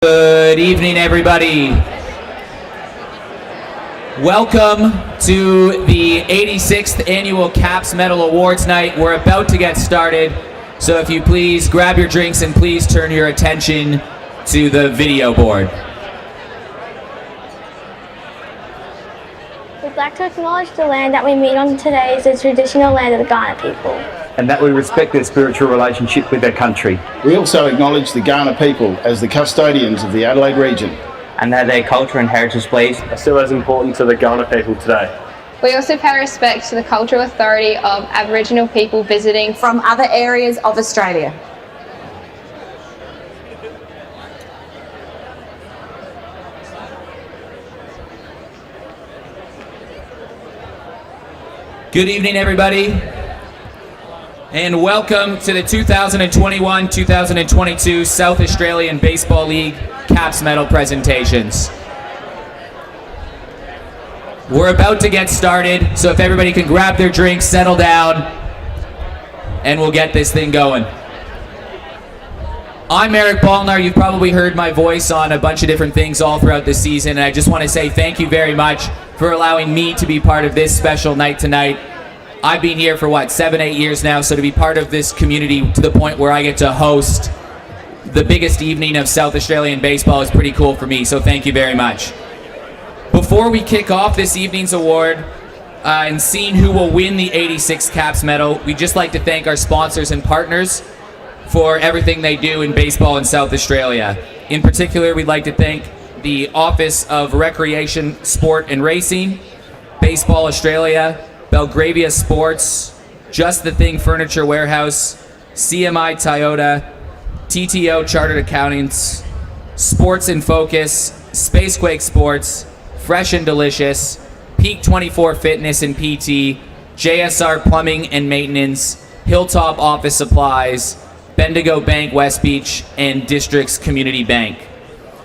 Good evening, everybody. Welcome to the 86th Annual Caps Medal Awards Night. We're about to get started, so if you please grab your drinks and please turn your attention to the video board. We'd like to acknowledge the land that we meet on today is the traditional land of the Kaurna people, and that we respect their spiritual relationship with their country. We also acknowledge the Kaurna people as the custodians of the Adelaide region, and that their culture and heritage beliefs are still as important to the Kaurna people today. We also pay respect to the cultural authority of Aboriginal people visiting from other areas of Australia. Good evening, everybody, and welcome to the 2021-2022 South Australian Baseball League Caps Medal presentations. We're about to get started, so if everybody can grab their drinks, settle down, and we'll get this thing going. I'm Eric Ballnar. You've probably heard my voice on a bunch of different things all throughout the season, and I just want to say thank you very much for allowing me to be part of this special night tonight. I've been here for 7-8 years now, so to be part of this community to the point where I get to host the biggest evening of South Australian baseball is pretty cool for me, so thank you very much. Before we kick off this evening's award and seeing who will win the 86th Caps Medal, we'd just like to thank our sponsors and partners for everything they do in baseball in South Australia. In particular, we'd like to thank the Office of Recreation, Sport and Racing, Baseball Australia, Belgravia Sports, Just the Thing Furniture Warehouse, CMI Toyota, TTO Chartered Accountants, Sports in Focus, Spacequake Sports, Fresh and Delicious, Peak 24 Fitness and PT, JSR Plumbing and Maintenance, Hilltop Office Supplies, Bendigo Bank West Beach, and Districts Community Bank.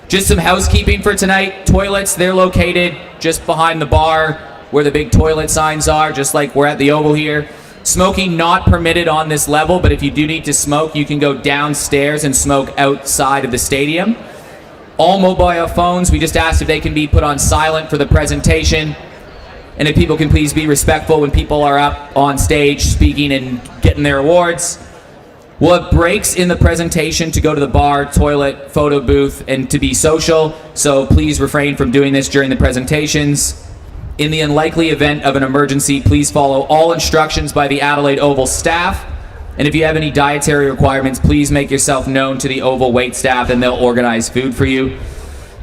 Just some housekeeping for tonight. Toilets, they're located just behind the bar where the big toilet signs are, just like we're at the Oval here. Smoking not permitted on this level, but if you do need to smoke, you can go downstairs and smoke outside of the stadium. All mobile phones, we just asked if they can be put on silent for the presentation. And if people can please be respectful when people are up on stage speaking and getting their awards. We'll have breaks in the presentation to go to the bar, toilet, photo booth, and to be social, so please refrain from doing this during the presentations. In the unlikely event of an emergency, please follow all instructions by the Adelaide Oval staff. And if you have any dietary requirements, please make yourself known to the Oval wait staff and they'll organize food for you.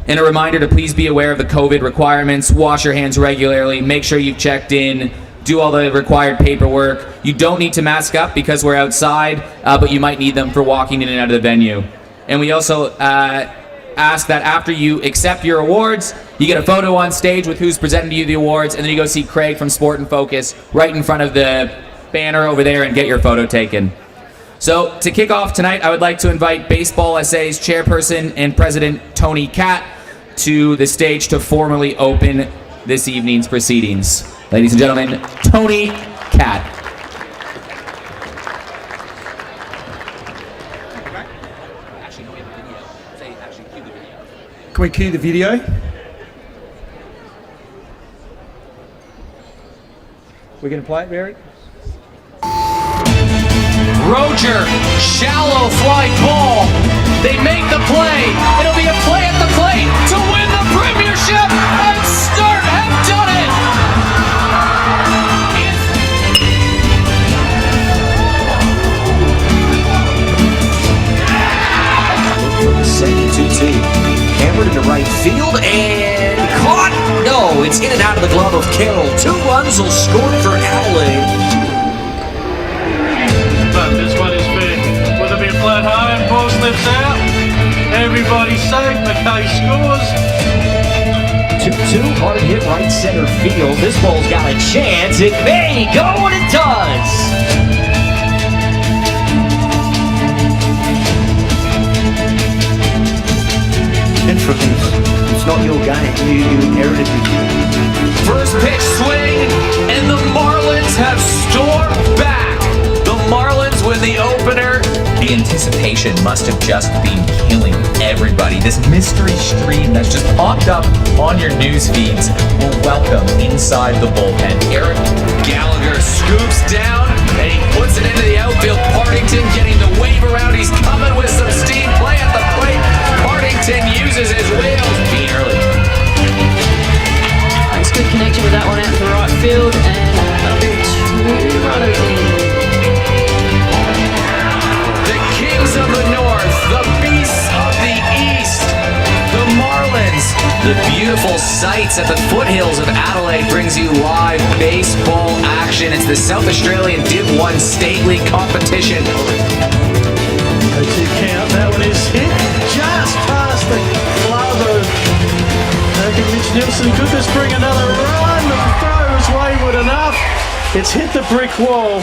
And a reminder to please be aware of the COVID requirements, wash your hands regularly, make sure you've checked in, do all the required paperwork. You don't need to mask up because we're outside, but you might need them for walking in and out of the venue. And we also ask that after you accept your awards, you get a photo on stage with who's presenting to you the awards, and then you go see Craig from Sport and Focus right in front of the banner over there and get your photo taken. So to kick off tonight, I would like to invite Baseball SA's chairperson and president Tony Catt to the stage to formally open this evening's proceedings. Ladies and gentlemen, Tony Catt. Can we cue the video? We're going to play it, Eric? Roger, shallow fly ball. They make the play. It'll be a play at the plate to win the premiership, and Start have done it. Second 2-2. Hammered into right field and caught. No, it's in and out of the glove of Carroll. 2 runs will score for Adelaide. But this one is fair. Will there be a flat home? Ball slips out. Everybody's safe. McKay scores. 2-2, hard hit right center field. This ball's got a chance. It may go, and it does. And from this, it's not your game. You inherited it. First pitch swing, and the Marlins have stormed back. The Marlins win the opener. The anticipation must have just been killing everybody. This mystery stream that's just popped up on your news feeds will welcome inside the bullpen. Eric Gallagher scoops down and he puts it into the outfield. Partington getting the wave around. He's coming with some steam. Play at the plate. Partington uses his wheels. Being early. Nice good connection with that one out to the right field, and two runners in. The Kings of the North, the Beasts of the East, the Marlins. The beautiful sights at the foothills of Adelaide brings you live baseball action. It's the South Australian Div 1 State League competition. 0-2 count. That one is hit just past the glove of Mitch Nielsen. Could this bring another run? The throw is wayward enough. It's hit the brick wall.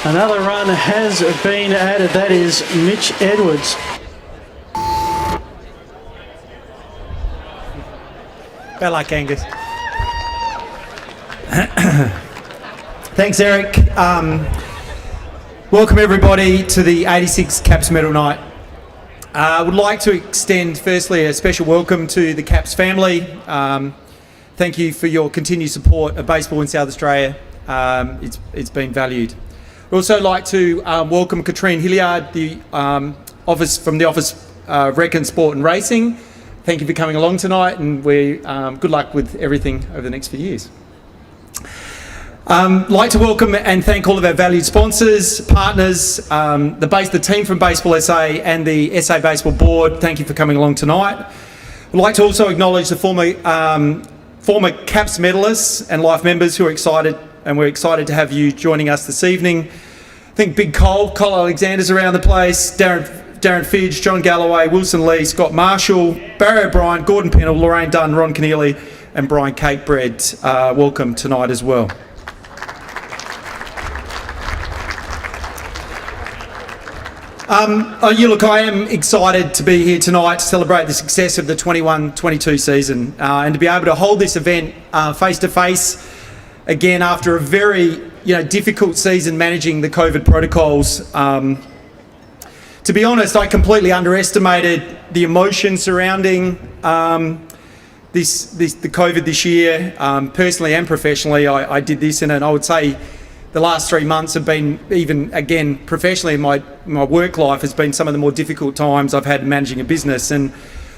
Another run has been added. That is Mitch Edwards. Bad luck, Angus. Thanks, Eric. Welcome everybody to the 86 Caps Medal Night. I would like to extend firstly a special welcome to the Caps family. Thank you for your continued support of baseball in South Australia. It's been valued. I'd also like to welcome Katrine Hilliard, the office from the Office of Rec and Sport and Racing. Thank you for coming along tonight, and we good luck with everything over the next few years. Like to welcome and thank all of our valued sponsors, partners, the team from Baseball SA and the SA Baseball Board. Thank you for coming along tonight. I'd like to also acknowledge the former Caps medalists and life members who are excited, and we're excited to have you joining us this evening. I think Big Cole Alexander's around the place, Darren Fidge, John Galloway, Wilson Lee, Scott Marshall, Barry O'Brien, Gordon Pennell, Lorraine Dunn, Ron Keneally and Brian Catebread. Welcome tonight as well. I am excited to be here tonight to celebrate the success of the 21-22 season and to be able to hold this event face to face again after a very difficult season managing the COVID protocols. To be honest, I completely underestimated the emotion surrounding the COVID this year. Personally and professionally, I did this, and I would say the last 3 months have been, even again professionally in my work life, has been some of the more difficult times I've had managing a business. And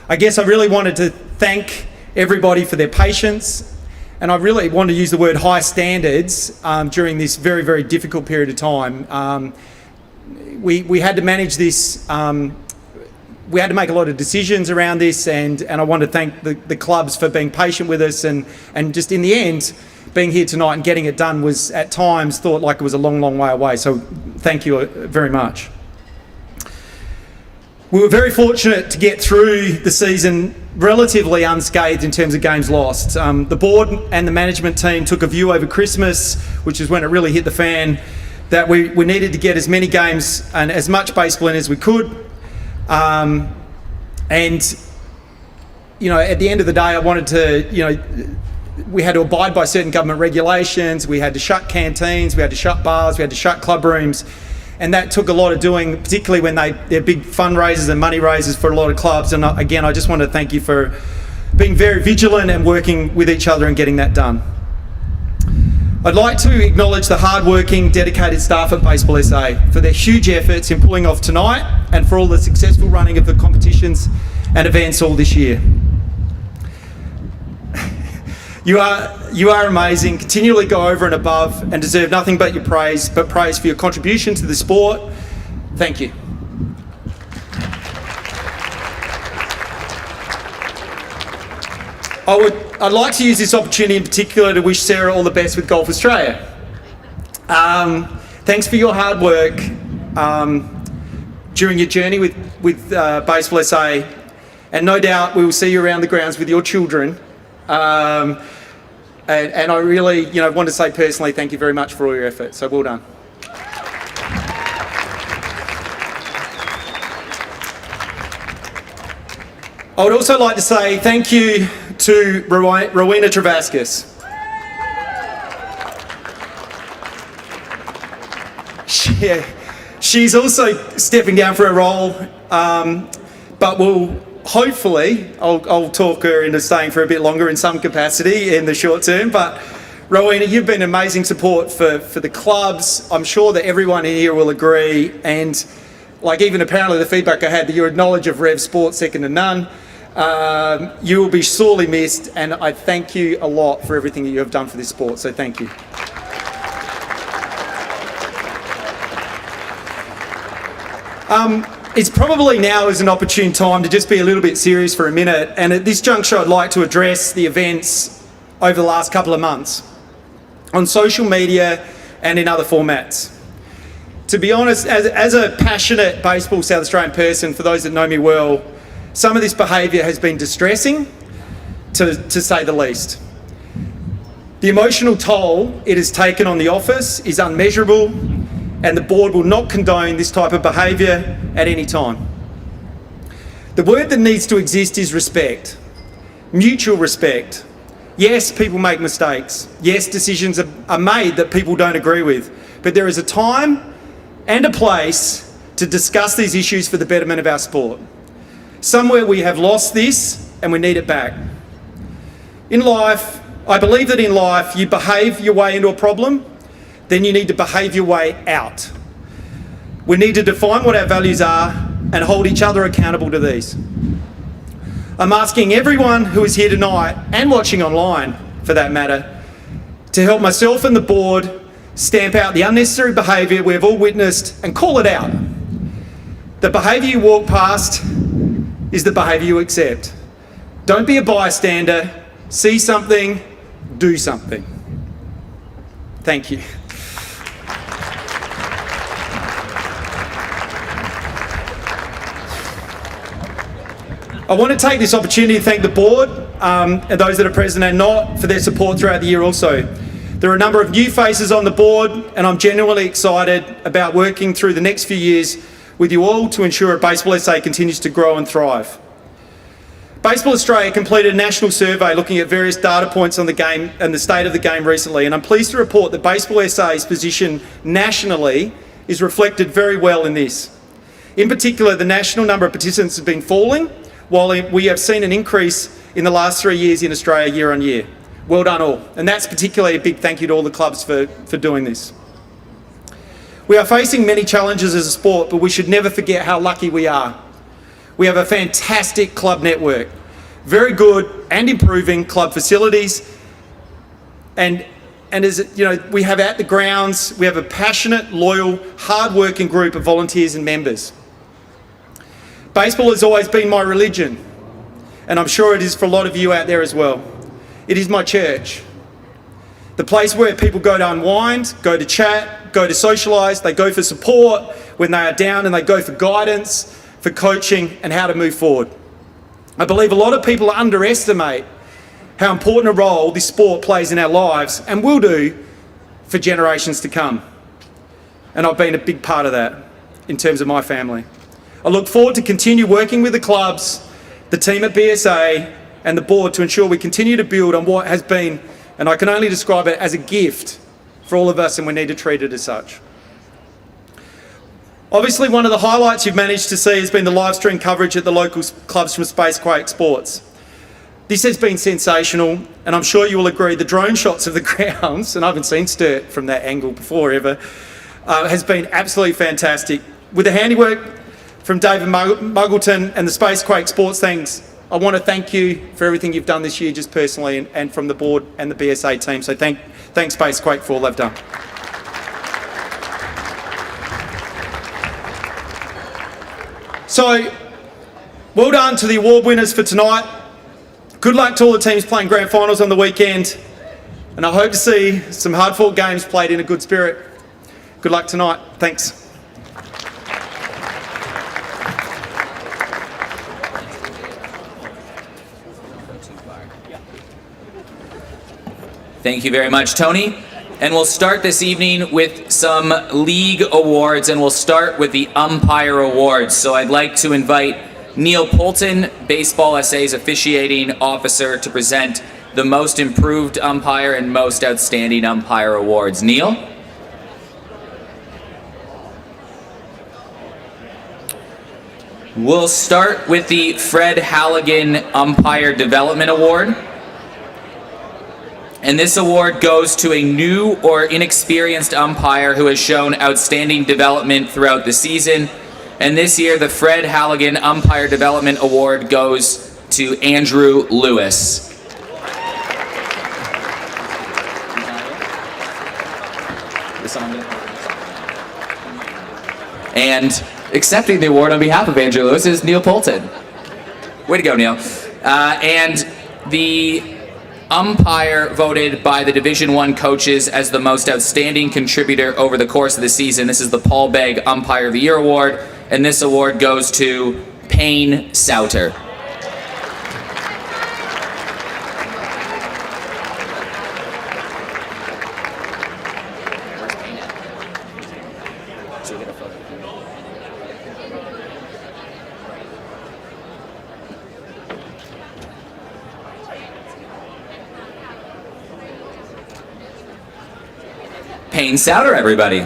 I guess I really wanted to thank everybody for their patience, and I really want to use the word high standards during this very, very difficult period of time. We had to manage this. We had to make a lot of decisions around this, and I want to thank the clubs for being patient with us, and just in the end, being here tonight and getting it done was at times thought like it was a long, long way away. So thank you very much. We were very fortunate to get through the season relatively unscathed in terms of games lost. The board and the management team took a view over Christmas, which is when it really hit the fan, that we needed to get as many games and as much baseball in as we could. And at the end of the day, I wanted to, we had to abide by certain government regulations. We had to shut canteens, we had to shut bars, we had to shut club rooms. And that took a lot of doing, particularly when they're big fundraisers and money raisers for a lot of clubs. And again, I just want to thank you for being very vigilant and working with each other and getting that done. I'd like to acknowledge the hard-working, dedicated staff at Baseball SA for their huge efforts in pulling off tonight and for all the successful running of the competitions and events all this year. You are amazing, continually go over and above and deserve nothing but your praise, but praise for your contribution to the sport. Thank you. I'd like to use this opportunity in particular to wish Sarah all the best with Golf Australia. Thanks for your hard work during your journey with Baseball SA, and no doubt we will see you around the grounds with your children. And I really, want to say personally, thank you very much for all your effort. So well done. I would also like to say thank you to Rowena Travascus. She's also stepping down for a role, but will hopefully, I'll talk her into staying for a bit longer in some capacity in the short term. But Rowena, you've been amazing support for the clubs. I'm sure that everyone in here will agree. And like even apparently the feedback I had, that your knowledge of Rev Sport second to none. You will be sorely missed, and I thank you a lot for everything that you have done for this sport. So thank you. It's probably now is an opportune time to just be a little bit serious for a minute, and at this juncture I'd like to address the events over the last couple of months on social media and in other formats. To be honest, as a passionate baseball South Australian person, for those that know me well, some of this behaviour has been distressing, to say the least. The emotional toll it has taken on the office is unmeasurable, and the board will not condone this type of behaviour at any time. The word that needs to exist is respect. Mutual respect. Yes, people make mistakes. Yes, decisions are made that people don't agree with. But there is a time and a place to discuss these issues for the betterment of our sport. Somewhere we have lost this and we need it back. In life, I believe that in life you behave your way into a problem, then you need to behave your way out. We need to define what our values are and hold each other accountable to these. I'm asking everyone who is here tonight, and watching online for that matter, to help myself and the board stamp out the unnecessary behaviour we've all witnessed and call it out. The behaviour you walk past is the behaviour you accept. Don't be a bystander. See something, do something. Thank you. I want to take this opportunity to thank the board and those that are present and not for their support throughout the year also. There are a number of new faces on the board, and I'm genuinely excited about working through the next few years with you all to ensure Baseball SA continues to grow and thrive. Baseball Australia completed a national survey looking at various data points on the game and the state of the game recently, and I'm pleased to report that Baseball SA's position nationally is reflected very well in this. In particular, the national number of participants has been falling, while we have seen an increase in the last 3 years in Australia year on year. Well done all. And that's particularly a big thank you to all the clubs for doing this. We are facing many challenges as a sport, but we should never forget how lucky we are. We have a fantastic club network, very good and improving club facilities, and as you know, we have at the grounds, we have a passionate, loyal, hard-working group of volunteers and members. Baseball has always been my religion, and I'm sure it is for a lot of you out there as well. It is my church. The place where people go to unwind, go to chat, go to socialise, they go for support when they are down, and they go for guidance, for coaching and how to move forward. I believe a lot of people underestimate how important a role this sport plays in our lives and will do for generations to come. And I've been a big part of that in terms of my family. I look forward to continue working with the clubs, the team at BSA and the board to ensure we continue to build on what has been, and I can only describe it as a gift for all of us, and we need to treat it as such. Obviously, one of the highlights you've managed to see has been the live stream coverage at the local clubs from Spacequake Sports. This has been sensational, and I'm sure you will agree the drone shots of the grounds, and I haven't seen Sturt from that angle before ever, has been absolutely fantastic. With the handiwork from David Muggleton and the Spacequake Sports things, I want to thank you for everything you've done this year, just personally, and from the board and the BSA team. So thanks Spacequake for all they've done. So, well done to the award winners for tonight. Good luck to all the teams playing grand finals on the weekend, and I hope to see some hard-fought games played in a good spirit. Good luck tonight. Thanks. Thank you very much, Tony. And we'll start this evening with some league awards, and we'll start with the umpire awards. So I'd like to invite Neil Poulton, Baseball SA's officiating officer, to present the most improved umpire and most outstanding umpire awards. Neil? We'll start with the Fred Halligan Umpire Development Award. And this award goes to a new or inexperienced umpire who has shown outstanding development throughout the season. And this year, the Fred Halligan Umpire Development Award goes to Andrew Lewis. And accepting the award on behalf of Andrew Lewis is Neil Poulton. Way to go, Neil. And the umpire voted by the Division I coaches as the most outstanding contributor over the course of the season. This is the Paul Begg Umpire of the Year Award, and this award goes to Payne Souter. Payne Souter, everybody.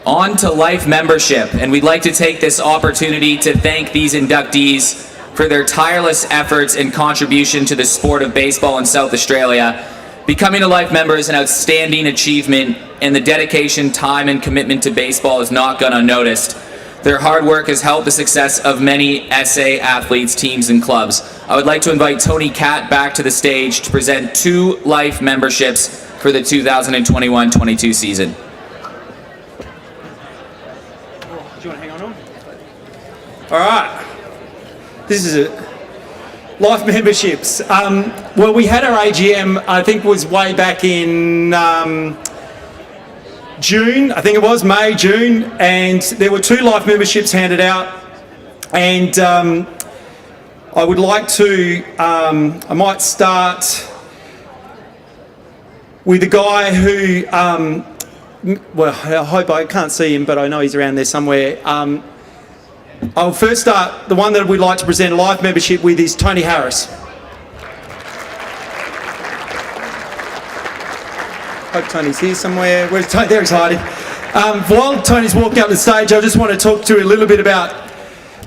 On to life membership, and we'd like to take this opportunity to thank these inductees for their tireless efforts and contribution to the sport of baseball in South Australia. Becoming a life member is an outstanding achievement, and the dedication, time, and commitment to baseball is not gone unnoticed. Their hard work has helped the success of many SA athletes, teams, and clubs. I would like to invite Tony Catt back to the stage to present 2 life memberships for the 2021-22 season. Do you want to hang on? All right. This is it. Life memberships. Well, we had our AGM, I think it was way back in June, I think it was, May, June, and there were 2 life memberships handed out, and I would like to, I might start with a guy who, well, I hope I can't see him, but I know he's around there somewhere. I'll first start, the one that we'd like to present a life membership with is Tony Harris. Hope Tony's here somewhere. Where's Tony? There he's hiding. While Tony's walking up the stage, I just want to talk to you a little bit about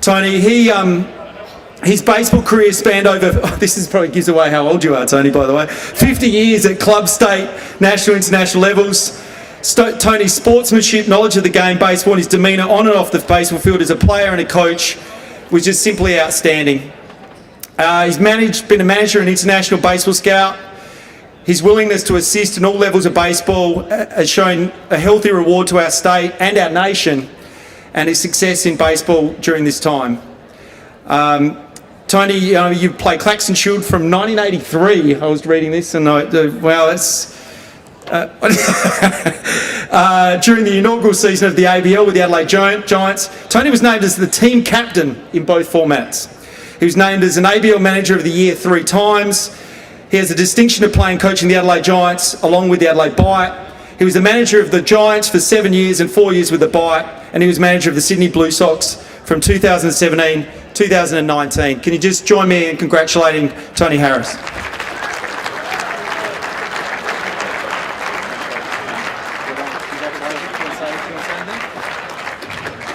Tony. His baseball career spanned over, this is probably gives away how old you are, Tony, by the way, 50 years at club, state, national, international levels. Tony's sportsmanship, knowledge of the game, baseball, and his demeanour on and off the baseball field as a player and a coach was just simply outstanding. He's been a manager and international baseball scout. His willingness to assist in all levels of baseball has shown a healthy reward to our state and our nation, and his success in baseball during this time. Tony, you played Claxton Shield from 1983. I was reading this, and wow, that's during the inaugural season of the ABL with the Adelaide Giants. Tony was named as the team captain in both formats. He was named as an ABL Manager of the Year 3 times. He has the distinction of playing coaching the Adelaide Giants along with the Adelaide Bite. He was the manager of the Giants for 7 years and 4 years with the Bite, and he was manager of the Sydney Blue Sox from 2017-2019. Can you just join me in congratulating Tony Harris?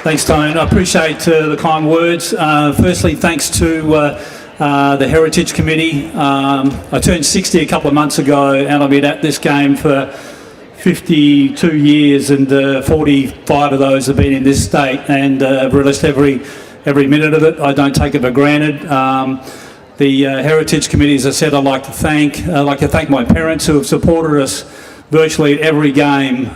Thanks, Tony. I appreciate the kind words. Firstly, thanks to the Heritage Committee. I turned 60 a couple of months ago, and I've been at this game for 52 years, and 45 of those have been in this state, and I've relished every minute of it. I don't take it for granted. The Heritage Committee, as I said, I'd like to thank my parents who have supported us virtually at every game,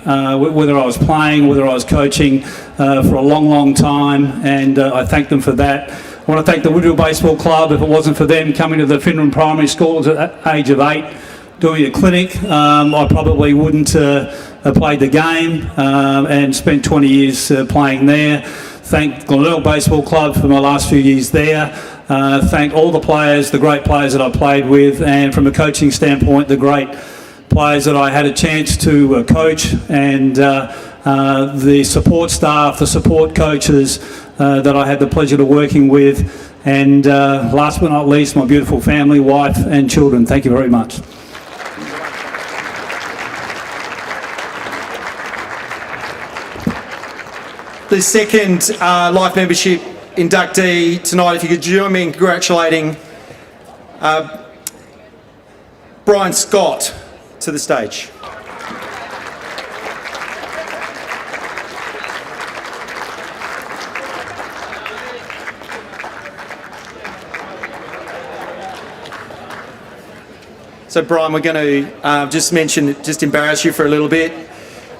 whether I was playing, whether I was coaching, for a long, long time, and I thank them for that. I want to thank the Woodville Baseball Club. If it wasn't for them coming to the Finland Primary Schools at the age of 8, doing a clinic, I probably wouldn't have played the game and spent 20 years playing there. Thank Glenelg Baseball Club for my last few years there. Thank all the players, the great players that I played with, and from a coaching standpoint, the great players that I had a chance to coach, and the support staff, the support coaches that I had the pleasure of working with, and last but not least, my beautiful family, wife and children. Thank you very much. the second Life Membership inductee tonight, if you could join me in congratulating Brian Scott to the stage. So Brian, we're going to just embarrass you for a little bit.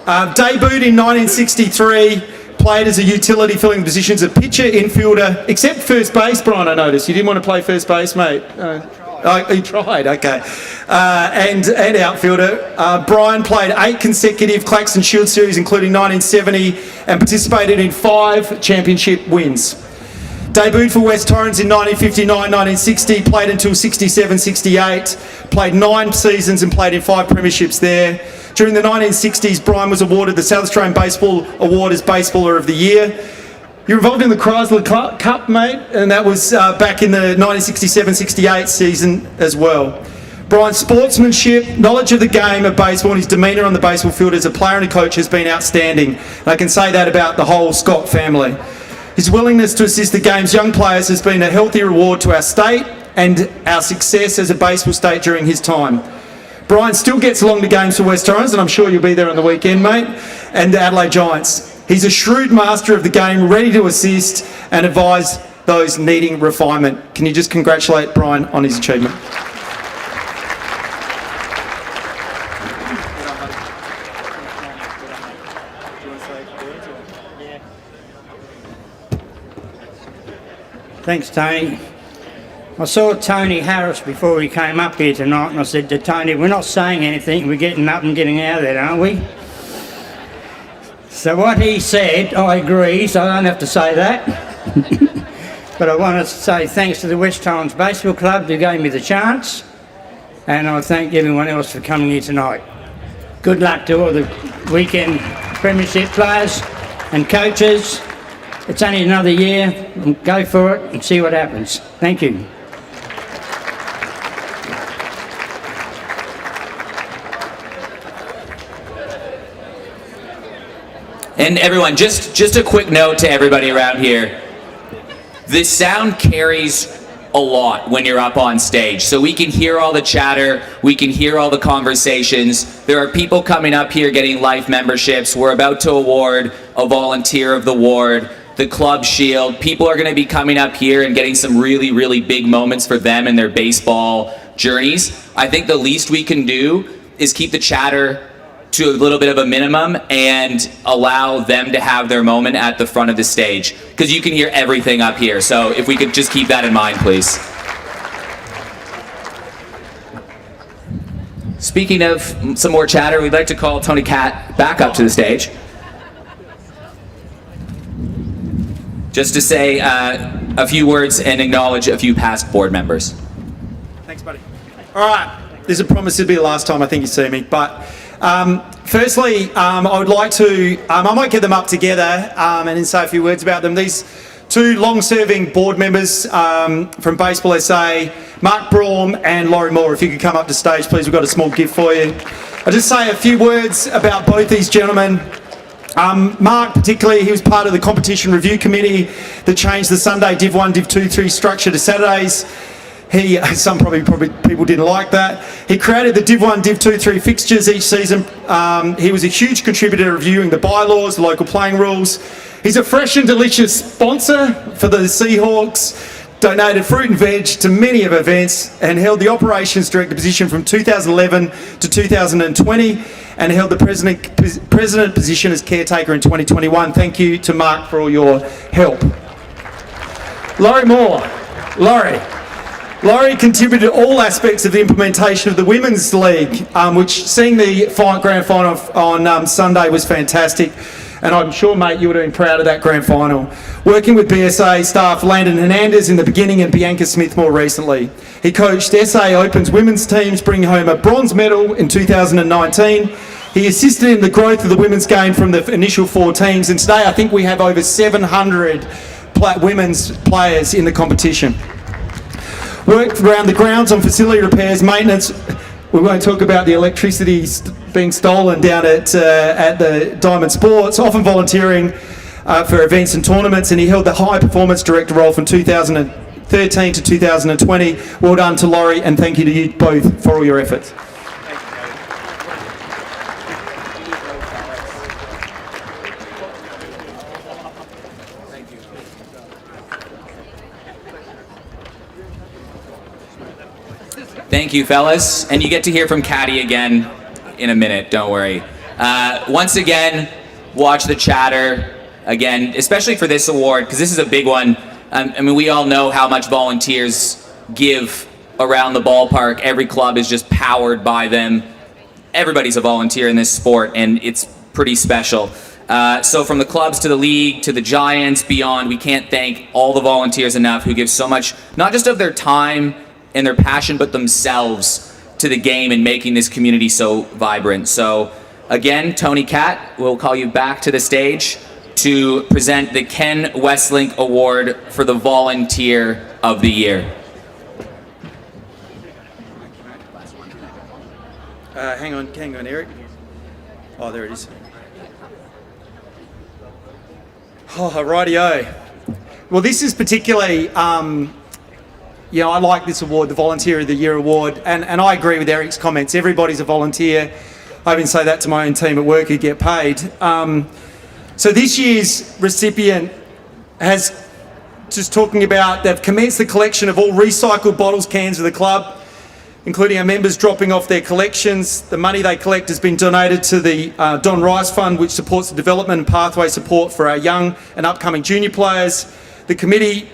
Debuted in 1963, played as a utility filling positions of pitcher, infielder, except first base, Brian, I noticed. You didn't want to play first base, mate? You tried, okay. And outfielder. Brian played 8 consecutive Claxton Shield Series, including 1970, and participated in 5 championship wins. Debuted for West Torrens in 1959-1960, played until 67-68, played 9 seasons and played in 5 premierships there. During the 1960s, Brian was awarded the South Australian Baseball Award as Baseballer of the Year. You're involved in the Chrysler Cup, mate, and that was back in the 1967-68 season as well. Brian's sportsmanship, knowledge of the game of baseball and his demeanour on the baseball field as a player and a coach has been outstanding. And I can say that about the whole Scott family. His willingness to assist the game's young players has been a healthy reward to our state and our success as a baseball state during his time. Brian still gets along to games for West Torrens, and I'm sure you'll be there on the weekend, mate, and the Adelaide Giants. He's a shrewd master of the game, ready to assist and advise those needing refinement. Can you just congratulate Brian on his achievement? Thanks, Tony. I saw Tony Harris before he came up here tonight, and I said to Tony, we're not saying anything, we're getting up and getting out of there, aren't we? So what he said, I agree, so I don't have to say that. But I want to say thanks to the West Torrens Baseball Club who gave me the chance, and I thank everyone else for coming here tonight. Good luck to all the weekend premiership players and coaches. It's only another year, go for it and see what happens. Thank you. And everyone, just a quick note to everybody around here. This sound carries a lot when you're up on stage. So we can hear all the chatter, we can hear all the conversations. There are people coming up here getting life memberships. We're about to award a volunteer of the ward, the Club Shield. People are going to be coming up here and getting some really, really big moments for them in their baseball journeys. I think the least we can do is keep the chatter to a little bit of a minimum and allow them to have their moment at the front of the stage, because you can hear everything up here. So if we could just keep that in mind, please. Speaking of some more chatter, we'd like to call Tony Catt back up to the stage. Just to say a few words and acknowledge a few past board members. Thanks, buddy. All right, this is a promise to be the last time I think you see me, but firstly, I would like to, I might get them up together and then say a few words about them. These 2 long-serving board members from Baseball SA, Mark Braum and Laurie Moore. If you could come up to stage, please, we've got a small gift for you. I'll just say a few words about both these gentlemen. Mark particularly, he was part of the competition review committee that changed the Sunday Div 1, Div 2, 3 structure to Saturdays. Some probably people didn't like that. He created the Div 1, Div 2, 3 fixtures each season. He was a huge contributor to reviewing the bylaws, the local playing rules. He's a fresh and delicious sponsor for the Seahawks, donated fruit and veg to many of events, and held the operations director position from 2011 to 2020, and held the president position as caretaker in 2021. Thank you to Mark for all your help. Laurie Moore. Laurie contributed all aspects of the implementation of the Women's League, which, seeing the grand final on Sunday, was fantastic. And I'm sure, mate, you would have been proud of that grand final. Working with BSA staff Landon Hernandez in the beginning and Bianca Smith more recently. He coached SA Open's women's teams, bringing home a bronze medal in 2019. He assisted in the growth of the women's game from the initial 4 teams, and today I think we have over 700 women's players in the competition. Worked around the grounds on facility repairs, maintenance. We won't talk about the electricity being stolen down at the Diamond Sports, often volunteering for events and tournaments, and he held the High Performance Director role from 2013 to 2020. Well done to Laurie, and thank you to you both for all your efforts. Thank you, fellas. And you get to hear from Caddy again in a minute, don't worry. Once again, watch the chatter again, especially for this award, because this is a big one. I mean, we all know how much volunteers give around the ballpark. Every club is just powered by them. Everybody's a volunteer in this sport, and it's pretty special. So from the clubs to the league to the Giants, beyond, we can't thank all the volunteers enough who give so much, not just of their time and their passion, but themselves to the game and making this community so vibrant. So again, Tony Catt, we'll call you back to the stage to present the Ken Westlink Award for the Volunteer of the Year. Hang on, Eric. Oh, there it is. Oh, rightio. Well, this is particularly, I like this award, the Volunteer of the Year award, and I agree with Eric's comments. Everybody's a volunteer. I even say that to my own team at work who get paid. So this year's recipient has just talking about, they've commenced the collection of all recycled bottles, cans of the club, including our members dropping off their collections. The money they collect has been donated to the Don Rice Fund, which supports the development and pathway support for our young and upcoming junior players. The committee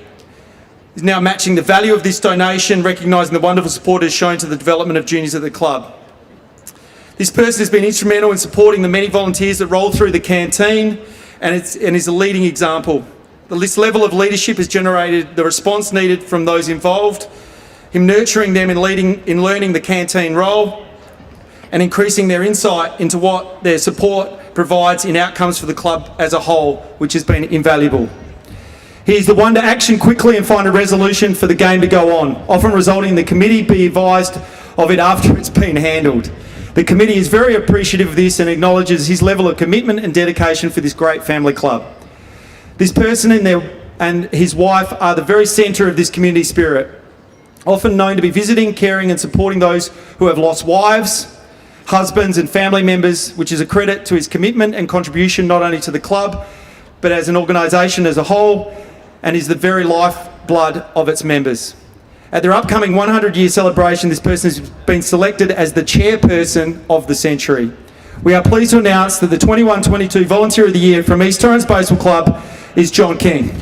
is now matching the value of this donation, recognising the wonderful support it has shown to the development of juniors at the club. This person has been instrumental in supporting the many volunteers that roll through the canteen and is a leading example. This level of leadership has generated the response needed from those involved, him nurturing them in learning the canteen role and increasing their insight into what their support provides in outcomes for the club as a whole, which has been invaluable. He is the one to action quickly and find a resolution for the game to go on, often resulting in the committee be advised of it after it's been handled. The committee is very appreciative of this and acknowledges his level of commitment and dedication for this great family club. This person and his wife are the very centre of this community spirit, often known to be visiting, caring and supporting those who have lost wives, husbands and family members, which is a credit to his commitment and contribution not only to the club, but as an organisation as a whole, and is the very lifeblood of its members. At their upcoming 100-year celebration, this person has been selected as the chairperson of the century. We are pleased to announce that the 21-22 Volunteer of the Year from East Torrens Baseball Club is John King.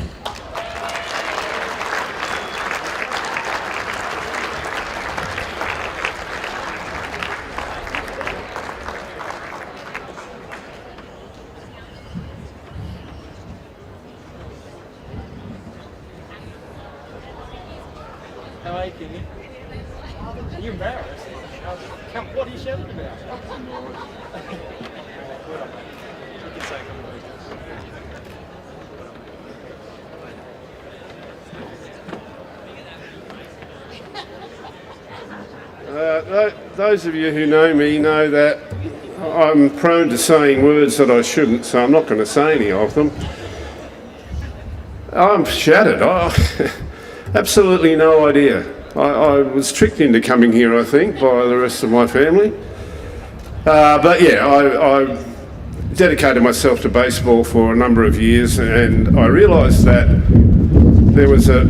Are you embarrassed? What are you shouting about? Those of you who know me know that I'm prone to saying words that I shouldn't, so I'm not going to say any of them. I'm shattered. Absolutely no idea. I was tricked into coming here, I think, by the rest of my family. But yeah, I dedicated myself to baseball for a number of years, and I realised that there was a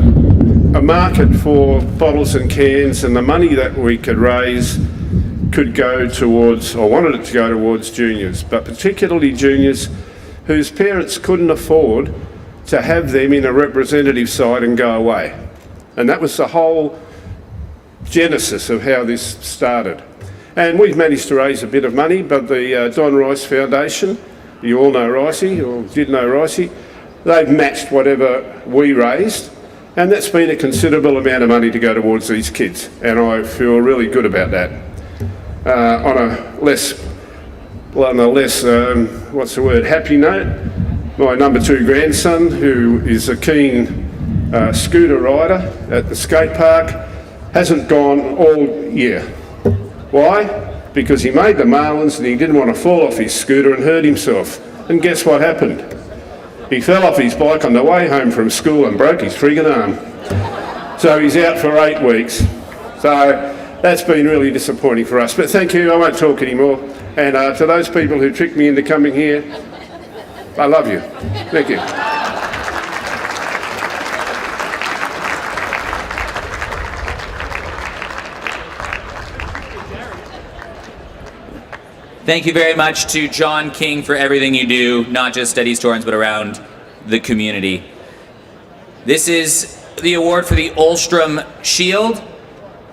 market for bottles and cans, and the money that we could raise could go towards, or wanted it to go towards juniors, but particularly juniors whose parents couldn't afford to have them in a representative side and go away. And that was the whole genesis of how this started. And we've managed to raise a bit of money, but the Don Rice Foundation, you all know Ricey, or did know Ricey, they've matched whatever we raised, and that's been a considerable amount of money to go towards these kids, and I feel really good about that. On a less, happy note, my number 2 grandson, who is a keen scooter rider at the skate park, hasn't gone all year. Why? Because he made the Marlins and he didn't want to fall off his scooter and hurt himself. And guess what happened? He fell off his bike on the way home from school and broke his friggin' arm. So he's out for 8 weeks. So that's been really disappointing for us. But thank you, I won't talk anymore. And to those people who tricked me into coming here, I love you. Thank you. Thank you very much to John King for everything you do, not just at East Torrens, but around the community. This is the award for the Ulstrom Shield.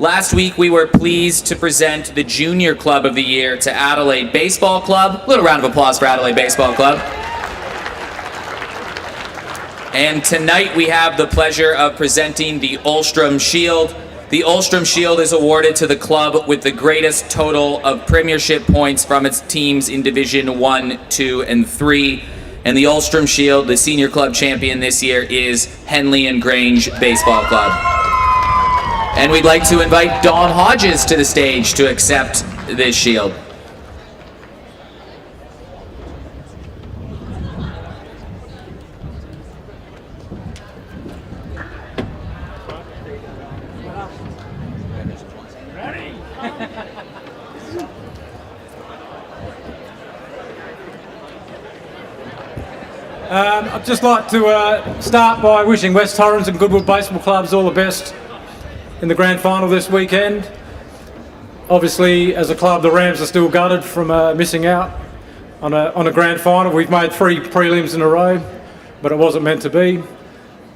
Last week, we were pleased to present the Junior Club of the Year to Adelaide Baseball Club. A little round of applause for Adelaide Baseball Club. And tonight, we have the pleasure of presenting the Ulstrom Shield. The Ulstrom Shield is awarded to the club with the greatest total of premiership points from its teams in Division 1, 2, and 3. And the Ulstrom Shield, the senior club champion this year, is Henley and Grange Baseball Club. And we'd like to invite Don Hodges to the stage to accept this shield. I'd just like to start by wishing West Torrens and Goodwood Baseball Clubs all the best in the grand final this weekend. Obviously, as a club, the Rams are still gutted from missing out on a grand final. We've made 3 prelims in a row, but it wasn't meant to be.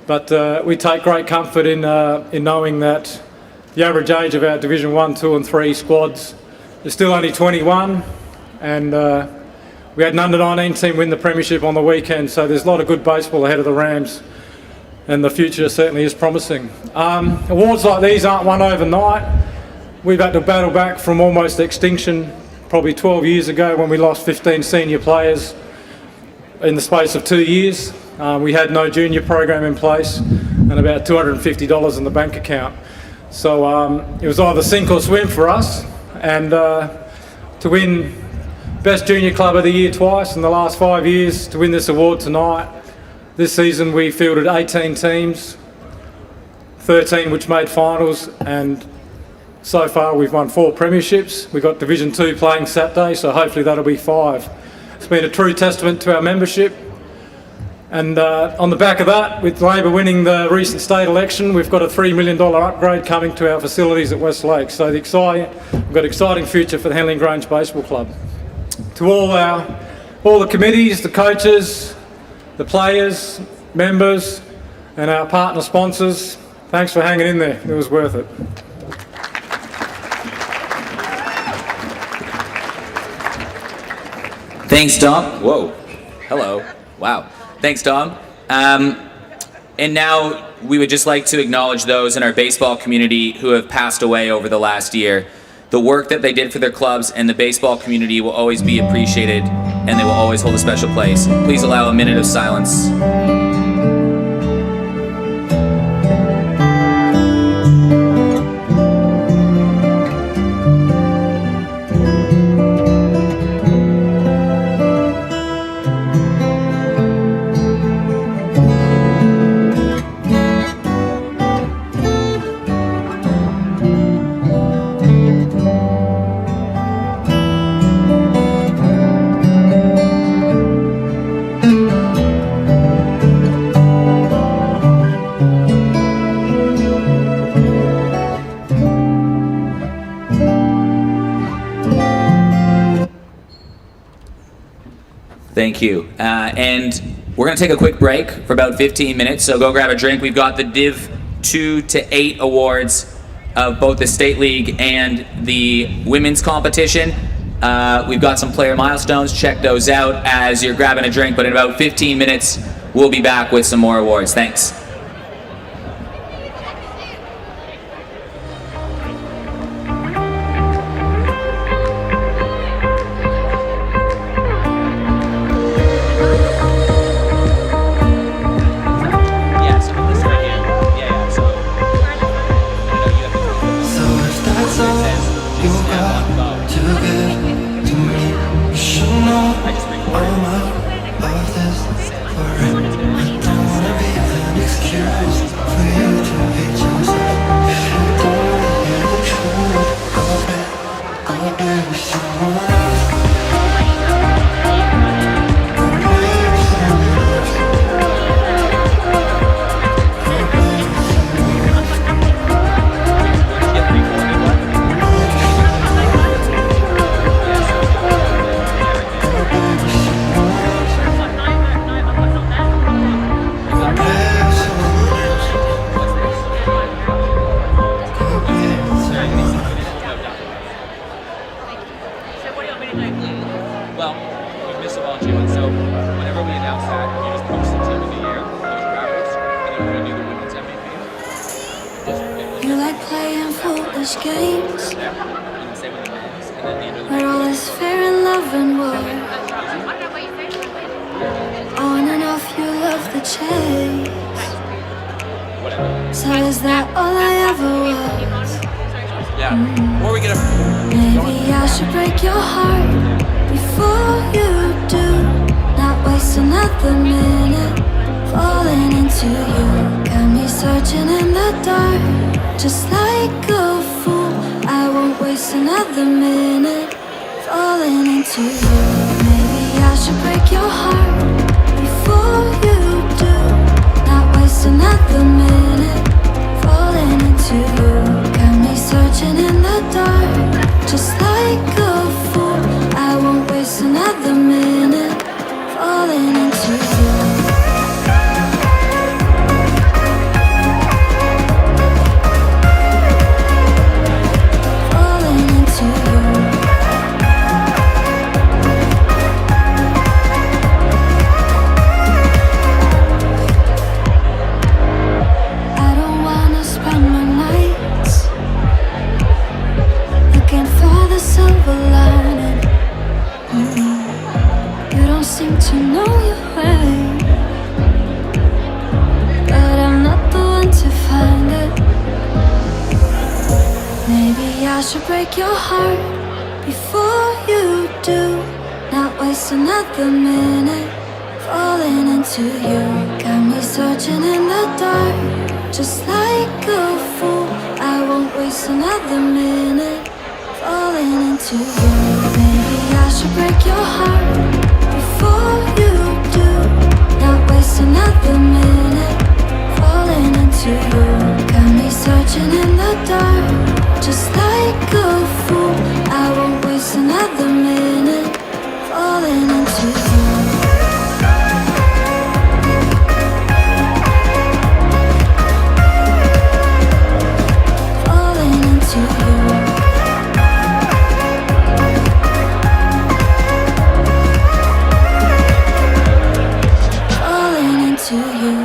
But we take great comfort in knowing that the average age of our Division 1, 2 and 3 squads is still only 21, and we had an under-19 team win the premiership on the weekend, so there's a lot of good baseball ahead of the Rams, and the future certainly is promising. Awards like these aren't won overnight. We've had to battle back from almost extinction probably 12 years ago when we lost 15 senior players in the space of 2 years. We had no junior program in place and about $250 in the bank account. So it was either sink or swim for us, and to win Best Junior Club of the Year twice in the last 5 years, to win this award tonight. This season we fielded 18 teams, 13 which made finals, and so far we've won 4 premierships. We've got Division 2 playing Saturday, so hopefully that'll be 5. It's been a true testament to our membership. And on the back of that, with Labor winning the recent state election, we've got a $3 million upgrade coming to our facilities at West Lake. So we've got an exciting future for the Henley and Grange Baseball Club. To all the committees, the coaches, the players, members, and our partner sponsors, thanks for hanging in there. It was worth it. Thanks, Tom. Whoa. Hello. Wow. Thanks, Tom. And now we would just like to acknowledge those in our baseball community who have passed away over the last year. The work that they did for their clubs and the baseball community will always be appreciated, and they will always hold a special place. Please allow a minute of silence. Thank you. And we're going to take a quick break for about 15 minutes, so go grab a drink. We've got the Div 2 to 8 awards of both the State League and the women's competition. We've got some player milestones. Check those out as you're grabbing a drink, but in about 15 minutes, we'll be back with some more awards. Thanks. I'm out of this forever. childish games, where all is fair in love and war. On and off, you love the chase. So is that all I ever was? Or we get Maybe I should break your heart before you do. Not waste another minute falling into you. Got me searching in the dark, just like a fool. I won't waste another minute falling into you. Maybe I should break your heart before you do. Not waste another minute falling into you. Got me searching in the dark, just like a fool. I won't waste another minute falling into you. Falling into you. I don't wanna spend my nights looking for the silver lining. You don't seem to know your way, but I'm not the one to find it. Maybe I should break your heart before you do. Not waste another minute falling into you. Got me searching in the dark, just like a fool. I won't waste another minute falling into you. Maybe I should break your heart before you do. Not waste another minute falling into you. Got me searching in the dark, just like a fool. I won't waste another minute falling into you. Falling into you. Falling into you.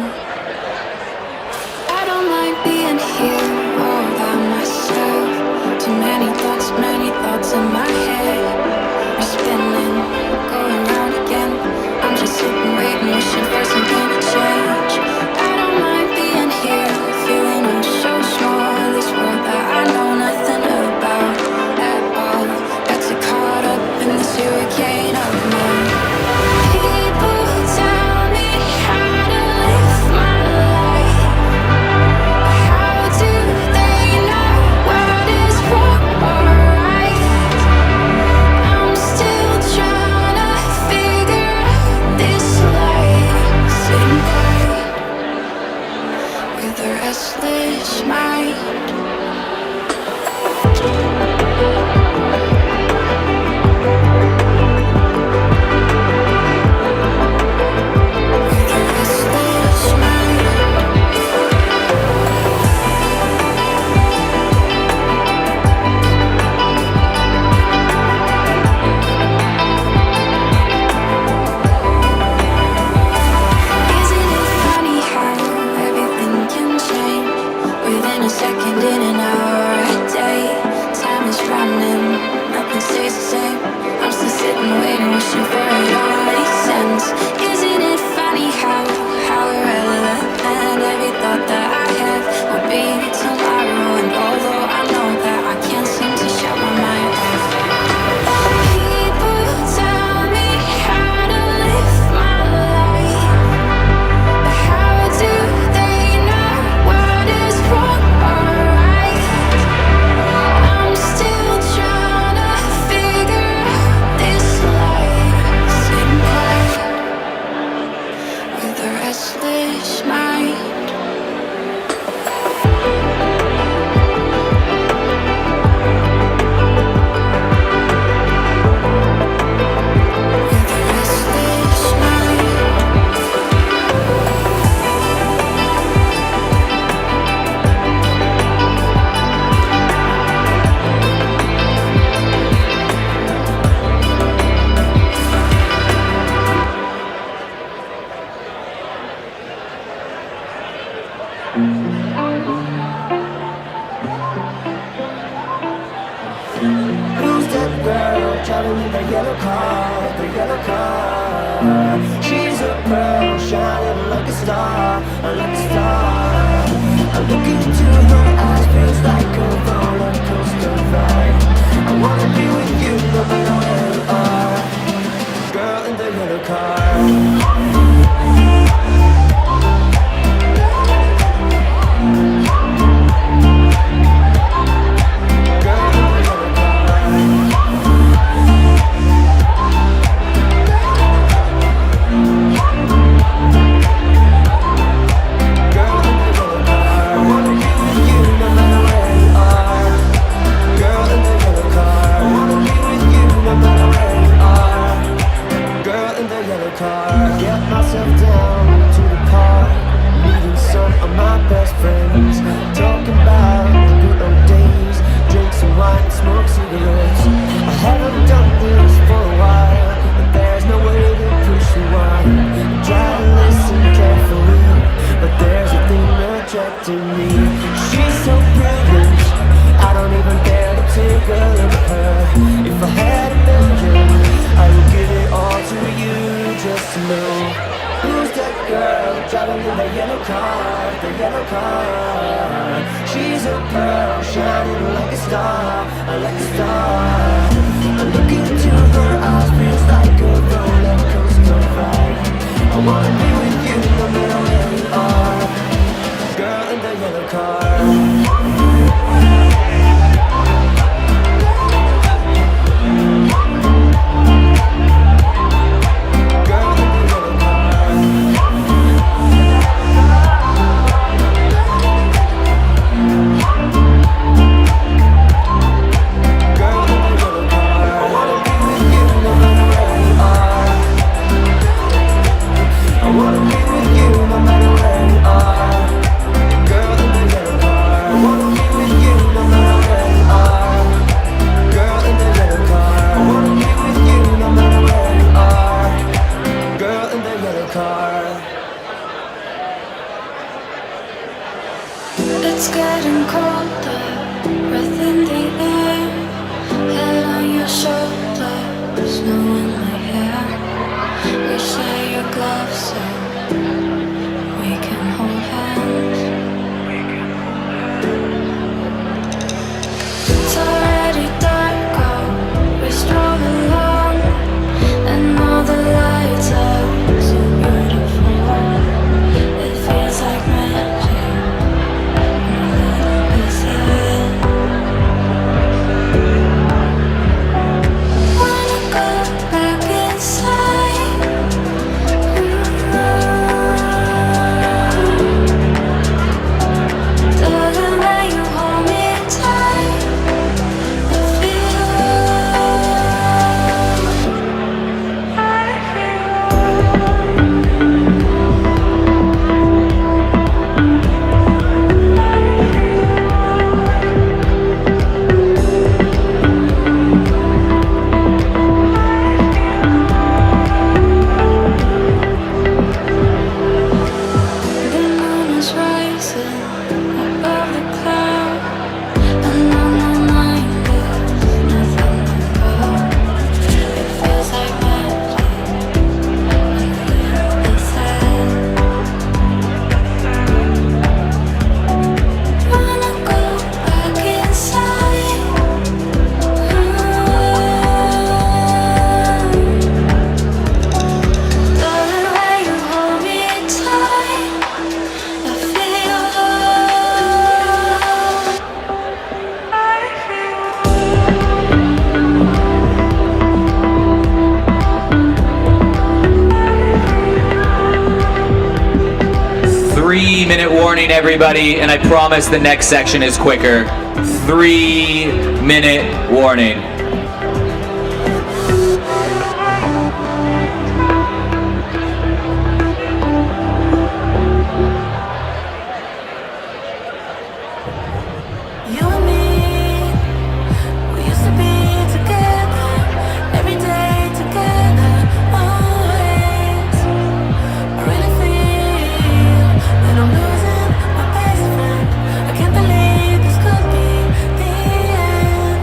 I don't mind being here all by myself. Too many thoughts in my head are spinning, going round again. I'm just sitting, waiting, wishing for something to change. I don't mind being here, feeling I'm so small in this world that I know nothing about at all. Got too caught up in this hurricane of mine. People tell me how to live my life. How do they know what is wrong or right? I'm still trying to figure out this life. Sitting quiet with a restless mind. Isn't it funny how everything can change within a second, in an hour, a day? Time is running, nothing stays the same. I'm still sitting, waiting, wishing for it all makes sense. Isn't it funny how irrelevant every thought that I have would be tomorrow? And although I know that I can't seem to shut my mind off, people tell me how to live my life. How do they know what is wrong or right? I'm still trying to figure out this life. Sitting quiet with a restless mind. With a restless mind. yellow car, the yellow car. She's a pearl shining like a star, like a star. I look into her eyes, feels like a roller coaster ride. I wanna be with you no matter where you are, girl in the yellow car. Get myself down to the park, meeting some of my best friends, talking about the good old days, drink some wine and smoke cigarettes. I haven't done this for a while, but there's no way to push rewind. I try to listen carefully, but there's a thing attracting me. She's so brilliant, I don't even dare to take a look at her. If I had a million, I would give it all to you just to know who's that girl driving in the yellow car, the yellow car. She's a pearl shining like a star, like a star. I look into her eyes, feels like a roller coaster ride. I wanna be with you no matter where you are, girl in the yellow car. It's getting colder, breath in the air, head on your shoulder, snow in my hair. We share your gloves so we can hold hands. It's already dark out, we stroll along, and all the lights are so beautiful. It feels like magic. Minute warning, everybody, and I promise the next section is quicker. 3-minute warning. I can't believe this could be the end.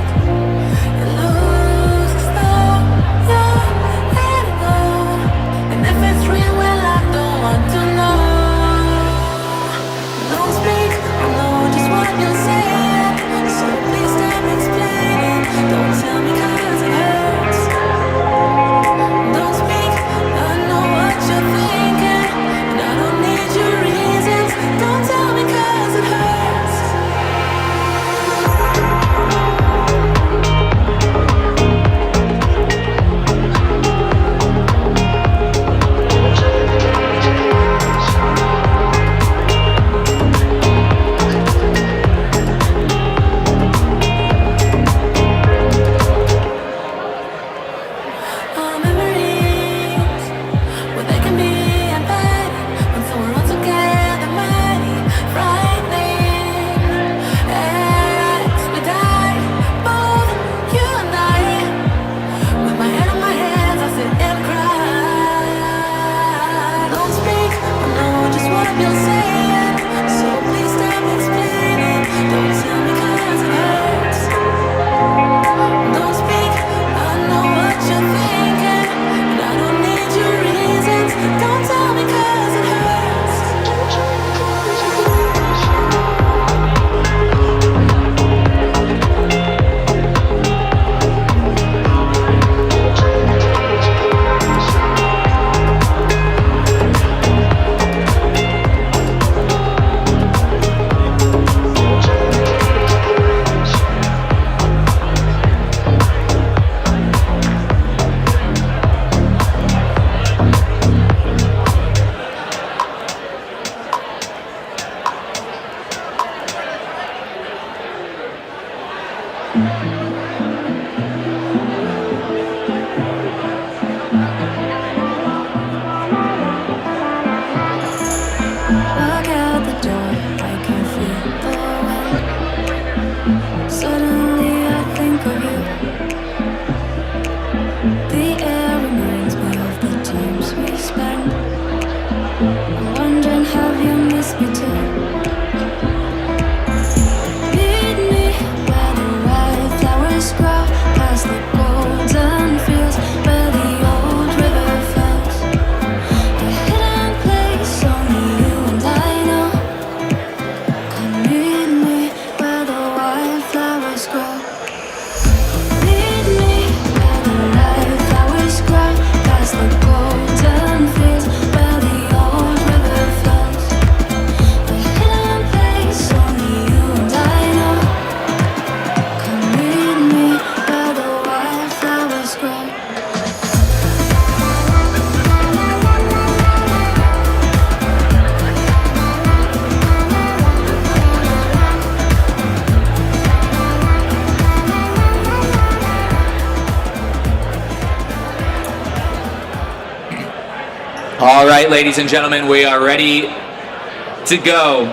All right, ladies and gentlemen, we are ready to go.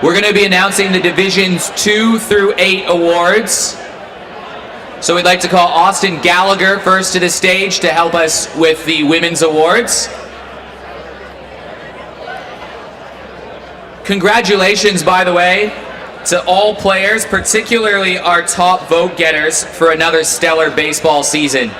We're going to be announcing the Divisions 2 through 8 awards. So we'd like to call Austin Gallagher first to the stage to help us with the women's awards. Congratulations, by the way, to all players, particularly our top vote getters, for another stellar baseball season.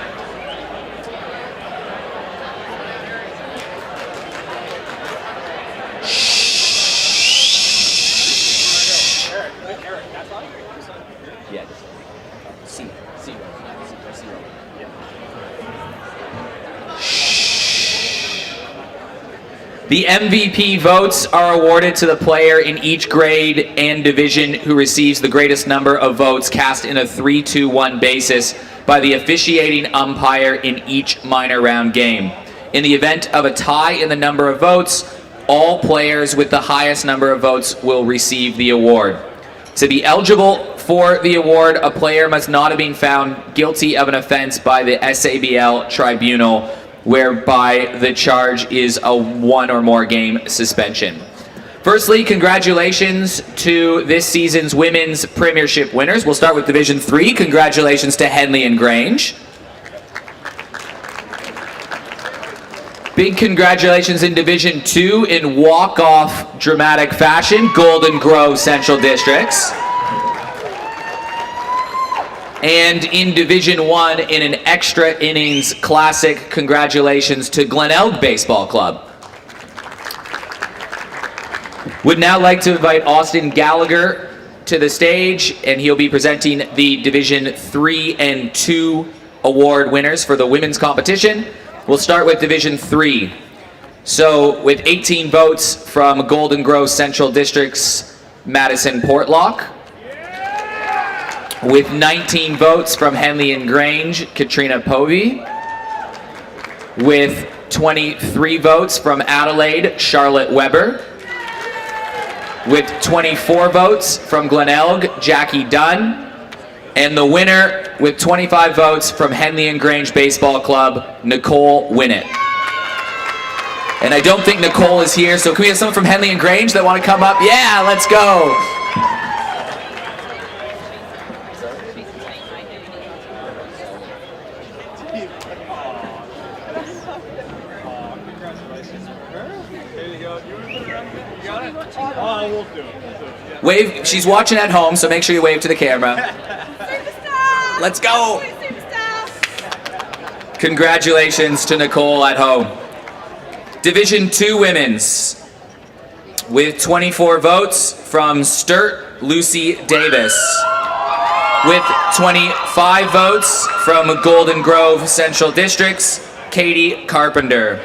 The MVP votes are awarded to the player in each grade and division who receives the greatest number of votes cast in a 3-2-1 basis by the officiating umpire in each minor round game. In the event of a tie in the number of votes, all players with the highest number of votes will receive the award. To be eligible for the award, a player must not have been found guilty of an offense by the SABL tribunal, whereby the charge is a 1 or more game suspension. Firstly, congratulations to this season's women's premiership winners. We'll start with Division 3. Congratulations to Henley and Grange. Big congratulations in Division 2 in walk-off dramatic fashion, Golden Grove Central Districts. And in Division 1, in an extra innings classic, congratulations to Glenelg Baseball Club. Would now like to invite Austin Gallagher to the stage, and he'll be presenting the Division 3 and 2 award winners for the women's competition. We'll start with Division 3. So with 18 votes from Golden Grove Central District's Madison Portlock. With 19 votes from Henley and Grange, Katrina Povey. With 23 votes from Adelaide, Charlotte Weber. With 24 votes from Glenelg, Jackie Dunn. And the winner with 25 votes from Henley and Grange Baseball Club, Nicole Winnett. And I don't think Nicole is here, so can we have someone from Henley and Grange that want to come up? Yeah, let's go. Wave, she's watching at home, so make sure you wave to the camera. Let's go! Congratulations to Nicole at home. Division 2 women's. With 24 votes from Sturt, Lucy Davis. With 25 votes from Golden Grove Central Districts, Katie Carpenter.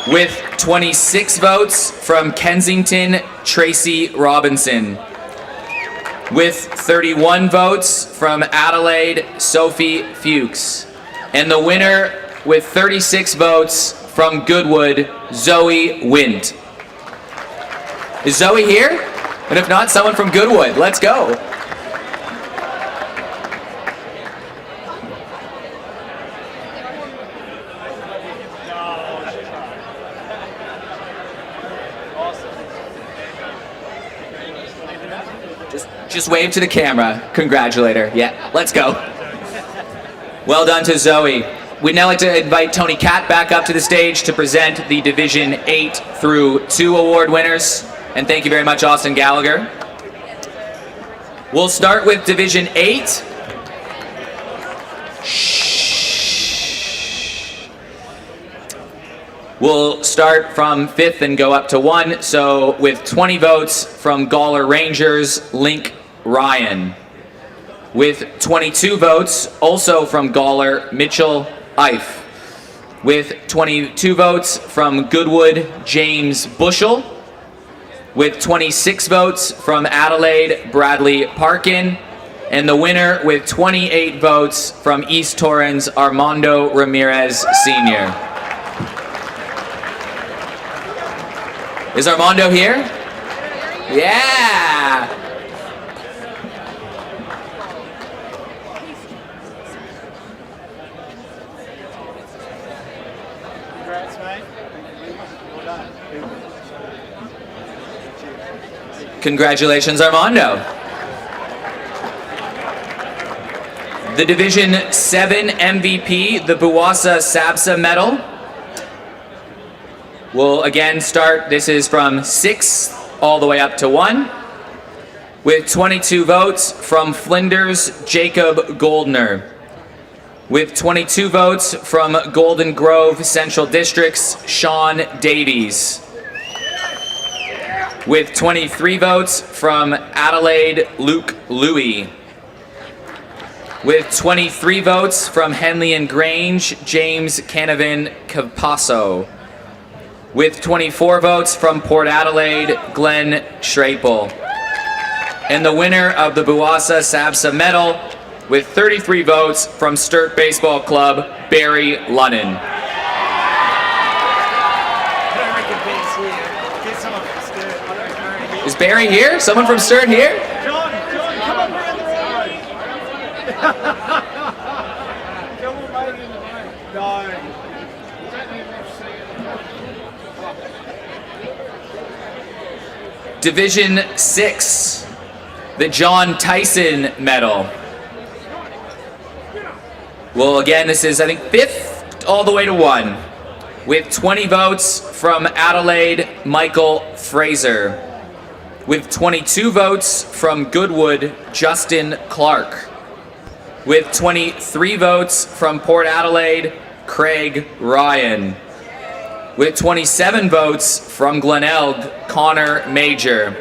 With 26 votes from Kensington, Tracy Robinson. With 31 votes from Adelaide, Sophie Fuchs. And the winner with 36 votes from Goodwood, Zoe Wint. Is Zoe here? And if not, someone from Goodwood. Let's go. Just wave to the camera. Congratulate her. Yeah, let's go. Well done to Zoe. We'd now like to invite Tony Catt back up to the stage to present the Division 8 through 2 award winners. And thank you very much, Austin Gallagher. We'll start with Division 8. We'll start from 5th and go up to 1. So with 20 votes from Gawler Rangers, Link Ryan. With 22 votes, also from Gawler, Mitchell Ife. With 22 votes from Goodwood, James Bushell. With 26 votes from Adelaide, Bradley Parkin. And the winner with 28 votes from East Torrens, Armando Ramirez Sr. Is Armando here? Yeah! Congratulations, Armando. The Division 7 MVP, the Buwasa Sabsa Medal, will again start. This is from 6 all the way up to 1. With 22 votes from Flinders, Jacob Goldner. With 22 votes from Golden Grove Central Districts, Sean Davies. With 23 votes from Adelaide, Luke Louie. With 23 votes from Henley and Grange, James Canavan Capasso. With 24 votes from Port Adelaide, Glenn Schrapel. And the winner of the Buwasa Sabsa Medal, with 33 votes from Sturt Baseball Club, Barry Lunnan. Is Barry here? Someone from Sturt here? John, come over in the road. Come on, mate, in the road. No. Division 6, the John Tyson Medal. Well, again, this is, I think, 5th all the way to 1. With 20 votes from Adelaide, Michael Fraser. With 22 votes from Goodwood, Justin Clark. With 23 votes from Port Adelaide, Craig Ryan. With 27 votes from Glenelg, Connor Major.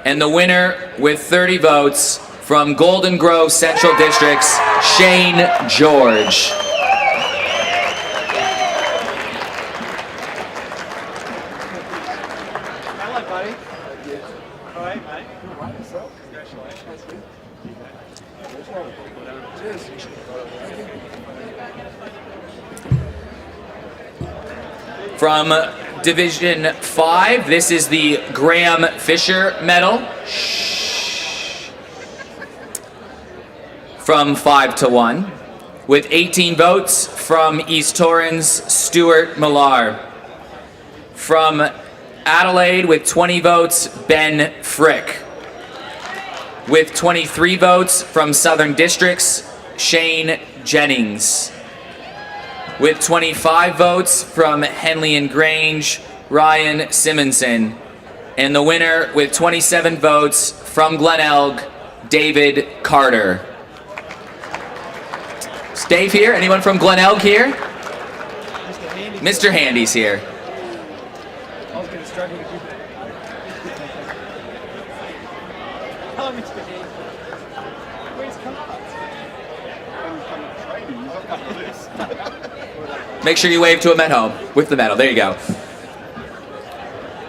And the winner with 30 votes from Golden Grove Central Districts, Shane George. Hello, buddy. All right, mate. Congratulations. From Division 5, this is the Graham Fisher Medal. From 5 to 1. With 18 votes from East Torrens, Stuart Millar. From Adelaide with 20 votes, Ben Frick. With 23 votes from Southern Districts, Shane Jennings. With 25 votes from Henley and Grange, Ryan Simonson. And the winner with 27 votes from Glenelg, David Carter. Is Dave here? Anyone from Glenelg here? Mr. Handy's here. I was going to struggle to keep it. Hello, Mr. D. Where's Carl? Make sure you wave to him at home with the medal. There you go.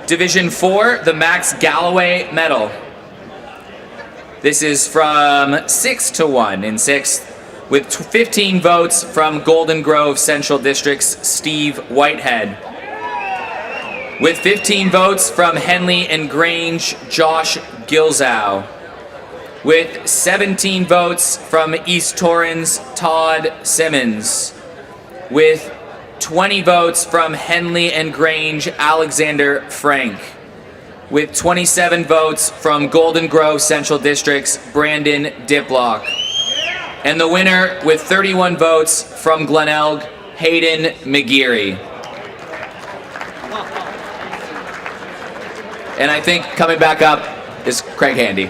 Division 4, the Max Galloway Medal. This is from 6 to 1 in 6th, with 15 votes from Golden Grove Central District's Steve Whitehead. With 15 votes from Henley and Grange, Josh Gilzow. With 17 votes from East Torrens, Todd Simmons. With 20 votes from Henley and Grange, Alexander Frank. With 27 votes from Golden Grove Central District's Brandon Diplock. And the winner with 31 votes from Glenelg, Hayden McGeary. And I think coming back up is Craig Handy.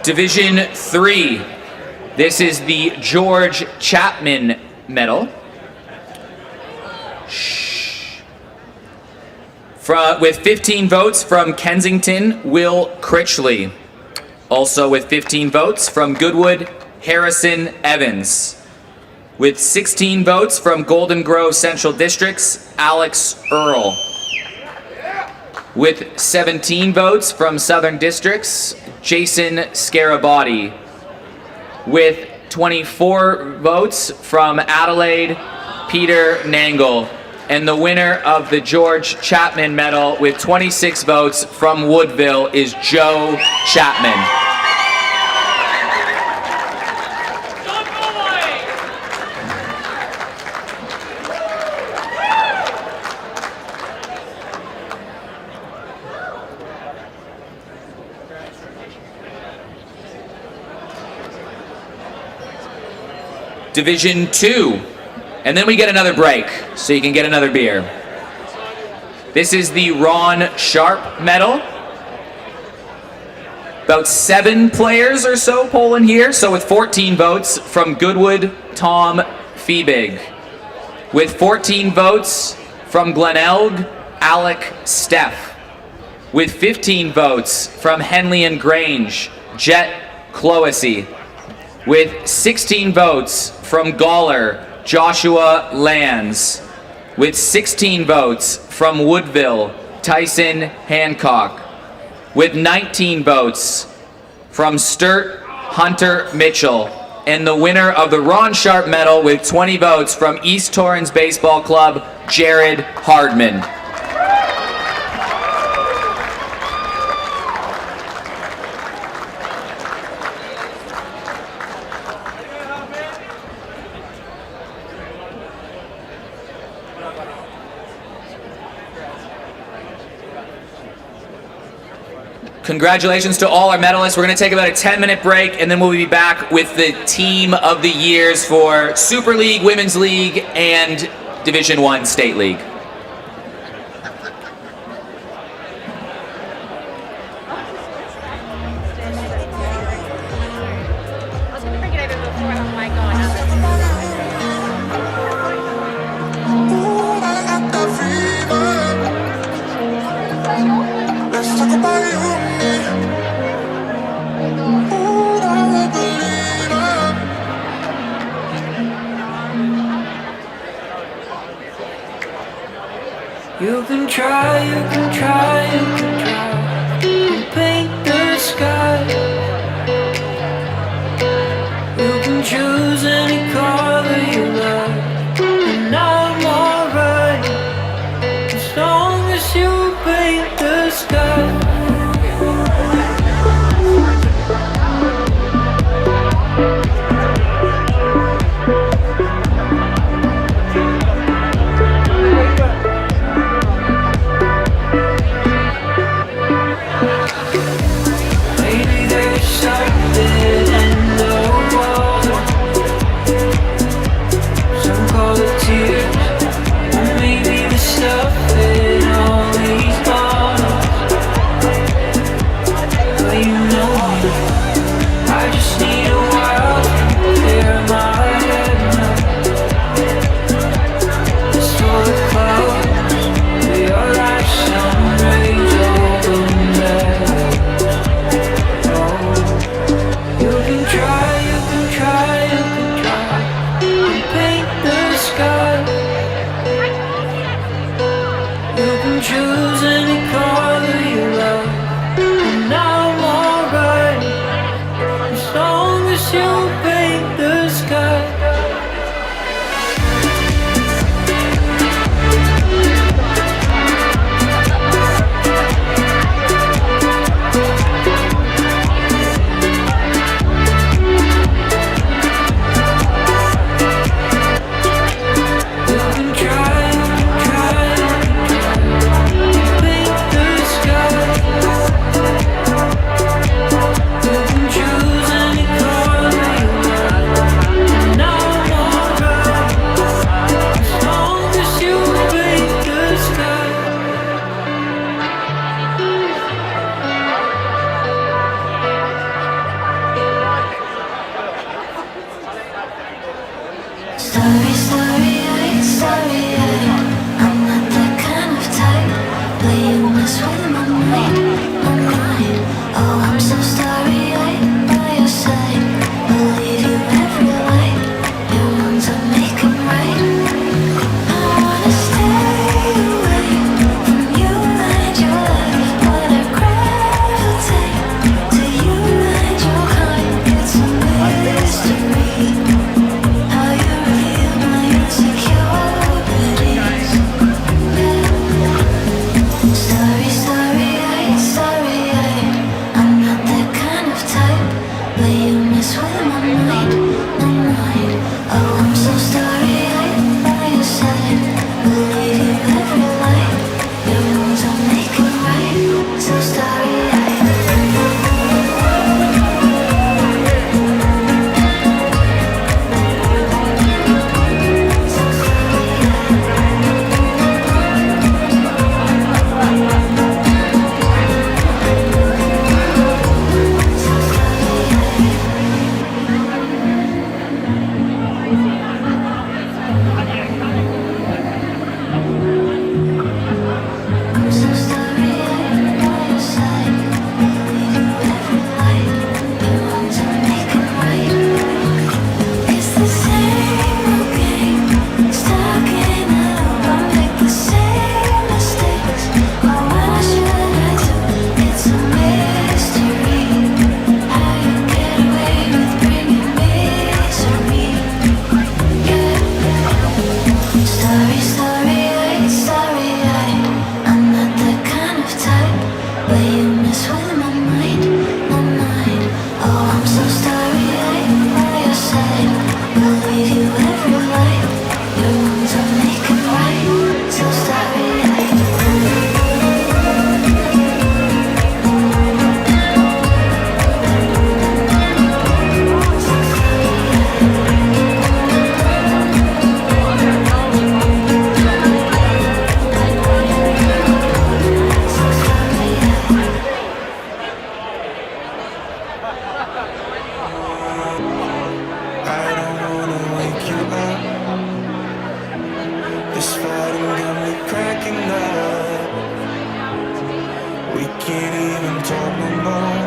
Division 3. This is the George Chapman Medal. With 15 votes from Kensington, Will Critchley. Also with 15 votes from Goodwood, Harrison Evans. With 16 votes from Golden Grove Central Districts, Alex Earl. With 17 votes from Southern Districts, Jason Scarabotti. With 24 votes from Adelaide, Peter Nangle. And the winner of the George Chapman Medal with 26 votes from Woodville is Joe Chapman. Division 2. And then we get another break, so you can get another beer. This is the Ron Sharp Medal. About 7 players or so polling here. So with 14 votes from Goodwood, Tom Feebig. With 14 votes from Glenelg, Alec Steph. With 15 votes from Henley and Grange, Jet Cloacy. With 16 votes from Gawler, Joshua Lands. With 16 votes from Woodville, Tyson Hancock. With 19 votes from Sturt, Hunter Mitchell. And the winner of the Ron Sharp Medal with 20 votes from East Torrens Baseball Club, Jared Hardman. Congratulations to all our medalists. We're going to take about a 10-minute break, and then we'll be back with the team of the years for Super League, Women's League, and Division 1 State League. You can try, you can try, you can try to paint the sky. You can choose any color you like, and I'm alright as long as you paint the sky. can't even talk no more.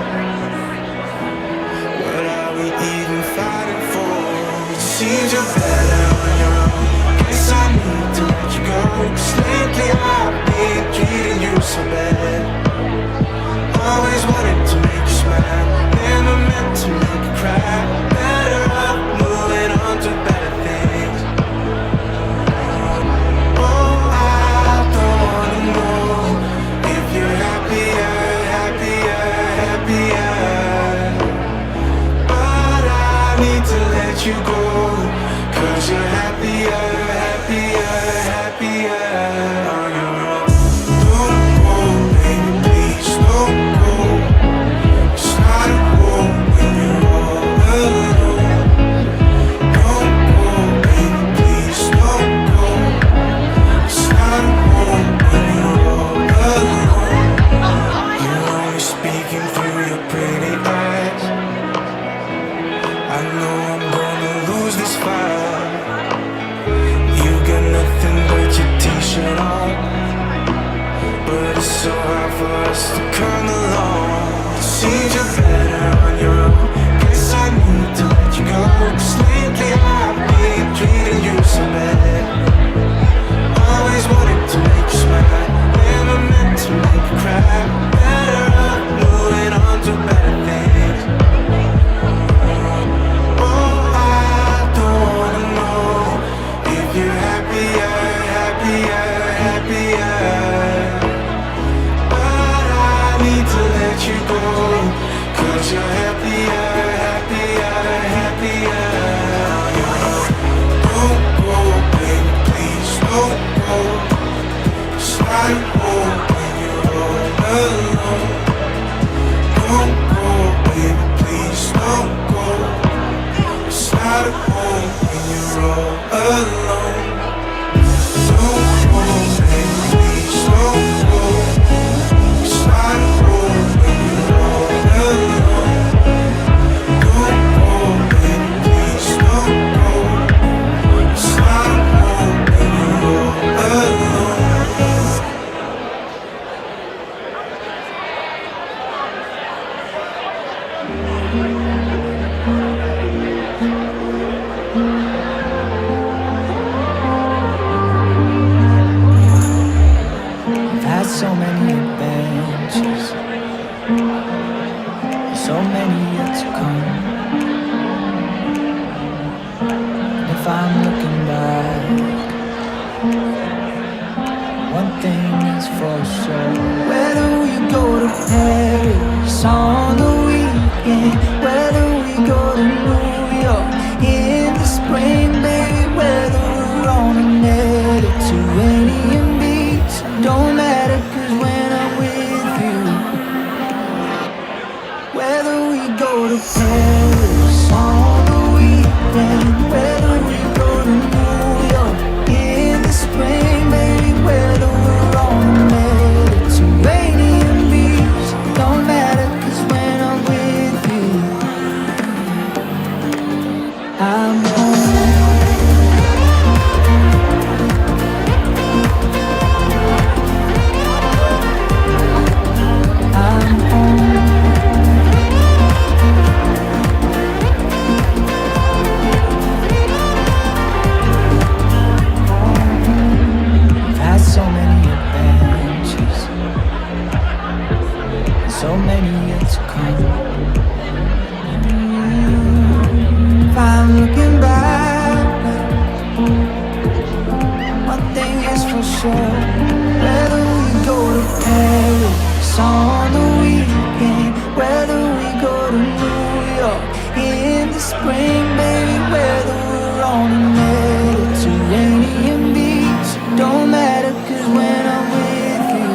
What are we even fighting for? It seems you're better on your own. Guess I need to let you go. 'Cause lately I've been treating you so bad. Always wanted to make you smile, never meant to make you cry. Better off moving on to better things. Oh, I don't wanna know if you're happier, happier, happier. But I need to let you go, 'cause you're happier, happier, happier on your own. Don't go, baby, please don't go. It's not a war when you're all alone. Don't go, baby, please don't go. It's not a war when you're all alone. You're only speaking through your pretty eyes. I know I'm gonna lose this fight. You got nothing but your t-shirt on, but it's so hard for us to come along. Seems you're better on your own. Guess I need to let you go, 'cause lately I've been treating you so bad. Always wanted to make you smile, never meant to make you cry. Better off moving on to better things. Oh, I don't wanna know if you're happier, happier, happier. But I need to let you go, 'cause you're happier, happier, happier. Don't go, baby, please don't go. It's not a war when you're all alone. Don't go, baby, please don't go. It's not a war when you're all alone. Don't go, baby, please don't go. It's not a war when you're all alone. Don't go, baby, please don't go. It's not a war when you're all alone. I've had so many adventures, so many yet to come. And if I'm looking back, one thing is for sure. Whether we go to Paris on the weekend, whether we go to New York in the spring, baby, whether we're on a Mediterranean beach, don't matter, 'cause when I'm with you, whether we go to Paris on the weekend, whether we go to New York in the spring, baby, whether we're on a Mediterranean beach, don't matter, 'cause when I'm with you, I'm home. I'm home. I've had so many adventures, so many yet to come. If I'm looking back, one thing is for sure. Whether we go to Paris on the weekend, whether we go to New York in the spring, baby, whether we're on a Mediterranean beach, don't matter, 'cause when I'm with you,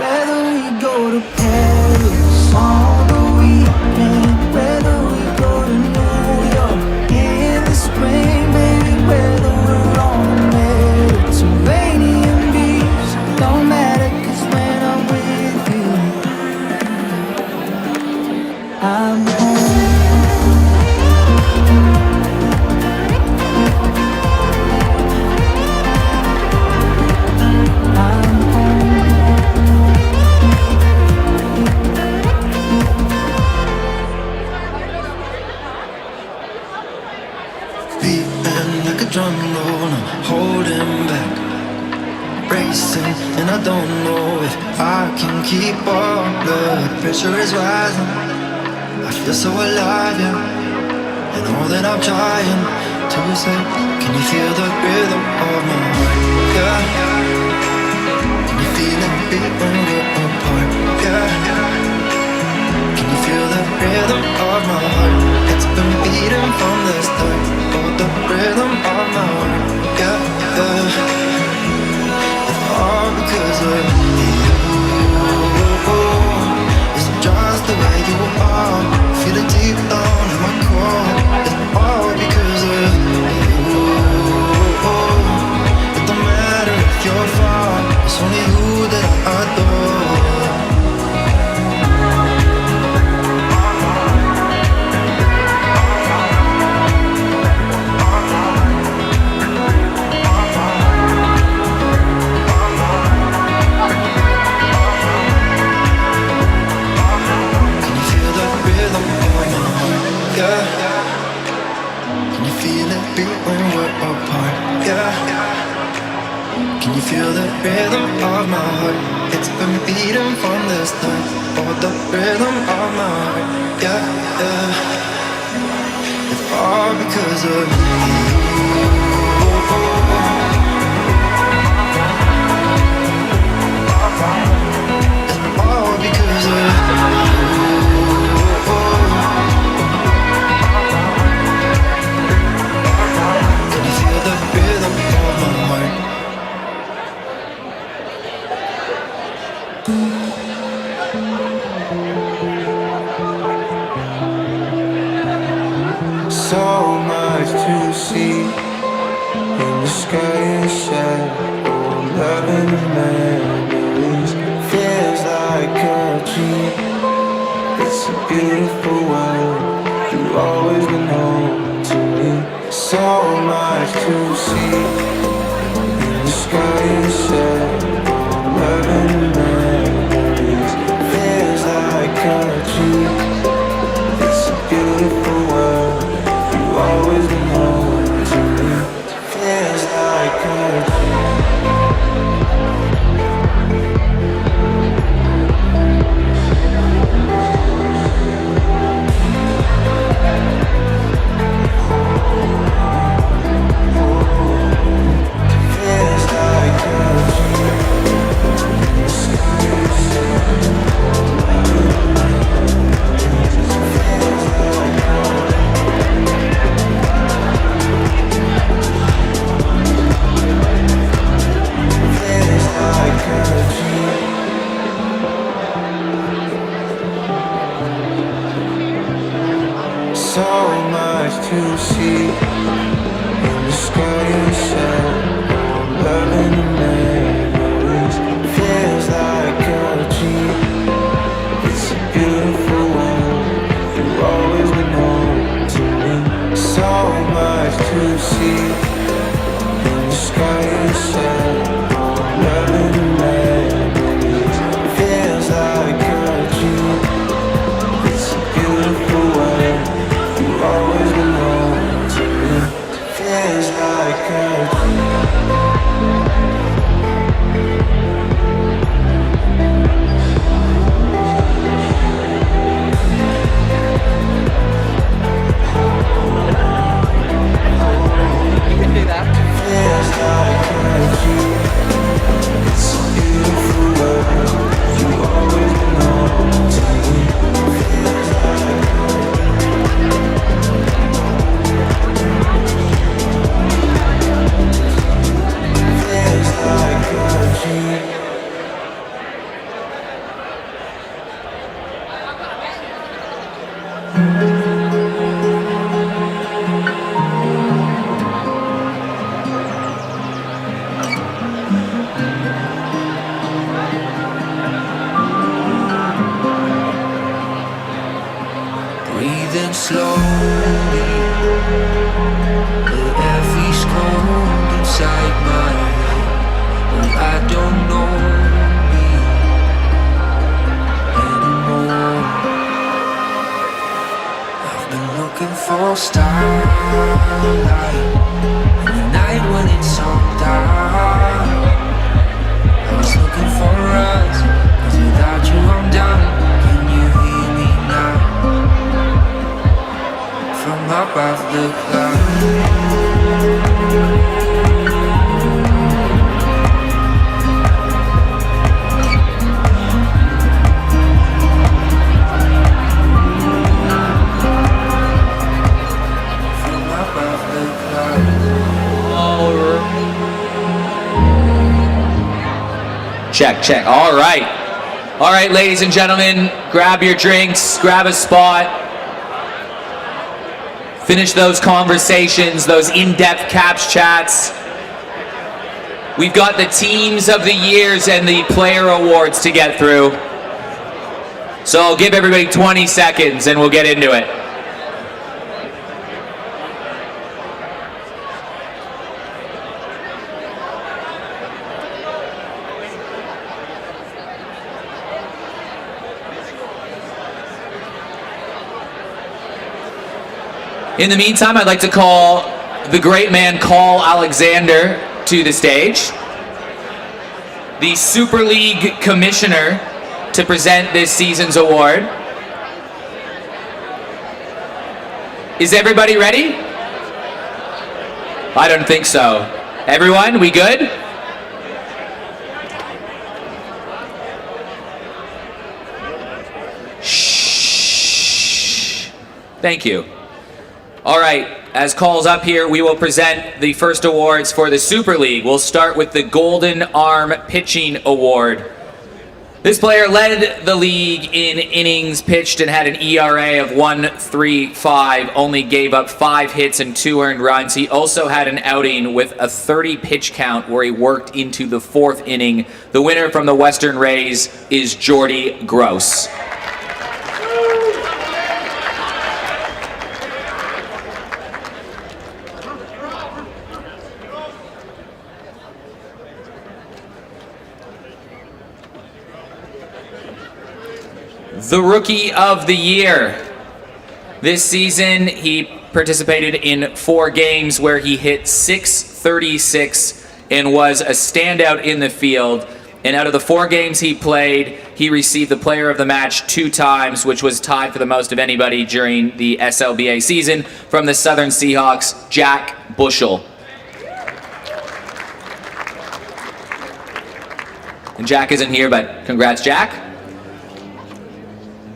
whether we go to Paris on the weekend, whether we go to New York in the spring, baby, whether we're on a Mediterranean beach, don't matter, 'cause when I'm with you, I'm home. I'm home. can keep up, blood pressure is rising. I feel so alive, yeah. And all that I'm trying to say, can you feel the rhythm of my heart, yeah? Can you feel it beat when we're apart, yeah? Can you feel the rhythm of my heart? It's been beating from the start. Oh, the rhythm of my heart, yeah, yeah. It's all because of you. It's just the way you are. Feel it deep down in my core. It's all because of you. It don't matter if you're far. It's only you that I adore. Can you feel it beat when we're apart? Yeah. Can you feel the rhythm of my heart? It's been beating from the start. Oh, the rhythm of my heart. Yeah, yeah. It's all because of you. It's all because of you. So much to see in the sky and shadow, love and memories. Feels like a dream. It's a beautiful world. You've always been home to me. So much to see in the sky and shadow, love and memories. Feels like a dream. It's a beautiful world. You've always been home to me. Feels like a dream. Feels like a dream. So much to see in the sky and shadow, love and memories. Feels like a dream. It's a beautiful world. You've always been home to me. So much to see in the sky and shadow, love and memories. Feels like a dream. It's a beautiful world. You've always been home to me. Feels like a dream. You can do that. Feels like a dream. It's a beautiful world. You've always been home to me. Feels like a dream. Breathing slowly, the air feels cold inside my head. Well, I don't know me anymore. I've been looking for starlight in the night when it's all dark. I was looking for us, 'cause without Check, check. All right. All right, ladies and gentlemen, grab your drinks, grab a spot. Finish those conversations, those in-depth Caps chats. We've got the teams of the years and the player awards to get through. So I'll give everybody 20 seconds and we'll get into it. In the meantime, I'd like to call the great man Carl Alexander to the stage, the Super League Commissioner, to present this season's award. Is everybody ready? I don't think so. Everyone, we good? Shh. Thank you. All right, as Carl's up here, we will present the first awards for the Super League. We'll start with the Golden Arm Pitching Award. This player led the league in innings pitched and had an ERA of 1.35, only gave up 5 hits and 2 earned runs. He also had an outing with a 30 pitch count where he worked into the 4th inning. The winner from the Western Rays is Jordy Gross. The Rookie of the Year. This season, he participated in 4 games where he hit .636 and was a standout in the field. And out of the 4 games he played, he received the Player of the Match 2 times, which was tied for the most of anybody during the SLBA season, from the Southern Seahawks, Jack Bushel. And Jack isn't here, but congrats, Jack.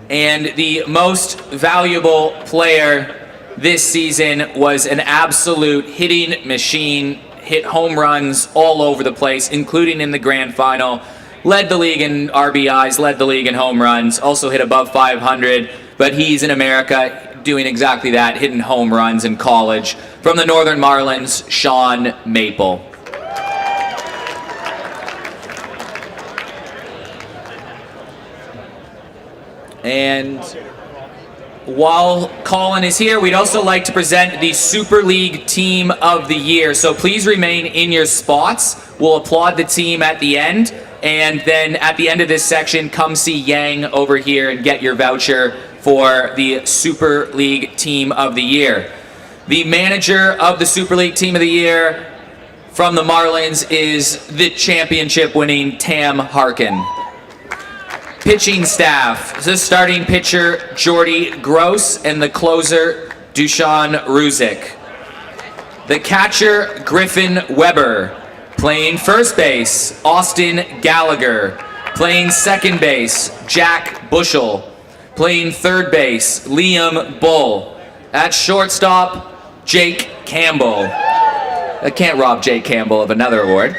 And the most valuable player this season was an absolute hitting machine, hit home runs all over the place, including in the grand final. Led the league in RBIs, led the league in home runs, also hit above 500, but he's in America doing exactly that, hitting home runs in college. From the Northern Marlins, Sean Maple. And while Colin is here, we'd also like to present the Super League Team of the Year. So please remain in your spots. We'll applaud the team at the end. And then at the end of this section, come see Yang over here and get your voucher for the Super League Team of the Year. The manager of the Super League Team of the Year from the Marlins is the championship-winning Tam Harkin. Pitching staff, the starting pitcher, Jordy Gross, and the closer, Dushan Ruzic. The catcher, Griffin Weber. Playing first base, Austin Gallagher. Playing second base, Jack Bushel. Playing third base, Liam Bull. At shortstop, Jake Campbell. I can't rob Jake Campbell of another award.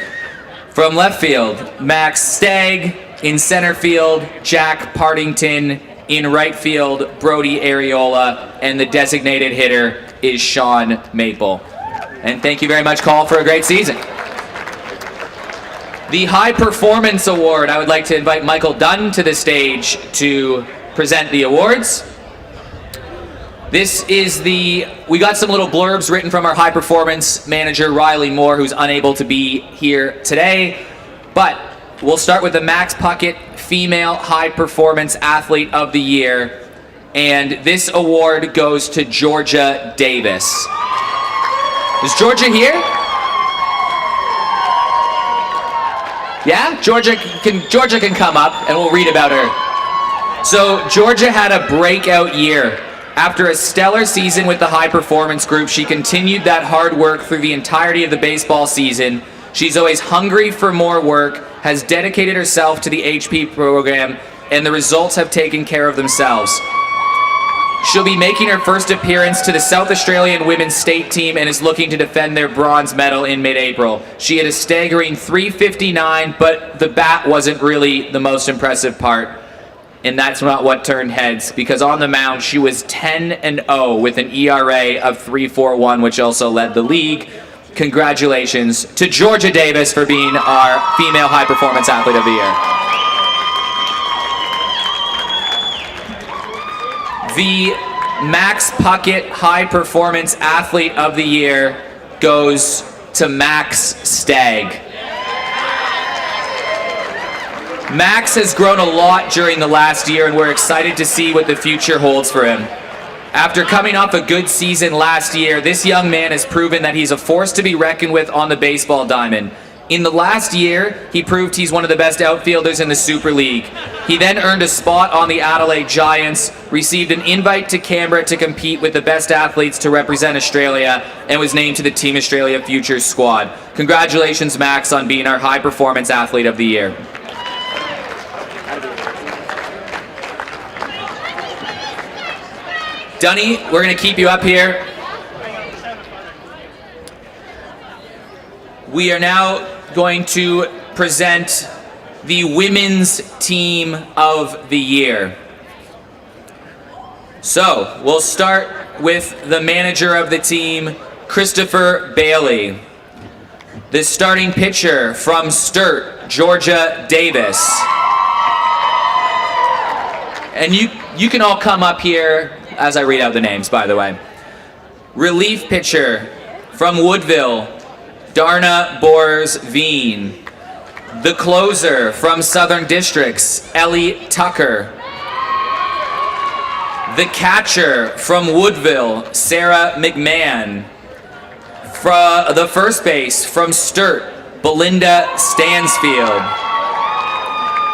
From left field, Max Stagg. In center field, Jack Partington. In right field, Brody Ariola. And the designated hitter is Sean Maple. And thank you very much, Call, for a great season. The High Performance Award, I would like to invite Michael Dunn to the stage to present the awards. This is we got some little blurbs written from our high performance manager, Riley Moore, who's unable to be here today. But we'll start with the Max Puckett Female High Performance Athlete of the Year. And this award goes to Georgia Davis. Is Georgia here? Yeah? Georgia can come up and we'll read about her. So Georgia had a breakout year. After a stellar season with the high performance group, she continued that hard work through the entirety of the baseball season. She's always hungry for more work, has dedicated herself to the HP program, and the results have taken care of themselves. She'll be making her first appearance to the South Australian women's state team and is looking to defend their bronze medal in mid-April. She had a staggering 359, but the bat wasn't really the most impressive part. And that's not what turned heads, because on the mound she was 10-0 with an ERA of 3.41, which also led the league. Congratulations to Georgia Davis for being our female high performance athlete of the year. The Max Puckett High Performance Athlete of the Year goes to Max Stagg. Max has grown a lot during the last year, and we're excited to see what the future holds for him. After coming off a good season last year, this young man has proven that he's a force to be reckoned with on the baseball diamond. In the last year, he proved he's one of the best outfielders in the Super League. He then earned a spot on the Adelaide Giants, received an invite to Canberra to compete with the best athletes to represent Australia, and was named to the Team Australia Futures squad. Congratulations, Max, on being our High Performance Athlete of the Year. Dunny, we're going to keep you up here. We are now going to present the Women's Team of the Year. So, we'll start with the manager of the team, Christopher Bailey. The starting pitcher from Sturt, Georgia Davis. And you can all come up here as I read out the names, by the way. Relief pitcher from Woodville, Darna Bors-Veen. The closer from Southern Districts, Ellie Tucker. The catcher from Woodville, Sarah McMahon. The first base from Sturt, Belinda Stansfield.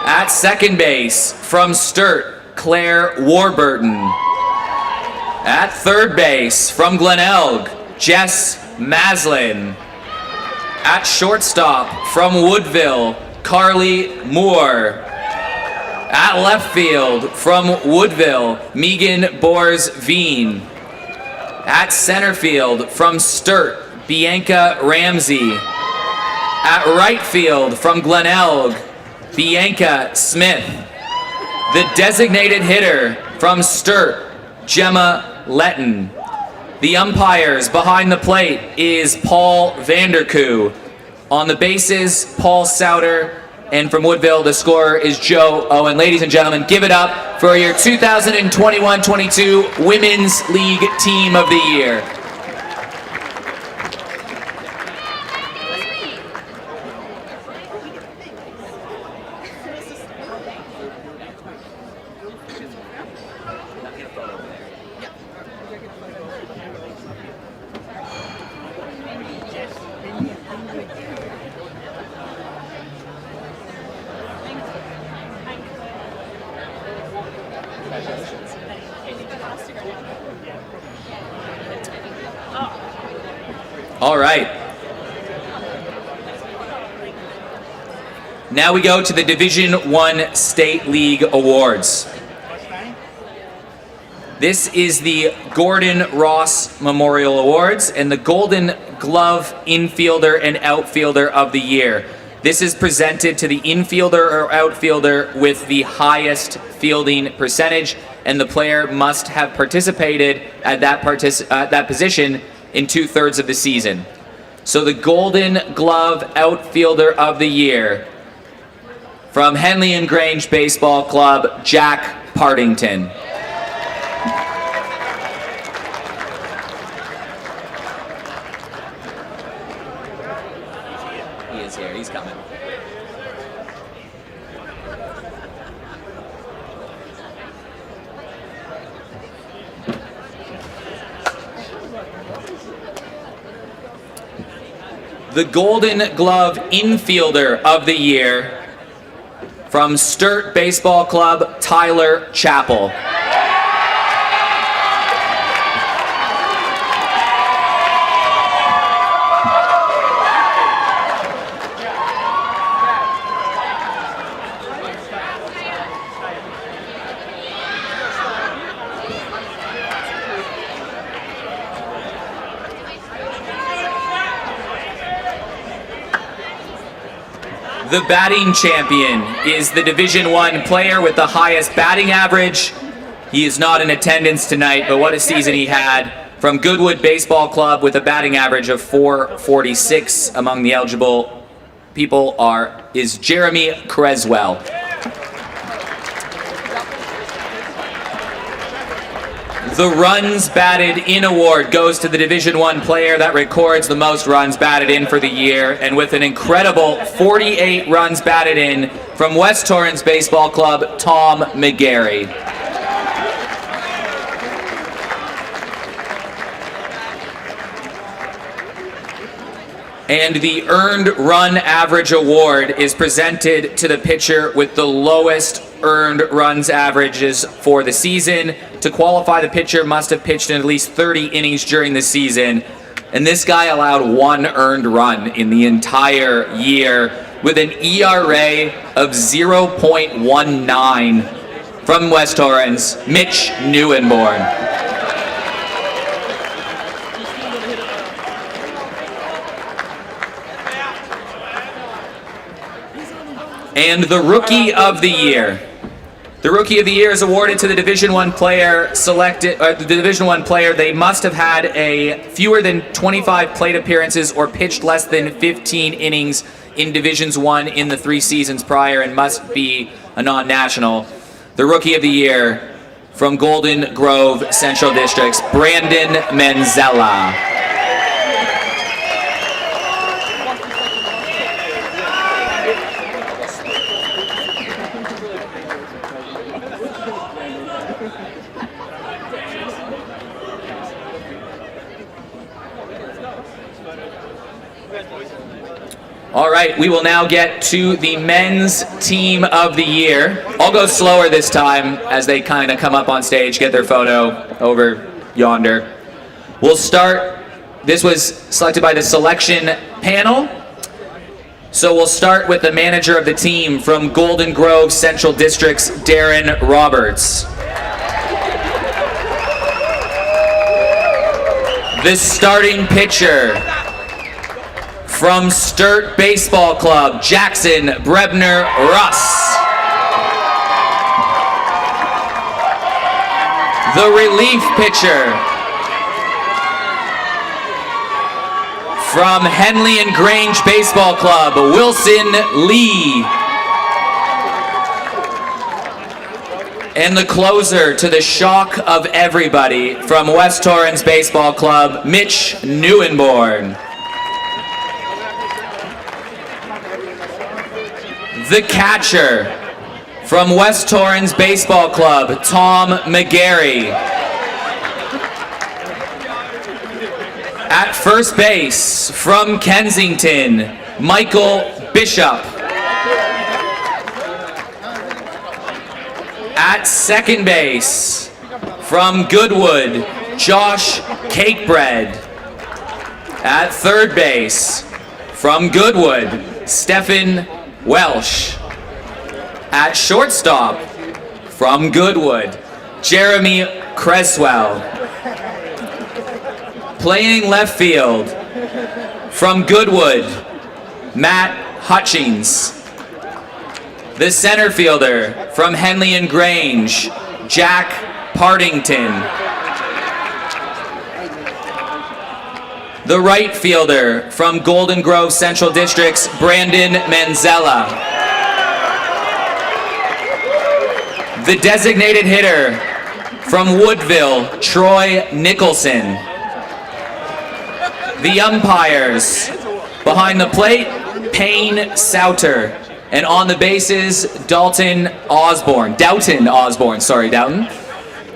At second base from Sturt, Claire Warburton. At third base from Glenelg, Jess Maslin. At shortstop from Woodville, Carly Moore. At left field from Woodville, Megan Bors-Veen. At center field from Sturt, Bianca Ramsey. At right field from Glenelg, Bianca Smith. The designated hitter from Sturt, Gemma Letton. The umpires behind the plate is Paul Vanderkoo. On the bases, Paul Souter. And from Woodville, the scorer is Joe Owen. Ladies and gentlemen, give it up for your 2021-22 Women's League Team of the Year. All right. Now we go to the Division I State League Awards. This is the Gordon Ross Memorial Awards and the Golden Glove Infielder and Outfielder of the Year. This is presented to the infielder or outfielder with the highest fielding percentage, and the player must have participated at that position in 2/3 of the season. So the Golden Glove Outfielder of the Year from Henley and Grange Baseball Club, Jack Partington. He is here, he's coming. The Golden Glove Infielder of the Year from Sturt Baseball Club, Tyler Chappell. The batting champion is the Division I player with the highest batting average. He is not in attendance tonight, but what a season he had. From Goodwood Baseball Club with a batting average of .446 among the eligible people is Jeremy Creswell. The Runs Batted In award goes to the Division I player that records the most runs batted in for the year, and with an incredible 48 runs batted in from West Torrens Baseball Club, Tom McGarry. And the Earned Run Average award is presented to the pitcher with the lowest earned runs averages for the season. To qualify, the pitcher must have pitched in at least 30 innings during the season. And this guy allowed 1 earned run in the entire year with an ERA of 0.19 from West Torrens, Mitch Neuenborn. And the Rookie of the Year. The Rookie of the Year is awarded to the Division I player selected. The Division I player, they must have had fewer than 25 plate appearances or pitched less than 15 innings in Divisions I in the 3 seasons prior and must be a non-national. The Rookie of the Year from Golden Grove Central Districts, Brandon Manzella. All right, we will now get to the Men's Team of the Year. I'll go slower this time as they kind of come up on stage, get their photo over yonder. We'll start, this was selected by the selection panel. So we'll start with the manager of the team from Golden Grove Central Districts, Darren Roberts. The starting pitcher from Sturt Baseball Club, Jackson Brebner Russ. The relief pitcher from Henley and Grange Baseball Club, Wilson Lee. And the closer, to the shock of everybody, from West Torrens Baseball Club, Mitch Neuenborn. The catcher from West Torrens Baseball Club, Tom McGarry. At first base from Kensington, Michael Bishop. At second base from Goodwood, Josh Cakebread. At third base from Goodwood, Stephen Welsh. At shortstop from Goodwood, Jeremy Creswell. Playing left field from Goodwood, Matt Hutchings. The center fielder from Henley and Grange, Jack Partington. The right fielder from Golden Grove Central Districts, Brandon Manzella. The designated hitter from Woodville, Troy Nicholson. The umpires behind the plate, Payne Souter. And on the bases, Doughton Osborne.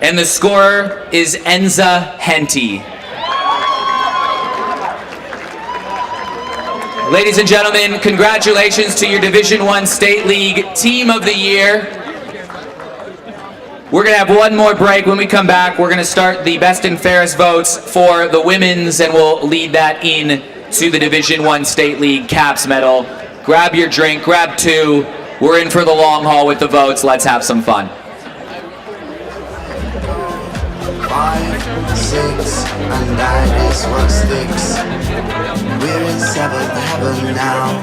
And the scorer is Enza Henty. Ladies and gentlemen, congratulations to your Division I State League Team of the Year. We're going to have one more break. When we come back, we're going to start the best and fairest votes for the women's, and we'll lead that in to the Division I State League Caps medal. Grab your drink, grab 2. We're in for the long haul with the votes. Let's have some fun. 5, 6, and that is what sticks. We're in 7th heaven now.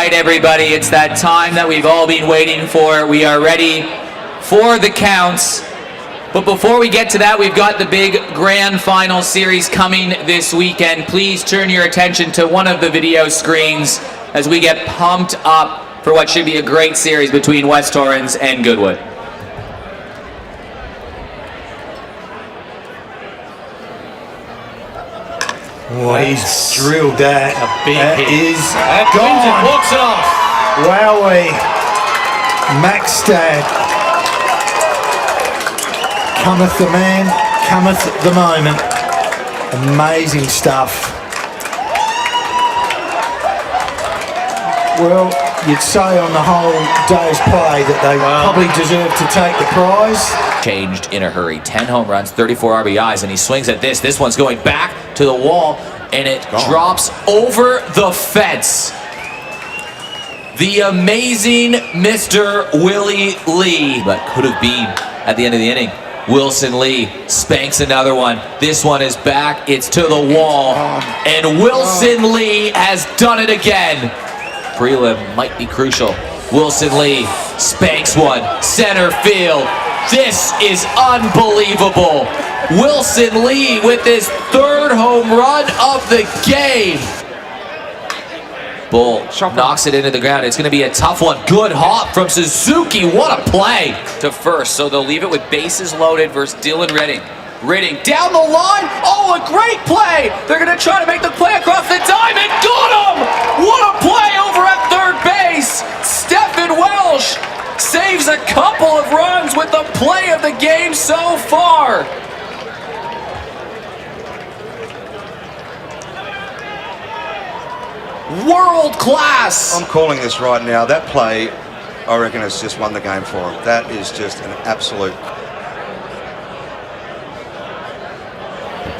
right, everybody, it's that time that we've all been waiting for. We are ready for the counts. But before we get to that, we've got the big grand final series coming this weekend. Please turn your attention to one of the video screens as we get pumped up for what should be a great series between West Torrens and Goodwood. Oh, he's drilled that. A big hit. Is That wins it, walks it off. Wowee. Maxstad. Cometh the man, cometh the moment. Amazing stuff. Well, you'd say on the whole day's play that they probably deserve to take the prize. Changed in a hurry. 10 home runs, 34 RBIs, and he swings at this. This one's going back to the wall, and it drops over the fence. The amazing Mr. Willie Lee, but could have been at the end of the inning. Wilson Lee spanks another one. This one is back. It's to the wall, and Wilson Lee has done it again. Prelim might be crucial. Wilson Lee spanks one. Center field. This is unbelievable. Wilson Lee with his third home run of the game. Bull knocks it into the ground. It's going to be a tough one. Good hop from Suzuki. What a play to first. So they'll leave it with bases loaded versus Dylan Redding. Redding down the line. Oh, a great play. They're going to try to make the play across the diamond. Got him. What a play over at third base. Stephen Welsh saves a couple of runs with the play of the game so far. World class. I'm calling this right now. That play, I reckon, has just won the game for him. That is just an absolute.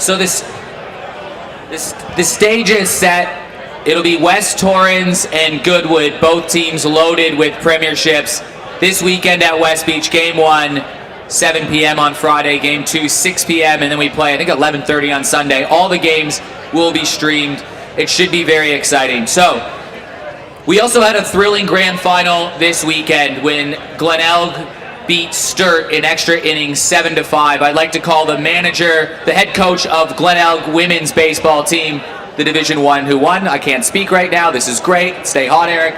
So this stage is set. It'll be West Torrens and Goodwood, both teams loaded with premierships. This weekend at West Beach, Game 1, 7 p.m. on Friday, Game 2, 6 p.m., and then we play, I think, 11:30 on Sunday. All the games will be streamed. It should be very exciting. So, we also had a thrilling grand final this weekend when Glenelg beat Sturt in extra innings 7-5. I'd like to call the manager, the head coach of Glenelg women's baseball team, the Division 1 who won. I can't speak right now. This is great. Stay hot, Eric.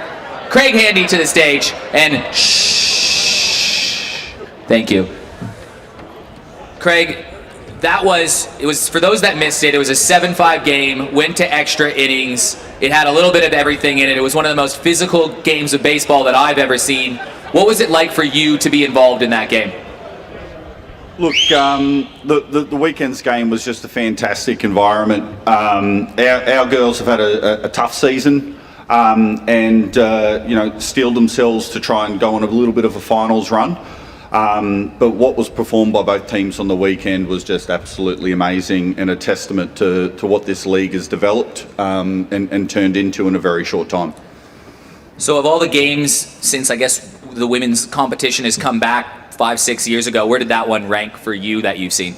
Craig Handy to the stage, and shh. Thank you. Craig, it was for those that missed it was a 7-5 game, went to extra innings. It had a little bit of everything in it. It was one of the most physical games of baseball that I've ever seen. What was it like for you to be involved in that game? Look, the weekend's game was just a fantastic environment. Our girls have had a tough season, and steeled themselves to try and go on a little bit of a finals run. But what was performed by both teams on the weekend was just absolutely amazing, and a testament to what this league has developed and turned into in a very short time. So of all the games since, I guess, the women's competition has come back 5-6 years ago, where did that one rank for you that you've seen?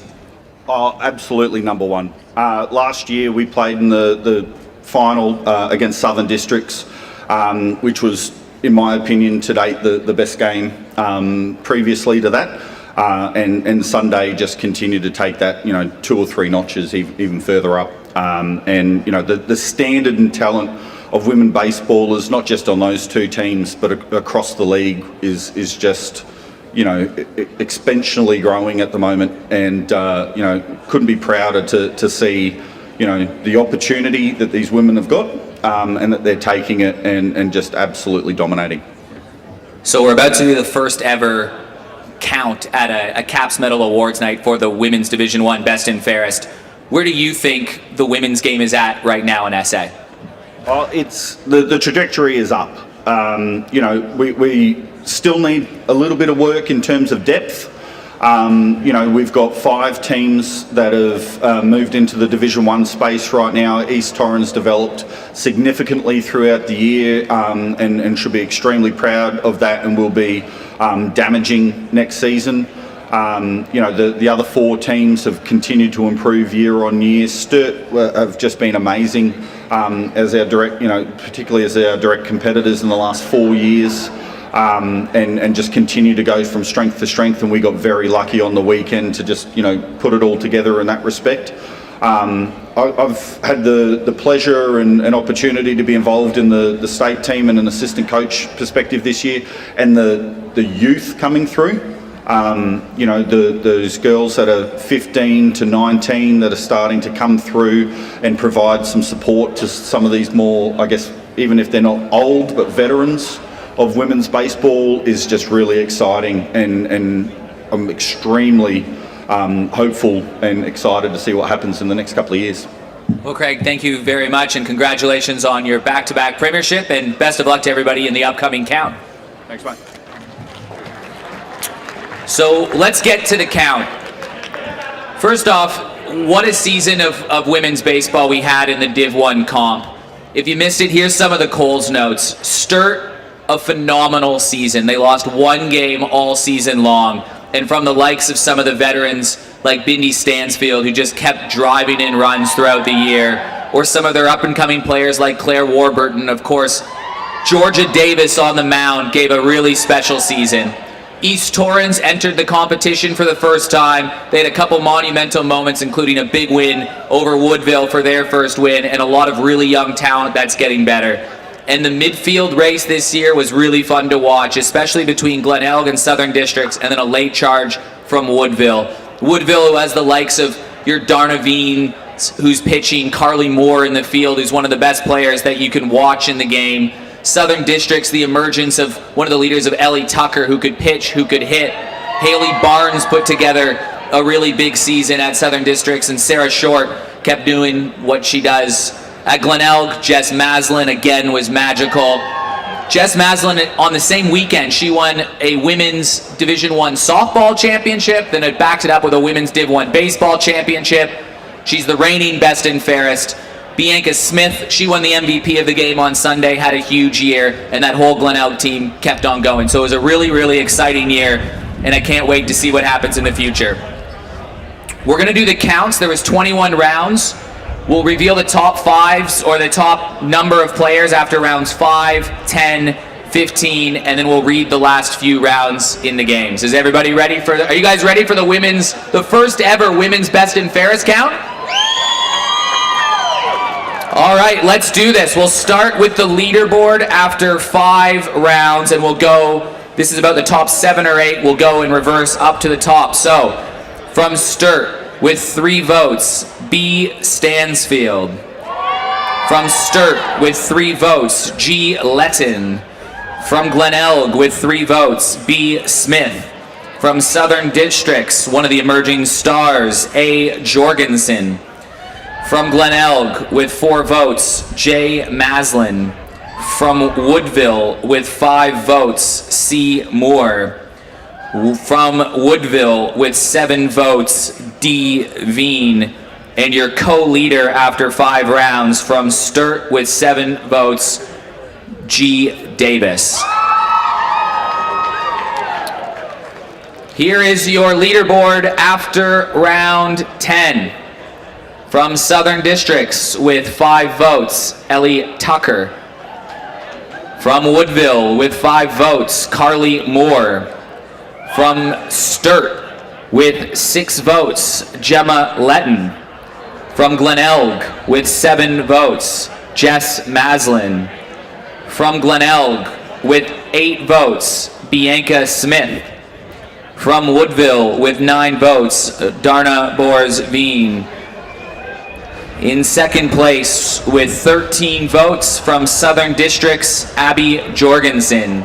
Oh, absolutely number one. Last year we played in the final against Southern Districts, which was, in my opinion, to date, the best game previously to that. And Sunday just continued to take that, 2 or 3 notches even further up. And the standard and talent of women baseballers, not just on those 2 teams, but across the league is just, exponentially growing at the moment. And, couldn't be prouder to see, the opportunity that these women have got. And that they're taking it and just absolutely dominating. So we're about to do the first ever count at a Caps Medal Awards night for the Women's Division 1 Best and Fairest. Where do you think the women's game is at right now in SA? It's the trajectory is up. We still need a little bit of work in terms of depth. We've got 5 teams that have moved into the Division 1 space right now. East Torrens developed significantly throughout the year and should be extremely proud of that, and will be damaging next season. You know, the other 4 teams have continued to improve year on year. Sturt have just been amazing as our direct, you know, particularly as our direct competitors in the last 4 years. And just continue to go from strength to strength, and we got very lucky on the weekend to just, you know, put it all together in that respect. I've had the pleasure and opportunity to be involved in the state team and an assistant coach perspective this year, and the youth coming through. You know, those girls that are 15 to 19 that are starting to come through and provide some support to some of these more, I guess, even if they're not old, but veterans of women's baseball is just really exciting, and I'm extremely hopeful and excited to see what happens in the next couple of years. Well, Craig, thank you very much, and congratulations on your back-to-back premiership, and best of luck to everybody in the upcoming count. Thanks, mate. So let's get to the count. First off, what a season of women's baseball we had in the Div 1 comp. If you missed it, here's some of the Coles notes. Sturt, a phenomenal season. They lost 1 game all season long. And from the likes of some of the veterans like Bindi Stansfield, who just kept driving in runs throughout the year, or some of their up-and-coming players like Claire Warburton. Of course, Georgia Davis on the mound gave a really special season. East Torrens entered the competition for the first time. They had a couple monumental moments, including a big win over Woodville for their first win, and a lot of really young talent that's getting better. And the midfield race this year was really fun to watch, especially between Glenelg and Southern Districts, and then a late charge from Woodville. Woodville, who has the likes of your Darnavine, who's pitching, Carly Moore in the field, who's one of the best players that you can watch in the game. Southern Districts, the emergence of one of the leaders of Ellie Tucker, who could pitch, who could hit. Haley Barnes put together a really big season at Southern Districts, and Sarah Short kept doing what she does. At Glenelg, Jess Maslin again was magical. Jess Maslin, on the same weekend, she won a women's Division I softball championship, then it backed it up with a women's Div 1 baseball championship. She's the reigning best and fairest. Bianca Smith, she won the MVP of the game on Sunday, had a huge year, and that whole Glenelg team kept on going. So it was a really, really exciting year, and I can't wait to see what happens in the future. We're going to do the counts. There was 21 rounds. We'll reveal the top 5s or the top number of players after rounds 5, 10, 15, and then we'll read the last few rounds in the games. Is everybody ready for are you guys ready for the first ever women's best and fairest count? All right, let's do this. We'll start with the leaderboard after 5 rounds, and we'll go, this is about the top 7 or 8, we'll go in reverse up to the top. So, from Sturt with 3 votes, B. Stansfield. From Sturt with 3 votes, G. Letton. From Glenelg with 3 votes, B. Smith. From Southern Districts, one of the emerging stars, A. Jorgensen. From Glenelg with 4 votes, J. Maslin. From Woodville with 5 votes, C. Moore. From Woodville with 7 votes, D. Veen. And your co-leader after 5 rounds from Sturt with 7 votes, G. Davis. Here is your leaderboard after round 10. From Southern Districts with 5 votes, Ellie Tucker. From Woodville with 5 votes, Carly Moore. From Sturt with 6 votes, Gemma Letton. From Glenelg with 7 votes, Jess Maslin. From Glenelg with 8 votes, Bianca Smith. From Woodville with 9 votes, Darna Bors-Veen. In second place with 13 votes from Southern Districts, Abby Jorgensen.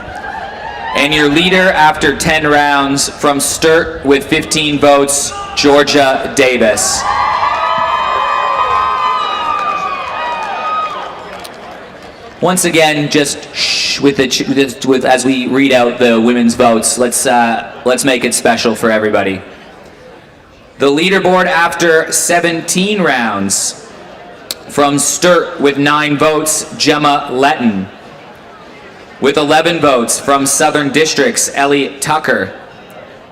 And your leader after 10 rounds from Sturt with 15 votes, Georgia Davis. Once again, just as we read out the women's votes, let's make it special for everybody. The leaderboard after 17 rounds. From Sturt with 9 votes, Gemma Letton. With 11 votes from Southern Districts, Ellie Tucker.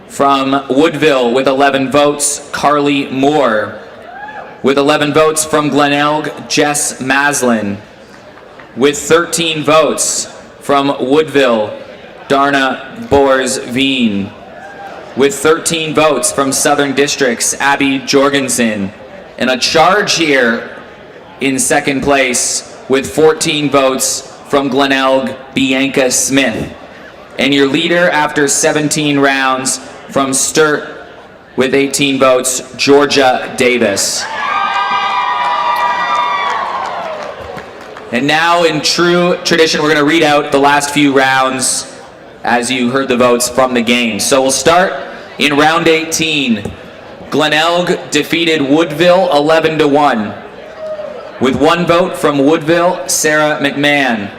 From Woodville with 11 votes, Carly Moore. With 11 votes from Glenelg, Jess Maslin. With 13 votes from Woodville, Darna Bors-Veen. With 13 votes from Southern Districts, Abby Jorgensen. And a charge here in second place with 14 votes from Glenelg, Bianca Smith. And your leader after 17 rounds from Sturt with 18 votes, Georgia Davis. And now in true tradition, we're going to read out the last few rounds as you heard the votes from the game. So we'll start in round 18. Glenelg defeated Woodville 11-1. With 1 vote from Woodville, Sarah McMahon.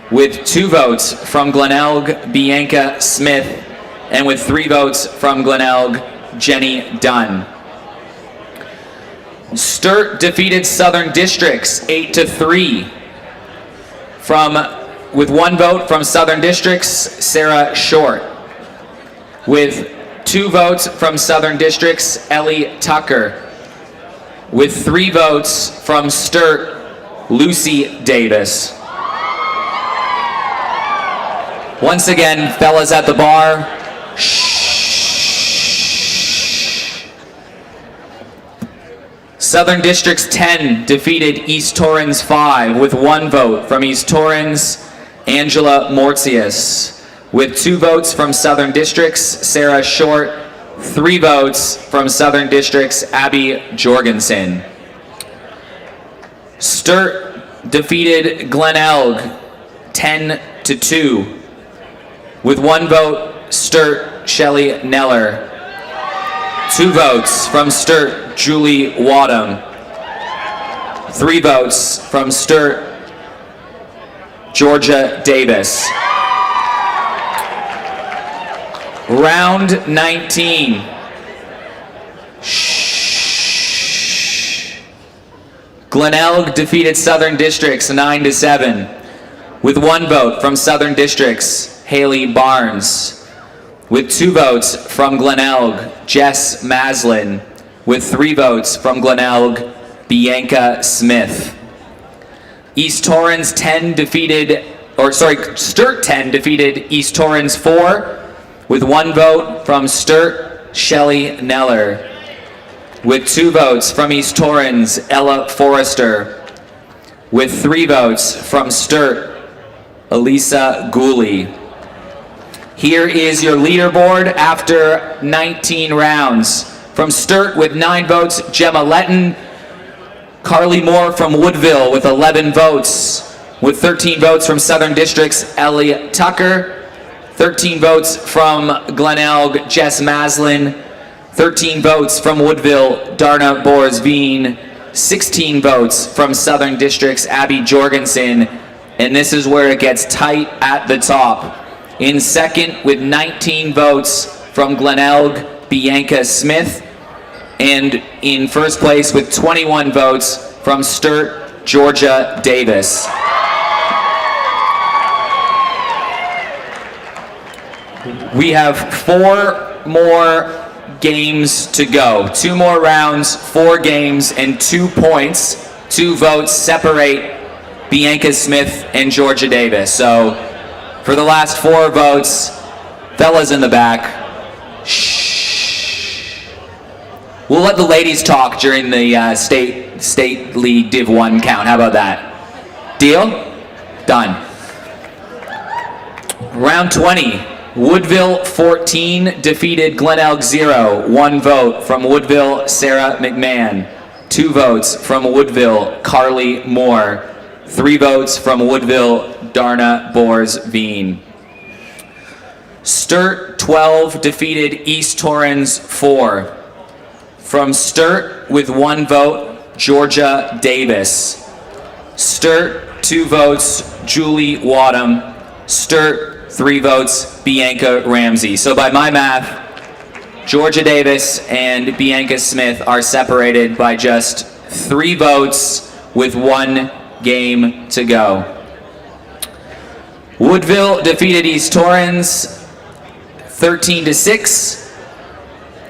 With 2 votes from Glenelg, Bianca Smith. And with 3 votes from Glenelg, Jenny Dunn. Sturt defeated Southern Districts 8-3. With 1 vote from Southern Districts, Sarah Short. With 2 votes from Southern Districts, Ellie Tucker. With 3 votes from Sturt, Lucy Davis. Once again, fellas at the bar, Southern Districts 10 defeated East Torrens 5 with 1 vote from East Torrens, Angela Mortius. With 2 votes from Southern Districts, Sarah Short. 3 votes from Southern Districts, Abby Jorgensen. Sturt defeated Glenelg 10-2. With 1 vote, Sturt, Shelley Neller. 2 votes from Sturt, Julie Wadham. 3 votes from Sturt, Georgia Davis. Round 19. Glenelg defeated Southern Districts 9-7. With 1 vote from Southern Districts, Haley Barnes. With 2 votes from Glenelg, Jess Maslin. With 3 votes from Glenelg, Bianca Smith. Sturt 10 defeated East Torrens 4. With 1 vote from Sturt, Shelley Neller. With 2 votes from East Torrens, Ella Forrester. With 3 votes from Sturt, Elisa Gooley. Here is your leaderboard after 19 rounds. From Sturt with 9 votes, Gemma Letton. Carly Moore from Woodville with 11 votes. With 13 votes from Southern Districts, Ellie Tucker. 13 votes from Glenelg, Jess Maslin. 13 votes from Woodville, Darna Bors-Veen. 16 votes from Southern Districts, Abby Jorgensen. And this is where it gets tight at the top. In second with 19 votes from Glenelg, Bianca Smith. And in first place with 21 votes from Sturt, Georgia Davis. We have 4 more games to go. 2 more rounds, 4 games, and 2 points. 2 votes separate Bianca Smith and Georgia Davis. So for the last 4 votes, fellas in the back, shh. We'll let the ladies talk during the state league Div 1 count. How about that? Deal? Done. Round 20. Woodville 14 defeated Glenelg 0. 1 vote from Woodville, Sarah McMahon. 2 votes from Woodville, Carly Moore. 3 votes from Woodville, Darna Bors-Veen. Sturt 12 defeated East Torrens 4. From Sturt with 1 vote, Georgia Davis. Sturt 2 votes, Julie Wadham. Sturt 3 votes, Bianca Ramsey. So by my math, Georgia Davis and Bianca Smith are separated by just 3 votes with 1 game to go. Woodville defeated East Torrens 13-6.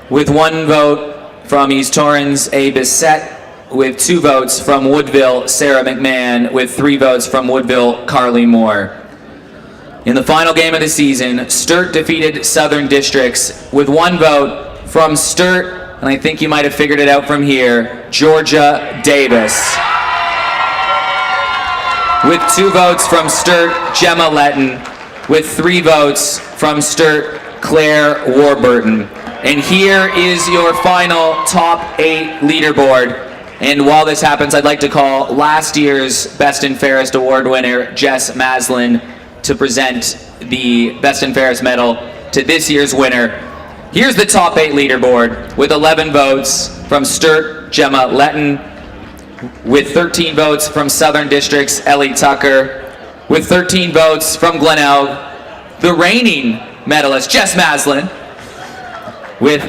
With 1 vote from East Torrens, A. Bissett. With 2 votes from Woodville, Sarah McMahon. With 3 votes from Woodville, Carly Moore. In the final game of the season, Sturt defeated Southern Districts with 1 vote from Sturt, and I think you might have figured it out from here, Georgia Davis. With 2 votes from Sturt, Gemma Letton. With 3 votes from Sturt, Claire Warburton. And here is your final top 8 leaderboard. And while this happens, I'd like to call last year's Best and Fairest Award winner, Jess Maslin, to present the Best and Fairest medal to this year's winner. Here's the top 8 leaderboard with 11 votes from Sturt, Gemma Letton. With 13 votes from Southern Districts, Ellie Tucker. With 13 votes from Glenelg, the reigning medalist, Jess Maslin. With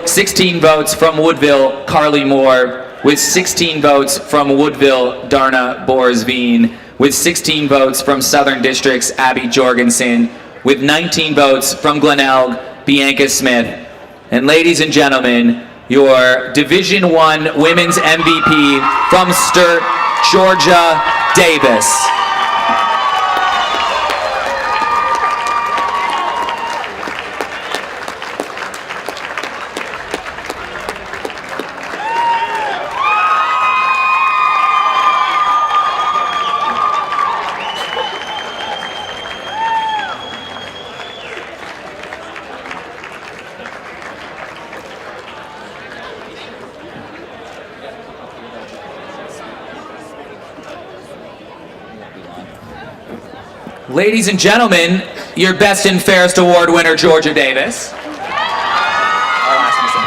16 votes from Woodville, Carly Moore. With 16 votes from Woodville, Darna Borsveen. With 16 votes from Southern Districts, Abby Jorgensen. With 19 votes from Glenelg, Bianca Smith. And ladies and gentlemen, your Division I Women's MVP from Sturt, Georgia Davis. Ladies and gentlemen, your Best and Fairest Award winner, Georgia Davis. I'll ask you some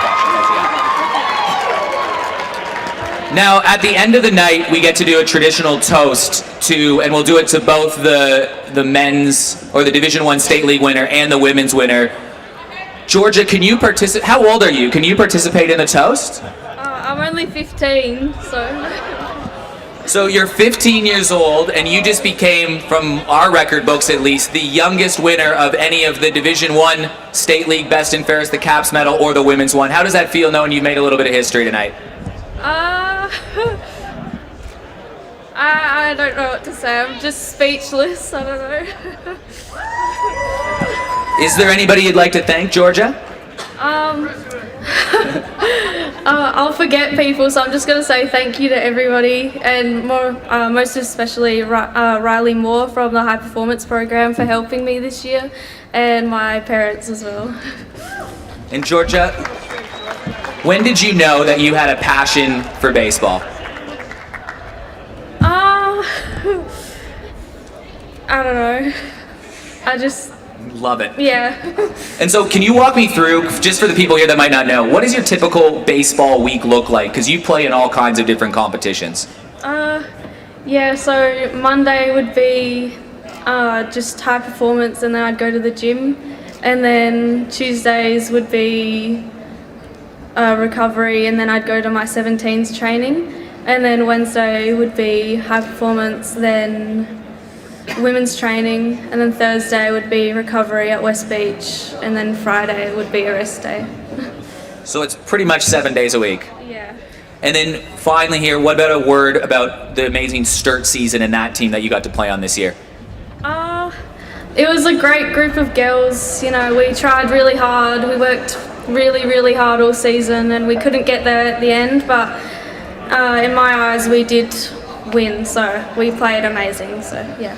questions. Now, at the end of the night, we get to do a traditional toast to, and we'll do it to both the men's, or the Division I State League winner and the women's winner. Georgia, can you participate? How old are you? Can you participate in the toast? I'm only 15, so... So you're 15 years old, and you just became, from our record books at least, the youngest winner of any of the Division I State League Best and Fairest, the CAPS medal, or the women's one. How does that feel knowing you've made a little bit of history tonight? I don't know what to say. I'm just speechless. I don't know. Is there anybody you'd like to thank, Georgia? I'll forget people, so I'm just going to say thank you to everybody, and most especially Riley Moore from the High Performance Program for helping me this year, and my parents as well. And Georgia, when did you know that you had a passion for baseball? I don't know. I just... Love it. Yeah. And so can you walk me through, just for the people here that might not know, what does your typical baseball week look like? Because you play in all kinds of different competitions. Yeah, so Monday would be just high performance, and then I'd go to the gym. And then Tuesdays would be recovery, and then I'd go to my 17s training. And then Wednesday would be high performance, then women's training, and then Thursday would be recovery at West Beach, and then Friday would be a rest day. So it's pretty much 7 days a week. Yeah. And then finally here, what about a word about the amazing Sturt season and that team that you got to play on this year? It was a great group of girls. You know, we tried really hard. We worked really, really hard all season, and we couldn't get there at the end, but in my eyes, we did win, so we played amazing, so yeah.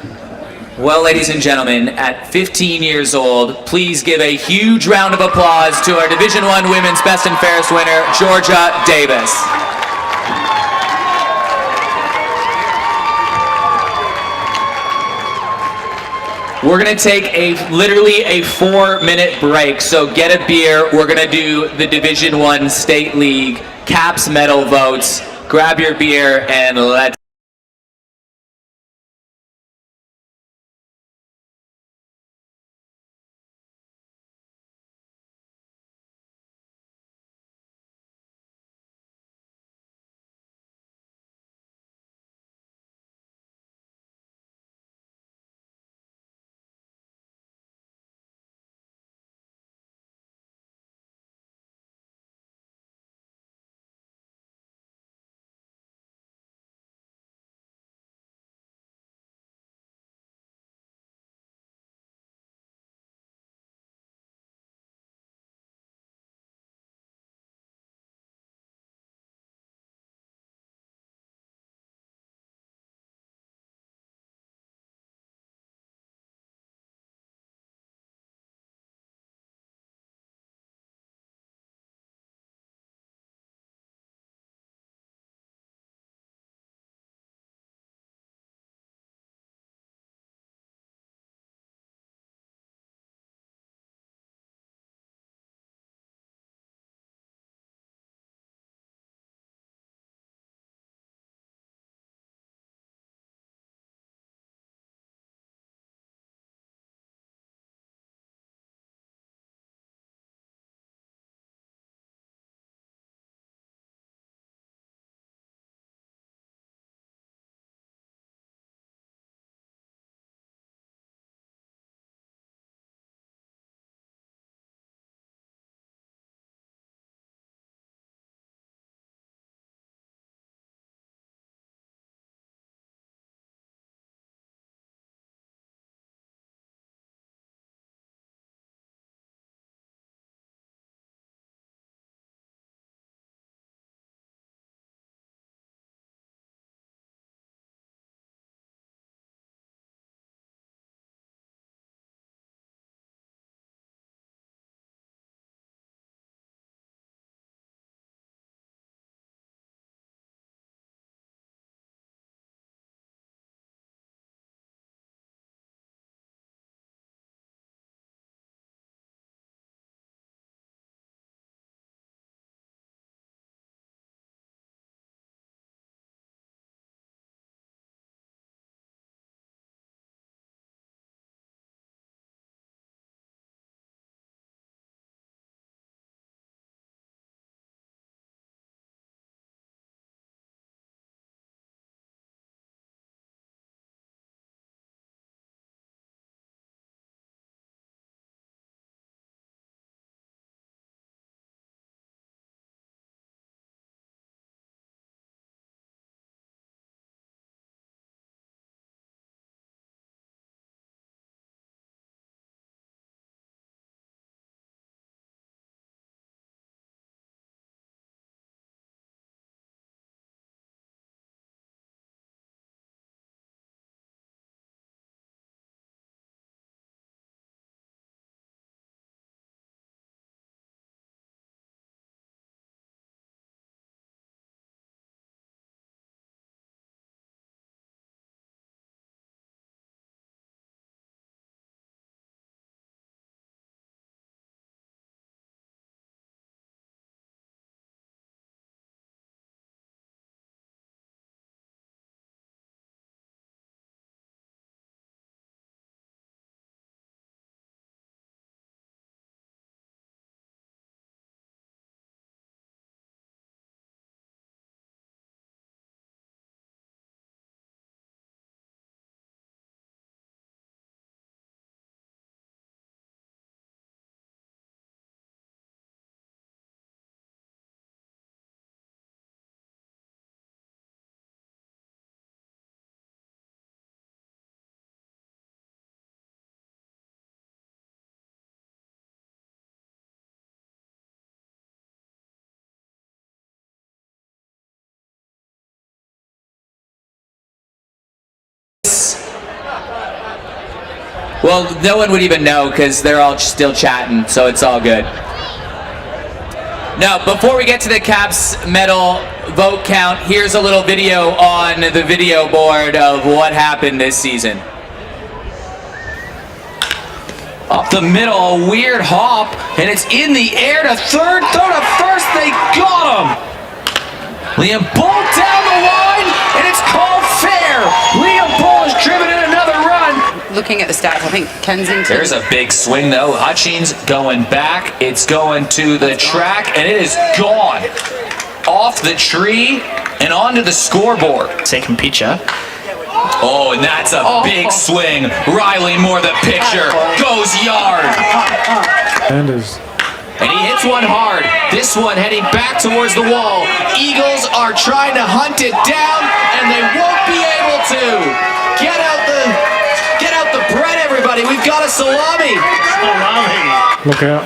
Well, ladies and gentlemen, at 15 years old, please give a huge round of applause to our Division I Women's Best and Fairest winner, Georgia Davis. We're gonna take literally a 4-minute break, so get a beer. We're gonna do the Division I State League CAPS medal votes. Grab your beer and let's Well, no one would even know because they're all still chatting, so it's all good. Now, before we get to the Caps medal vote count, here's a little video on the video board of what happened this season. Up the middle, a weird hop, and it's in the air to third, throw to first, they got him! Liam Bull down the line, and it's called fair! Liam Bull has driven in another run! Looking at the stats, I think Kensington... There's a big swing though, Hutchings going back, it's going to the track, and it is gone! Off the tree, and onto the scoreboard. Second picture. Oh, and that's a big swing. Riley Moore, the pitcher, goes yard. And he hits one hard. This one heading back towards the wall. Eagles are trying to hunt it down, and they won't be able to. Get out the bread, everybody. We've got a salami. Look out.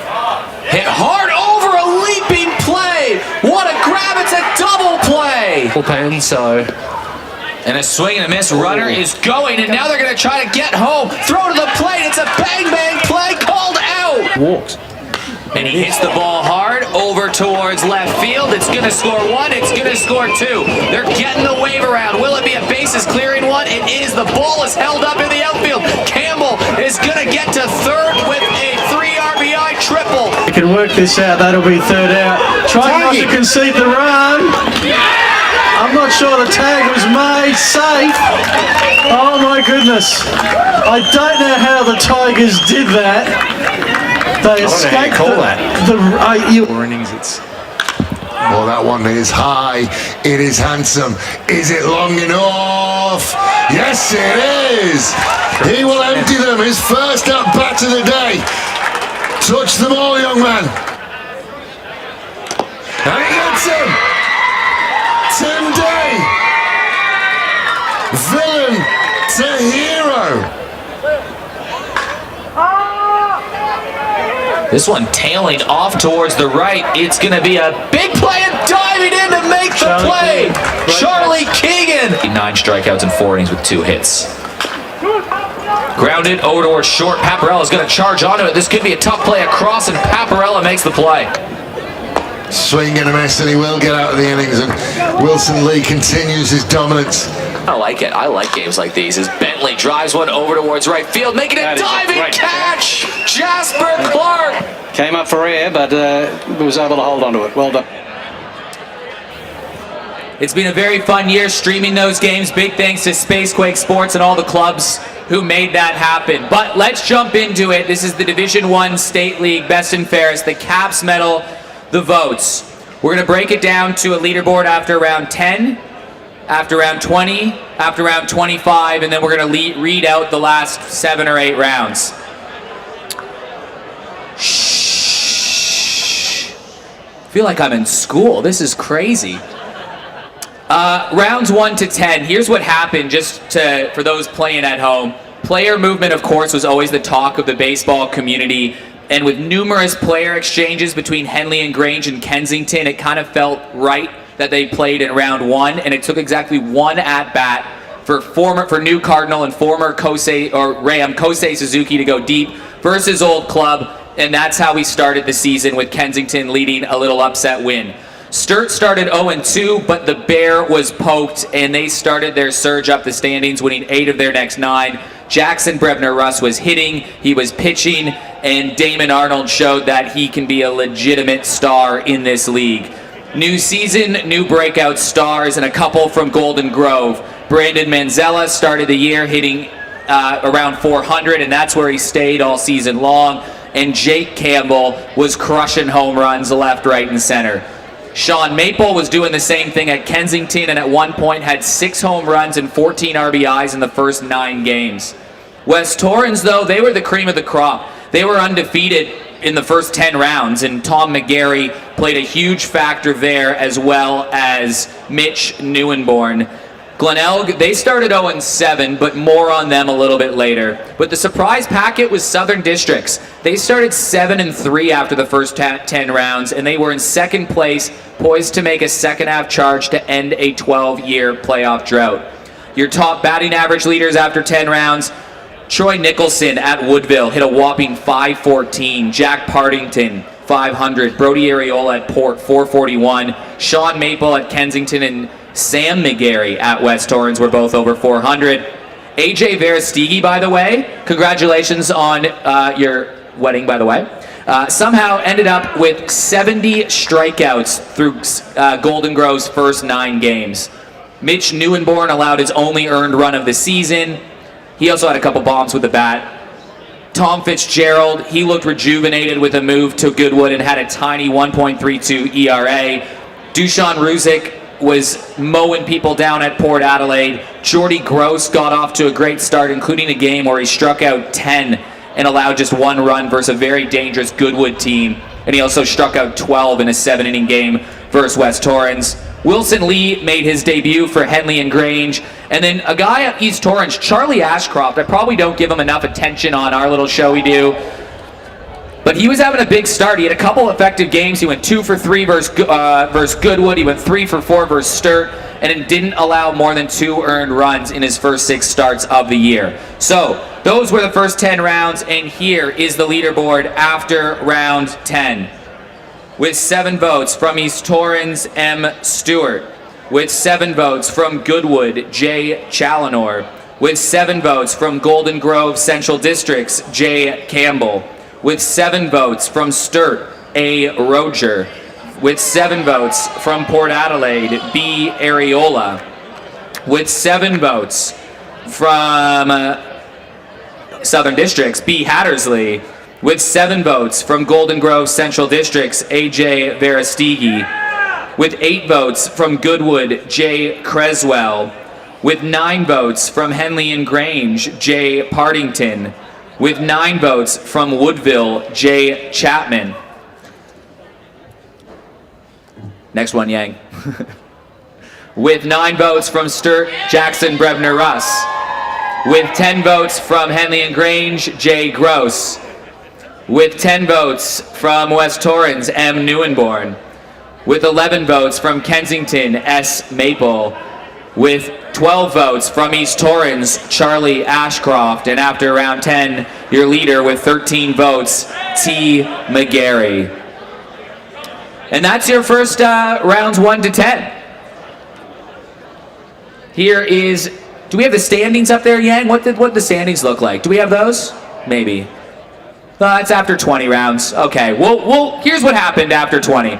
Hit hard over a leaping play. What a grab. It's a double play. Bullpen, so... And a swing and a miss. Runner is going, and now they're going to try to get home. Throw to the plate. It's a bang-bang play called out. Walks. And he hits the ball hard over towards left field. It's going to score one. It's going to score two. They're getting the wave around. Will it be a bases clearing one? It is. The ball is held up in the outfield. Campbell is going to get to third with a 3 RBI triple. You can work this out. That'll be third out. Trying not to concede the run. I'm not sure the tag was made safe. Oh my goodness. I don't know how the Tigers did that. They escaped Four innings, it's... Well, that one is high. It is handsome. Is it long enough? Yes, it is. He will empty them. His first at bat of the day. Touch them all, young man. And he gets him. Tim Day, villain to hero. This one tailing off towards the right. It's going to be a big play and diving in to make the play. Charlie Keegan. 9 strikeouts and 4 innings with 2 hits. Grounded over towards short. Paparella's going to charge onto it. This could be a tough play across, and Paparella makes the play. Swing and a miss, and he will get out of the innings, and Wilson Lee continues his dominance. I like it. I like games like these as Bentley drives one over towards right field, making a diving catch. Jasper Clark. Came up for air, but was able to hold on to it. Well done. It's been a very fun year streaming those games. Big thanks to Spacequake Sports and all the clubs who made that happen. But let's jump into it. This is the Division I State League Best and Fairest, the Caps medal, the votes. We're going to break it down to a leaderboard after round 10, after round 20, after round 25, and then we're going to read out the last 7 or 8 rounds. Shh. I feel like I'm in school. This is crazy. Rounds 1 to 10. Here's what happened, for those playing at home. Player movement, of course, was always the talk of the baseball community. And with numerous player exchanges between Henley and Grange and Kensington, it kind of felt right that they played in round 1, and it took exactly 1 at-bat for new Cardinal and former Kosei Suzuki to go deep versus Old Club, and that's how we started the season, with Kensington leading a little upset win. Sturt started 0-2, but the bear was poked, and they started their surge up the standings, winning 8 of their next 9. Jackson Brebner-Russ was hitting, he was pitching, and Damon Arnold showed that he can be a legitimate star in this league. New season, new breakout stars, and a couple from Golden Grove. Brandon Manzella started the year hitting around 400, and that's where he stayed all season long. And Jake Campbell was crushing home runs left, right, and center. Sean Maple was doing the same thing at Kensington, and at one point had 6 home runs and 14 RBIs in the first 9 games. West Torrens, though, they were the cream of the crop. They were undefeated in the first 10 rounds, and Tom McGarry played a huge factor there, as well as Mitch Neuenborn. Glenelg, they started 0-7, but more on them a little bit later. But the surprise packet was Southern Districts. They started 7-3 after the first 10 rounds, and they were in second place, poised to make a second-half charge to end a 12-year playoff drought. Your top batting average leaders after 10 rounds Troy Nicholson at Woodville hit a whopping 514. Jack Partington, 500. Brody Areola at Port, 441. Sean Maple at Kensington and Sam McGarry at West Torrens were both over 400. AJ Veristigi, by the way, congratulations on your wedding, by the way. Somehow ended up with 70 strikeouts through Golden Grove's first 9 games. Mitch Neuenborn allowed his only earned run of the season. He also had a couple bombs with the bat. Tom Fitzgerald, he looked rejuvenated with a move to Goodwood and had a tiny 1.32 ERA. Dushan Ruzic was mowing people down at Port Adelaide. Jordy Gross got off to a great start, including a game where he struck out 10 and allowed just 1 run versus a very dangerous Goodwood team. And he also struck out 12 in a 7-inning game versus West Torrens. Wilson Lee made his debut for Henley and Grange. And then a guy at East Torrens, Charlie Ashcroft. I probably don't give him enough attention on our little show we do. But he was having a big start. He had a couple effective games. He went 2 for 3 versus Goodwood. He went 3 for 4 versus Sturt. And it didn't allow more than 2 earned runs in his first 6 starts of the year. So those were the first 10 rounds. And here is the leaderboard after round 10. With 7 votes from East Torrens, M. Stewart. With 7 votes from Goodwood, J. Challenor. With 7 votes from Golden Grove Central Districts, J. Campbell. With 7 votes from Sturt, A. Roger. With 7 votes from Port Adelaide, B. Areola. With 7 votes from Southern Districts, B. Hattersley. With 7 votes from Golden Grove Central Districts, A.J. Veristigi. With 8 votes from Goodwood, J. Creswell. With 9 votes from Henley and Grange, J. Partington. With 9 votes from Woodville, J. Chapman. Next one, Yang. With 9 votes from Sturt, Jackson Brebner Russ. With 10 votes from Henley and Grange, J. Gross. With 10 votes from West Torrens, M. Neuenborn. With 11 votes from Kensington, S. Maple. With 12 votes from East Torrens, Charlie Ashcroft. And after round 10, your leader with 13 votes, T. McGarry. And that's your first rounds 1 to 10. Here is, do we have the standings up there, Yang? What the standings look like? Do we have those? Maybe. It's after 20 rounds. Okay, well, here's what happened after 20.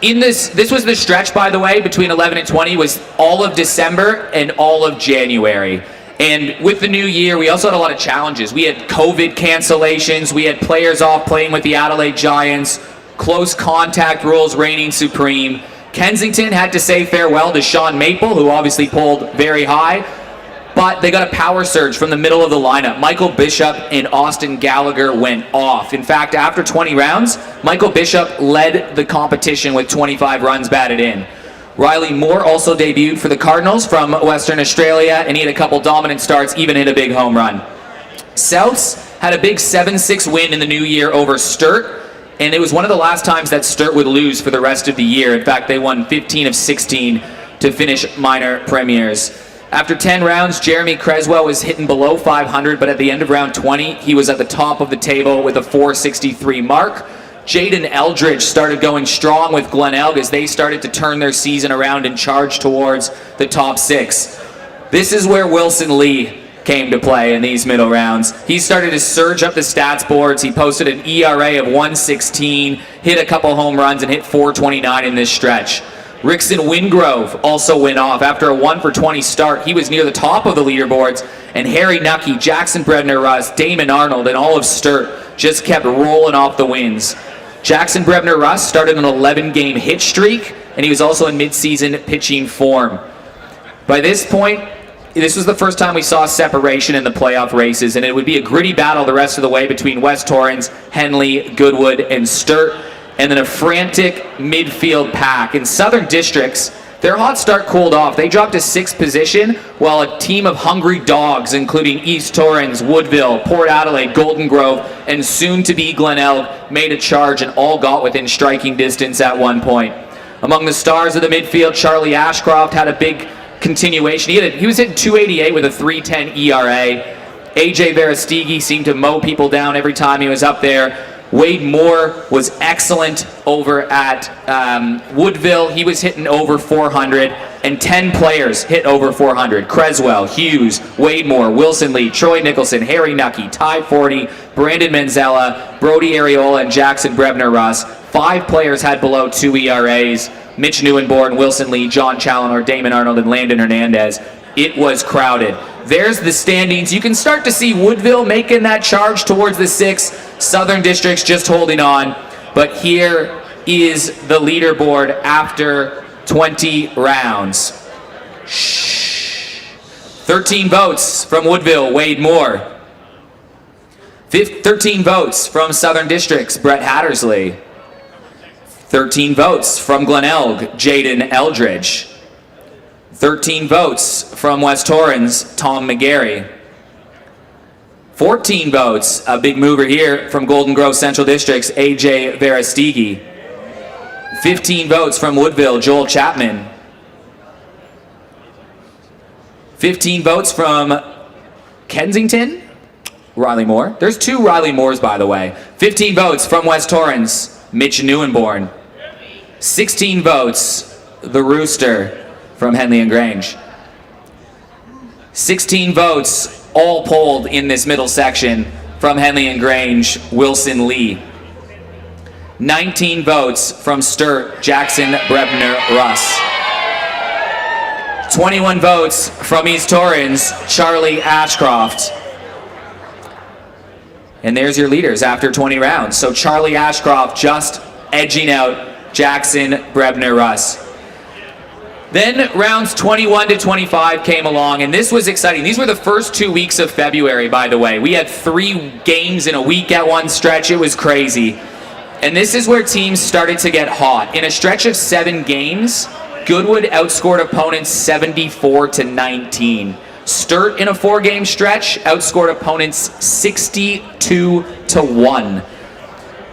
In this was the stretch, by the way, between 11 and 20 was all of December and all of January. And with the new year, we also had a lot of challenges. We had COVID cancellations. We had players off playing with the Adelaide Giants. Close contact rules reigning supreme. Kensington had to say farewell to Sean Maple, who obviously pulled very high. But they got a power surge from the middle of the lineup. Michael Bishop and Austin Gallagher went off. In fact, after 20 rounds, Michael Bishop led the competition with 25 runs batted in. Riley Moore also debuted for the Cardinals from Western Australia, and he had a couple dominant starts, even hit a big home run. Souths had a big 7-6 win in the new year over Sturt, and it was one of the last times that Sturt would lose for the rest of the year. In fact, they won 15 of 16 to finish minor premiers. After 10 rounds, Jeremy Creswell was hitting below 500, but at the end of round 20, he was at the top of the table with a 463 mark. Jaden Eldridge started going strong with Glenelg as they started to turn their season around and charge towards the top 6. This is where Wilson Lee came to play in these middle rounds. He started to surge up the stats boards. He posted an ERA of 116, hit a couple home runs, and hit 429 in this stretch. Rickson Wingrove also went off. After a 1 for 20 start, he was near the top of the leaderboards, and Harry Nucky, Jackson Brebner Russ, Damon Arnold, and all of Sturt just kept rolling off the wins. Jackson Brebner Russ started an 11-game hit streak, and he was also in mid-season pitching form. By this point, this was the first time we saw separation in the playoff races, and it would be a gritty battle the rest of the way between West Torrens, Henley, Goodwood, and Sturt. And then a frantic midfield pack. In Southern Districts, their hot start cooled off. They dropped to 6th position, while a team of hungry dogs, including East Torrens, Woodville, Port Adelaide, Golden Grove, and soon-to-be Glenelg, made a charge and all got within striking distance at one point. Among the stars of the midfield, Charlie Ashcroft had a big continuation. He was hitting 288 with a 3.10 ERA. AJ Verestigi seemed to mow people down every time he was up there. Wade Moore was excellent over at Woodville. He was hitting over 400, and 10 players hit over 400. Creswell, Hughes, Wade Moore, Wilson Lee, Troy Nicholson, Harry Nucky, Ty Forty, Brandon Manzella, Brody Ariola, and Jackson Brebner-Russ. 5 players had below 2 ERAs. Mitch Neuenborn, Wilson Lee, John Challoner, Damon Arnold, and Landon Hernandez. It was crowded. There's the standings. You can start to see Woodville making that charge towards the 6. Southern Districts just holding on. But here is the leaderboard after 20 rounds. 13 votes from Woodville, Wade Moore. 13 votes from Southern Districts, Brett Hattersley. 13 votes from Glenelg, Jaden Eldridge. 13 votes from West Torrens, Tom McGarry. 14 votes, a big mover here, from Golden Grove Central Districts, AJ Verestigi. 15 votes from Woodville, Joel Chapman. 15 votes from Kensington, Riley Moore. There's 2 Riley Moores, by the way. 15 votes from West Torrens, Mitch Neuenborn. 16 votes, the Rooster from Henley and Grange. 16 votes, all polled in this middle section, from Henley and Grange, Wilson Lee. 19 votes from Sturt, Jackson Brebner-Russ. 21 votes from East Torrens, Charlie Ashcroft. And there's your leaders after 20 rounds. So Charlie Ashcroft just edging out Jackson Brebner-Russ. Then rounds 21 to 25 came along, and this was exciting. These were the first 2 weeks of February, by the way. We had 3 games in a week at one stretch. It was crazy. And this is where teams started to get hot. In a stretch of 7 games, Goodwood outscored opponents 74 to 19. Sturt, in a 4-game stretch, outscored opponents 62 to 1.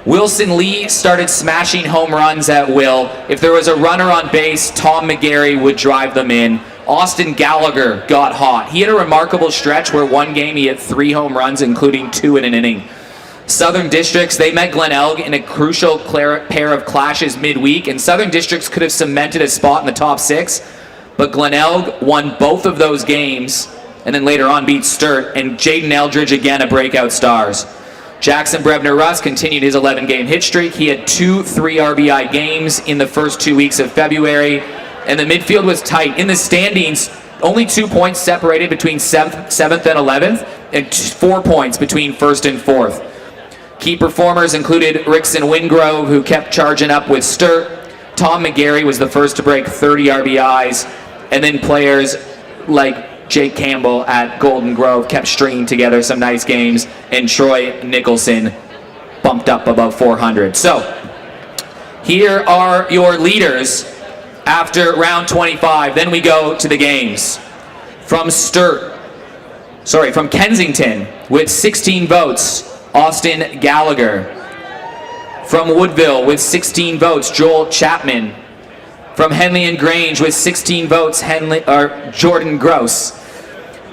Wilson Lee started smashing home runs at will. If there was a runner on base, Tom McGarry would drive them in. Austin Gallagher got hot. He had a remarkable stretch where one game he hit 3 home runs, including 2 in an inning. Southern Districts, they met Glenelg in a crucial pair of clashes midweek, and Southern Districts could have cemented a spot in the top 6, but Glenelg won both of those games, and then later on beat Sturt, and Jaden Eldridge, again, a breakout stars. Jackson Brebner-Russ continued his 11-game hit streak. He had 2 3-RBI games in the first 2 weeks of February, and the midfield was tight. In the standings, only 2 points separated between 7th and 11th, and 4 points between 1st and 4th. Key performers included Rickson Wingrove, who kept charging up with Sturt. Tom McGarry was the first to break 30 RBIs, and then players like Jake Campbell at Golden Grove kept stringing together some nice games, and Troy Nicholson bumped up above 400. So here are your leaders after round 25. Then we go to the games. From Kensington with 16 votes, Austin Gallagher. From Woodville with 16 votes, Joel Chapman. From Henley and Grange with 16 votes, Jordan Gross.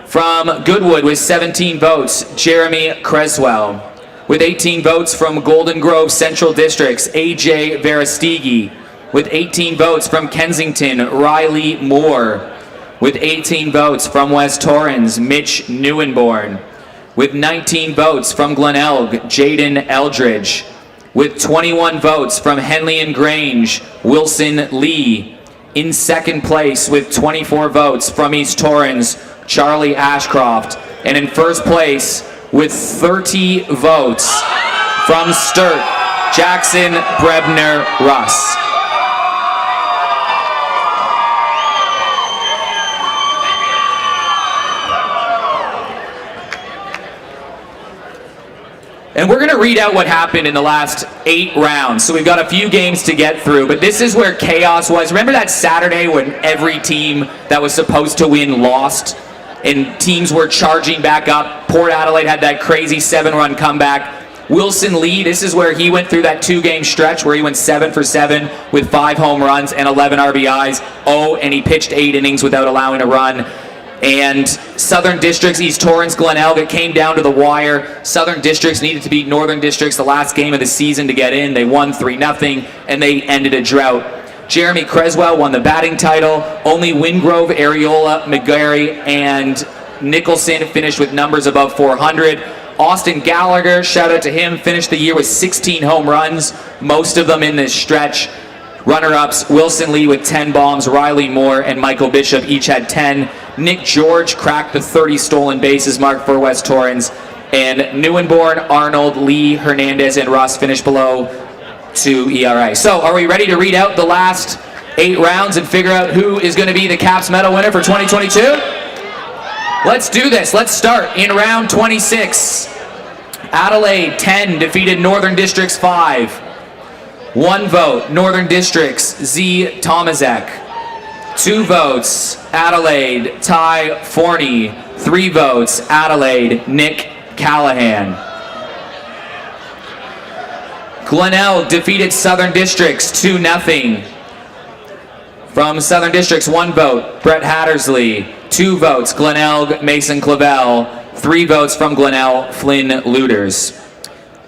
From Goodwood with 17 votes, Jeremy Creswell. With 18 votes from Golden Grove Central Districts, AJ Verestigi. With 18 votes from Kensington, Riley Moore. With 18 votes from West Torrens, Mitch Neuenborn. With 19 votes from Glenelg, Jaden Eldridge. With 21 votes from Henley and Grange, Wilson Lee. In second place with 24 votes from East Torrens, Charlie Ashcroft. And in first place with 30 votes from Sturt, Jackson Brebner-Russ. And we're going to read out what happened in the last 8 rounds. So we've got a few games to get through, but this is where chaos was. Remember that Saturday when every team that was supposed to win lost and teams were charging back up? Port Adelaide had that crazy 7-run comeback. Wilson Lee, this is where he went through that 2-game stretch where he went 7 for 7 with 5 home runs and 11 RBIs. And he pitched 8 innings without allowing a run. And Southern Districts, East Torrens, Glenelg, it came down to the wire. Southern Districts needed to beat Northern Districts the last game of the season to get in. They won 3-0, and they ended a drought. Jeremy Creswell won the batting title. Only Wingrove, Areola, McGarry, and Nicholson finished with numbers above 400. Austin Gallagher, shout out to him, finished the year with 16 home runs, most of them in this stretch. Runner-ups, Wilson Lee with 10 bombs, Riley Moore and Michael Bishop each had 10. Nick George cracked the 30 stolen bases mark for West Torrens. And Neuenborn, Arnold, Lee, Hernandez, and Russ finished below 2 ERA. So are we ready to read out the last 8 rounds and figure out who is going to be the Caps medal winner for 2022? Let's do this. Let's start in round 26. Adelaide 10 defeated Northern Districts 5. 1 vote, Northern Districts, Z. Tomaszek. 2 votes, Adelaide, Ty Forney. 3 votes, Adelaide, Nick Callahan. Glenelg defeated Southern Districts 2-0. From Southern Districts, 1 vote, Brett Hattersley. 2 votes, Glenelg, Mason Clavel. 3 votes from Glenelg, Flynn Luders.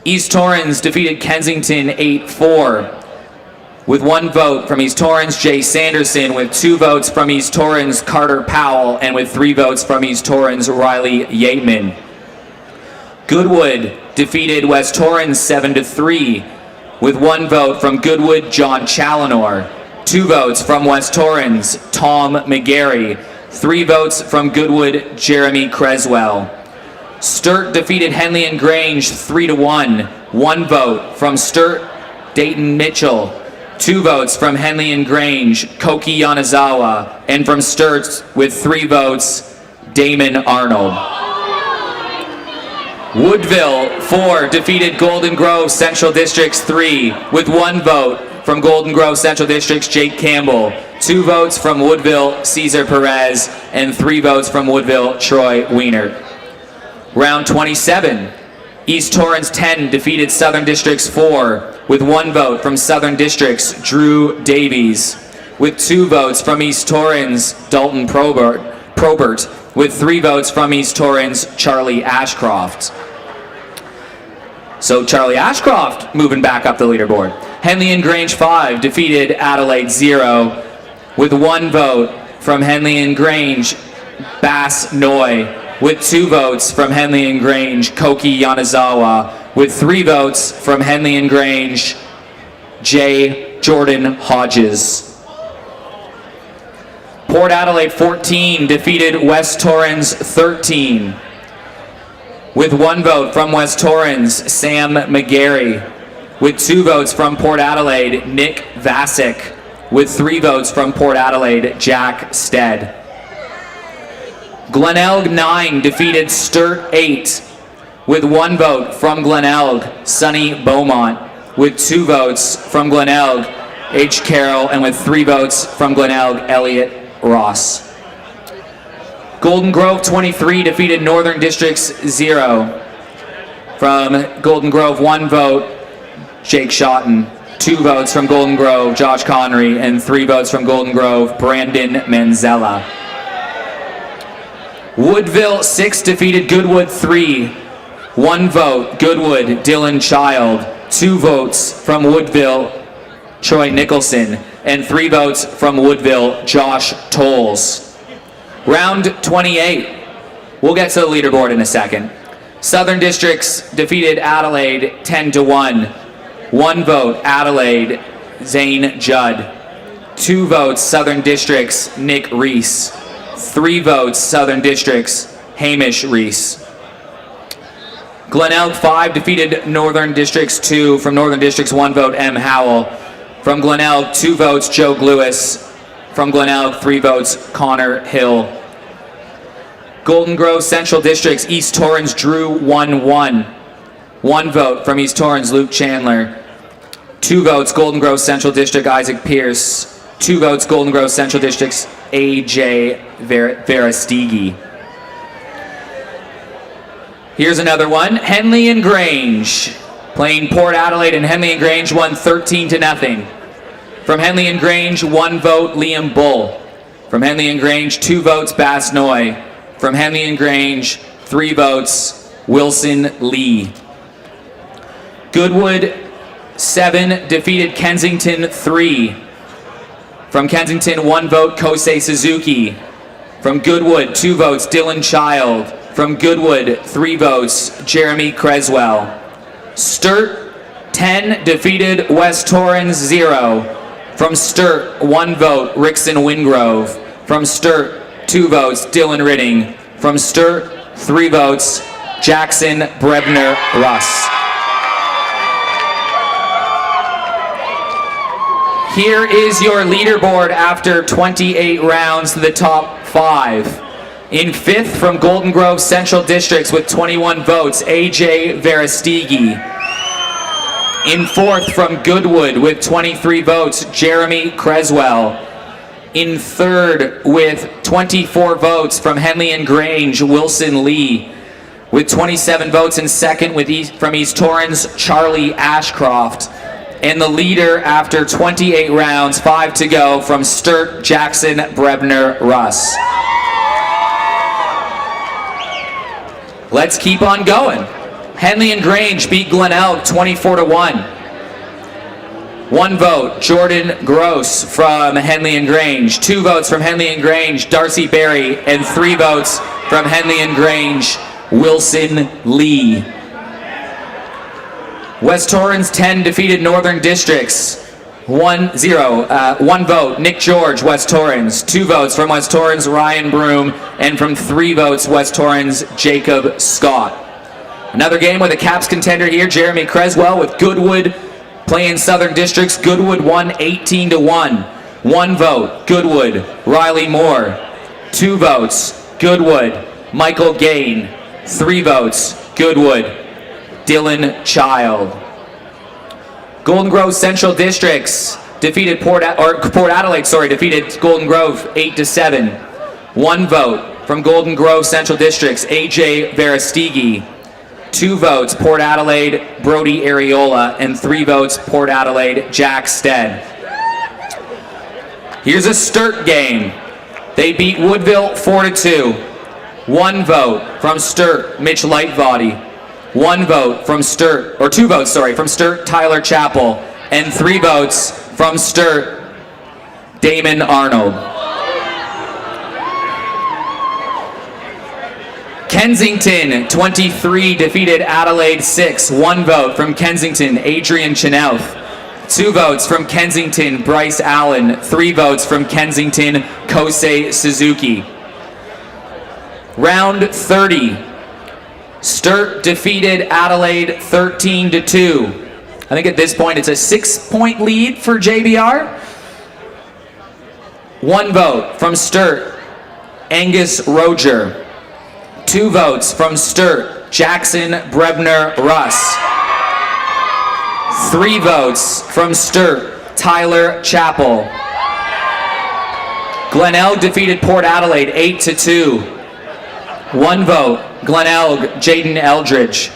East Torrens defeated Kensington 8-4. With 1 vote from East Torrens, Jay Sanderson. With 2 votes from East Torrens, Carter Powell. And with 3 votes from East Torrens, Riley Yateman. Goodwood defeated West Torrens 7-3. With 1 vote from Goodwood, John Challenor. 2 votes from West Torrens, Tom McGarry. 3 votes from Goodwood, Jeremy Creswell. Sturt defeated Henley and Grange 3-1. 1 vote from Sturt, Dayton Mitchell. 2 votes from Henley and Grange, Koki Yanazawa. And from Sturt with 3 votes, Damon Arnold. Woodville 4 defeated Golden Grove Central Districts 3 with 1 vote from Golden Grove Central Districts, Jake Campbell. 2 votes from Woodville, Cesar Perez. And 3 votes from Woodville, Troy Wiener. Round 27, East Torrens 10 defeated Southern Districts 4 with 1 vote from Southern Districts, Drew Davies. With 2 votes from East Torrens, Dalton Probert. With 3 votes from East Torrens, Charlie Ashcroft. So Charlie Ashcroft moving back up the leaderboard. Henley and Grange 5 defeated Adelaide 0 with 1 vote from Henley and Grange, Bass Noy. With 2 votes from Henley and Grange, Koki Yanazawa. With 3 votes from Henley and Grange, J. Jordan Hodges. Port Adelaide 14 defeated West Torrens 13. With 1 vote from West Torrens, Sam McGarry. With 2 votes from Port Adelaide, Nick Vasic. With 3 votes from Port Adelaide, Jack Stead. Glenelg 9 defeated Sturt 8. With 1 vote from Glenelg, Sonny Beaumont. With 2 votes from Glenelg, H. Carroll. And with 3 votes from Glenelg, Elliot Ross. Golden Grove 23 defeated Northern Districts 0. From Golden Grove, 1 vote, Jake Shotton. 2 votes from Golden Grove, Josh Connery. And 3 votes from Golden Grove, Brandon Manzella. Woodville 6 defeated Goodwood 3. 1 vote, Goodwood, Dylan Child. 2 votes from Woodville, Troy Nicholson. And 3 votes from Woodville, Josh Tolles. Round 28. We'll get to the leaderboard in a second. Southern Districts defeated Adelaide 10-1. 1 vote, Adelaide, Zane Judd. 2 votes, Southern Districts, Nick Reese. 3 votes, Southern Districts, Hamish Reese. Glenelg 5 defeated Northern Districts 2. From Northern Districts, 1 vote, M. Howell. From Glenelg, 2 votes, Joe Lewis. From Glenelg, 3 votes, Connor Hill. Golden Grove Central Districts, East Torrens drew 1-1. 1 vote from East Torrens, Luke Chandler. 2 votes, Golden Grove Central District, Isaac Pierce. 2 votes, Golden Grove Central District's A.J. Verastigi. Here's another one. Henley and Grange. Playing Port Adelaide, and Henley and Grange won 13-0. From Henley and Grange, 1 vote, Liam Bull. From Henley and Grange, 2 votes, Basnoy. From Henley and Grange, 3 votes, Wilson Lee. Goodwood, 7, defeated Kensington, 3. From Kensington, 1 vote, Kosei Suzuki. From Goodwood, 2 votes, Dylan Child. From Goodwood, 3 votes, Jeremy Creswell. Sturt, 10, defeated West Torrens, 0. From Sturt, 1 vote, Rickson Wingrove. From Sturt, 2 votes, Dylan Ridding. From Sturt, 3 votes, Jackson Brebner Russ. Here is your leaderboard after 28 rounds to the top 5. In 5th from Golden Grove Central Districts with 21 votes, AJ Verestigi. In 4th from Goodwood with 23 votes, Jeremy Creswell. In 3rd with 24 votes from Henley and Grange, Wilson Lee. With 27 votes in 2nd from East Torrens, Charlie Ashcroft. And the leader after 28 rounds, 5 to go, from Sturt, Jackson Brebner Russ. Let's keep on going. Henley and Grange beat Glenelg 24-1. 1 vote, Jordan Gross from Henley and Grange. 2 votes from Henley and Grange, Darcy Berry. And 3 votes from Henley and Grange, Wilson Lee. West Torrens 10 defeated Northern Districts 1-0. 1 vote, Nick George, West Torrens. 2 votes from West Torrens, Ryan Broom. And from 3 votes, West Torrens, Jacob Scott. Another game with a Caps contender here, Jeremy Creswell with Goodwood playing Southern Districts. Goodwood won 18-1. 1 vote, Goodwood, Riley Moore. 2 votes, Goodwood, Michael Gain. 3 votes, Goodwood, Dylan Child. Golden Grove Central Districts defeated Port Adelaide, defeated Golden Grove 8-7. 1 vote from Golden Grove Central Districts, AJ Verestigi. 2 votes, Port Adelaide, Brody Areola. And 3 votes, Port Adelaide, Jack Stead. Here's a Sturt game. They beat Woodville 4-2. 1 vote from Sturt, Mitch Lightbody. 1 vote from Sturt, or 2 votes, from Sturt, Tyler Chappell. And 3 votes from Sturt, Damon Arnold. Kensington 23 defeated Adelaide 6. 1 vote from Kensington, Adrian Chenouth. 2 votes from Kensington, Bryce Allen. 3 votes from Kensington, Kosei Suzuki. Round 30. Sturt defeated Adelaide 13-2. I think at this point it's a 6-point lead for JBR. 1 vote from Sturt, Angus Roger. 2 votes from Sturt, Jackson Brebner Russ. 3 votes from Sturt, Tyler Chappell. Glenelg defeated Port Adelaide 8-2. 1 vote, Glenelg, Jaden Eldridge.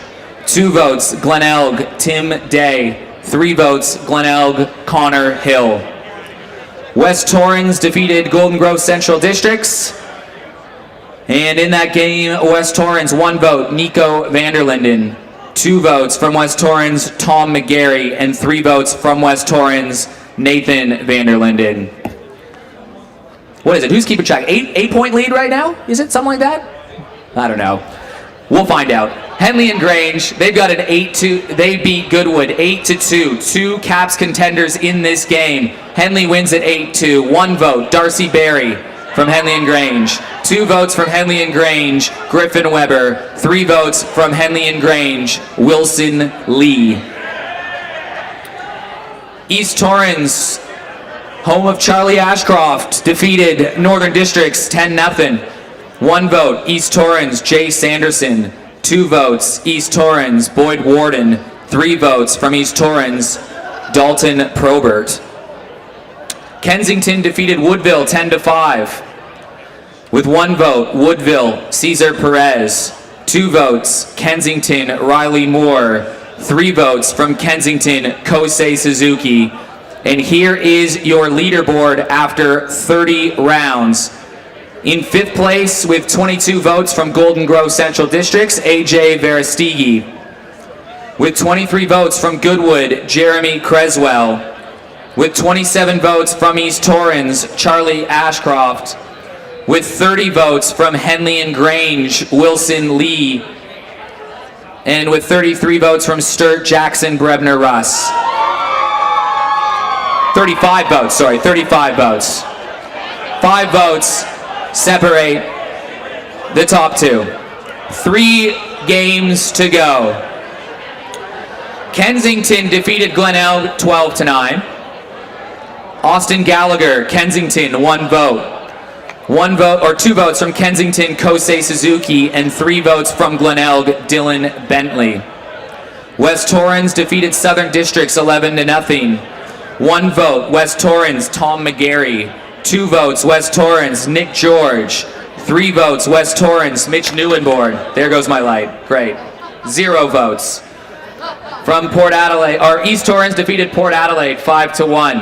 2 votes, Glenelg, Tim Day. 3 votes, Glenelg, Connor Hill. West Torrens defeated Golden Grove Central Districts. And in that game, West Torrens, 1 vote, Nico Vanderlinden. 2 votes from West Torrens, Tom McGarry. And 3 votes from West Torrens, Nathan Vanderlinden. What is it? Who's keeping track? 8-point lead right now? Is it something like that? I don't know. We'll find out. Henley and Grange, they've got an 8-2. They beat Goodwood 8-2. 2 Caps contenders in this game. Henley wins at 8-2. 1 vote, Darcy Berry from Henley and Grange. 2 votes from Henley and Grange, Griffin Weber. 3 votes from Henley and Grange, Wilson Lee. East Torrens, home of Charlie Ashcroft, defeated Northern Districts 10-0. 1 vote, East Torrens, Jay Sanderson. 2 votes, East Torrens, Boyd Warden. 3 votes from East Torrens, Dalton Probert. Kensington defeated Woodville 10-5. With 1 vote, Woodville, Cesar Perez. 2 votes, Kensington, Riley Moore. 3 votes from Kensington, Kosei Suzuki. And here is your leaderboard after 30 rounds. In 5th place with 22 votes from Golden Grove Central Districts, AJ Verestigi. With 23 votes from Goodwood, Jeremy Creswell. With 27 votes from East Torrens, Charlie Ashcroft. With 30 votes from Henley and Grange, Wilson Lee. And with 33 votes from Sturt, Jackson Brebner Russ. 35 votes. 5 votes separate the top 2. 3 games to go. Kensington defeated Glenelg 12-9. Austin Gallagher, Kensington, 1 vote. 2 votes from Kensington, Kosei Suzuki, and 3 votes from Glenelg, Dylan Bentley. West Torrens defeated Southern Districts 11-0. 1 vote, West Torrens, Tom McGarry. 2 votes, West Torrens, Nick George. 3 votes, West Torrens, Mitch Neuenborn. There goes my light. Great. 0 votes. From Port Adelaide, East Torrens defeated Port Adelaide 5-1.